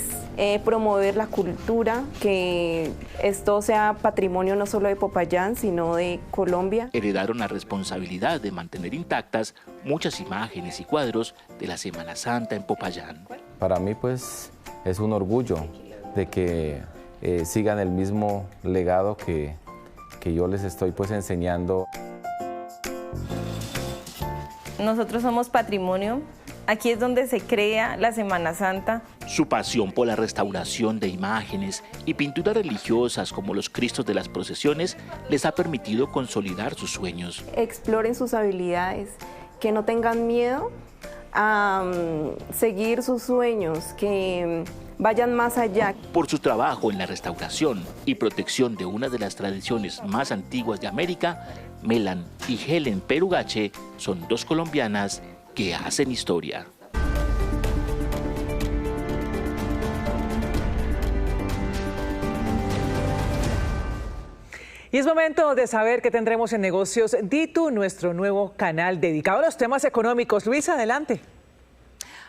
promover la cultura, que esto sea patrimonio no solo de Popayán, sino de Colombia. Heredaron la responsabilidad de mantener intactas muchas imágenes y cuadros de la Semana Santa en Popayán. Para mí, pues, es un orgullo de que sigan el mismo legado que yo les estoy pues enseñando. Nosotros somos patrimonio. Aquí es donde se crea la Semana Santa. Su pasión por la restauración de imágenes y pinturas religiosas como los Cristos de las procesiones les ha permitido consolidar sus sueños. Exploren sus habilidades, que no tengan miedo a seguir sus sueños, que vayan más allá. Por su trabajo en la restauración y protección de una de las tradiciones más antiguas de América, Melan y Helen Perugache son dos colombianas que hacen historia. Y es momento de saber qué tendremos en Negocios Ditu, nuestro nuevo canal dedicado a los temas económicos. Luisa, adelante.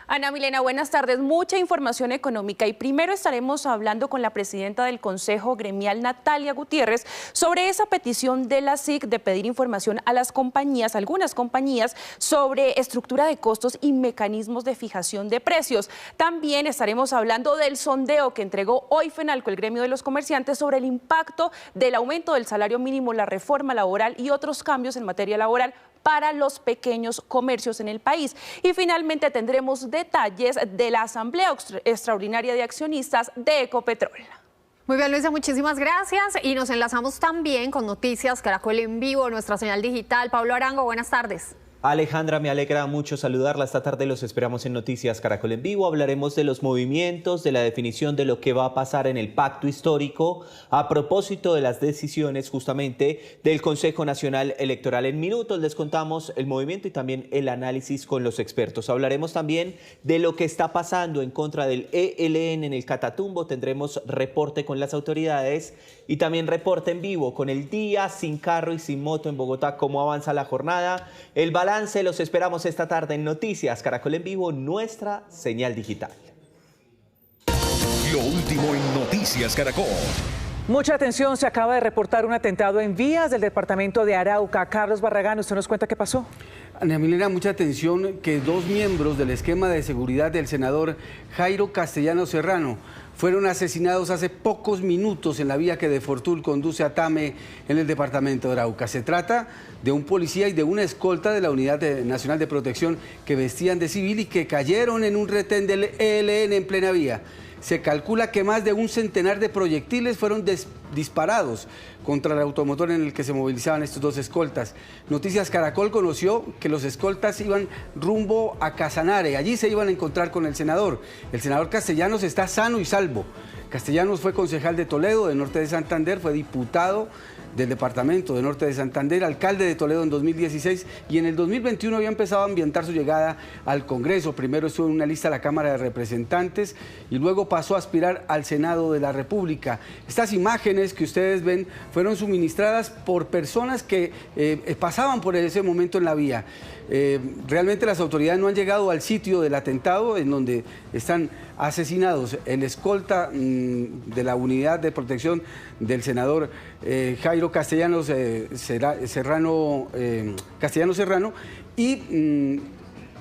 Ana Milena, buenas tardes. Mucha información económica y primero estaremos hablando con la presidenta del Consejo Gremial, Natalia Gutiérrez, sobre esa petición de la SIC de pedir información a las compañías, algunas compañías, sobre estructura de costos y mecanismos de fijación de precios. También estaremos hablando del sondeo que entregó hoy FENALCO, el gremio de los comerciantes, sobre el impacto del aumento del salario mínimo, la reforma laboral y otros cambios en materia laboral para los pequeños comercios en el país. Y finalmente tendremos detalles de la Asamblea Extraordinaria de Accionistas de Ecopetrol. Muy bien, Luisa, muchísimas gracias. Y nos enlazamos también con Noticias Caracol en vivo, nuestra señal digital. Pablo Arango, buenas tardes. Alejandra, me alegra mucho saludarla. Esta tarde los esperamos en Noticias Caracol en vivo. Hablaremos de los movimientos, de la definición de lo que va a pasar en el pacto histórico a propósito de las decisiones justamente del Consejo Nacional Electoral. En minutos les contamos el movimiento y también el análisis con los expertos. Hablaremos también de lo que está pasando en contra del ELN en el Catatumbo. Tendremos reporte con las autoridades y también reporte en vivo con el día sin carro y sin moto en Bogotá, cómo avanza la jornada, el balance. Los esperamos esta tarde en Noticias Caracol en vivo, nuestra señal digital. Lo último en Noticias Caracol. Mucha atención, se acaba de reportar un atentado en vías del departamento de Arauca. Carlos Barragán, ¿usted nos cuenta qué pasó? Ana Milena, mucha atención que dos miembros del esquema de seguridad del senador Jairo Castellanos Serrano fueron asesinados hace pocos minutos en la vía que de Fortul conduce a Tame en el departamento de Arauca. Se trata de un policía y de una escolta de la Unidad Nacional de Protección que vestían de civil y que cayeron en un retén del ELN en plena vía. Se calcula que más de un centenar de proyectiles fueron disparados contra el automotor en el que se movilizaban estos dos escoltas. Noticias Caracol conoció que los escoltas iban rumbo a Casanare. Allí se iban a encontrar con el senador. El senador Castellanos está sano y salvo. Castellanos fue concejal de Toledo, de Norte de Santander, fue diputado del departamento de Norte de Santander, alcalde de Toledo en 2016 y en el 2021 había empezado a ambientar su llegada al Congreso. Primero estuvo en una lista de la Cámara de Representantes y luego pasó a aspirar al Senado de la República. Estas imágenes que ustedes ven fueron suministradas por personas que pasaban por ese momento en la vía. Realmente las autoridades no han llegado al sitio del atentado en donde están asesinados el escolta de la unidad de protección del senador Jairo Castellanos Serrano y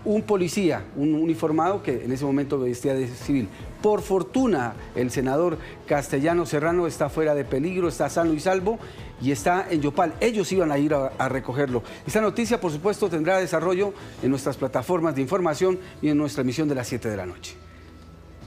un policía, un uniformado que en ese momento vestía de civil. Por fortuna, el senador Castellanos Serrano está fuera de peligro, está sano y salvo y está en Yopal. Ellos iban a ir a recogerlo. Esta noticia, por supuesto, tendrá desarrollo en nuestras plataformas de información y en nuestra emisión de las 7 de la noche.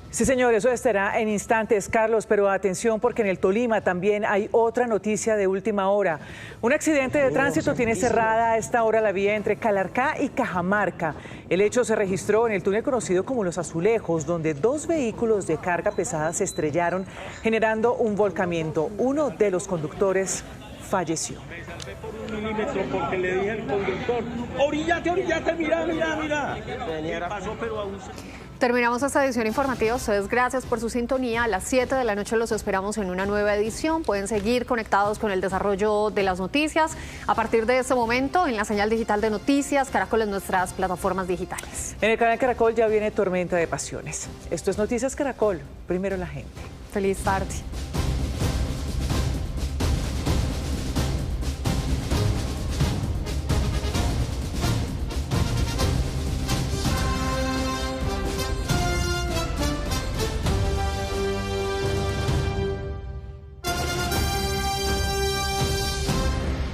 Sí, señor, eso estará en instantes, Carlos, pero atención porque en el Tolima también hay otra noticia de última hora. Un accidente de tránsito tiene cerrada a esta hora la vía entre Calarcá y Cajamarca. El hecho se registró en el túnel conocido como Los Azulejos, donde 2 vehículos de carga pesada se estrellaron, generando un volcamiento. Uno de los conductores falleció. Porque le dije al conductor, orillate, mira. Terminamos esta edición informativa. Ustedes, gracias por su sintonía. A las 7 de la noche los esperamos en una nueva edición. Pueden seguir conectados con el desarrollo de las noticias a partir de este momento en la señal digital de Noticias Caracol en nuestras plataformas digitales. En el canal Caracol ya viene Tormenta de Pasiones. Esto es Noticias Caracol, primero la gente. Feliz tarde.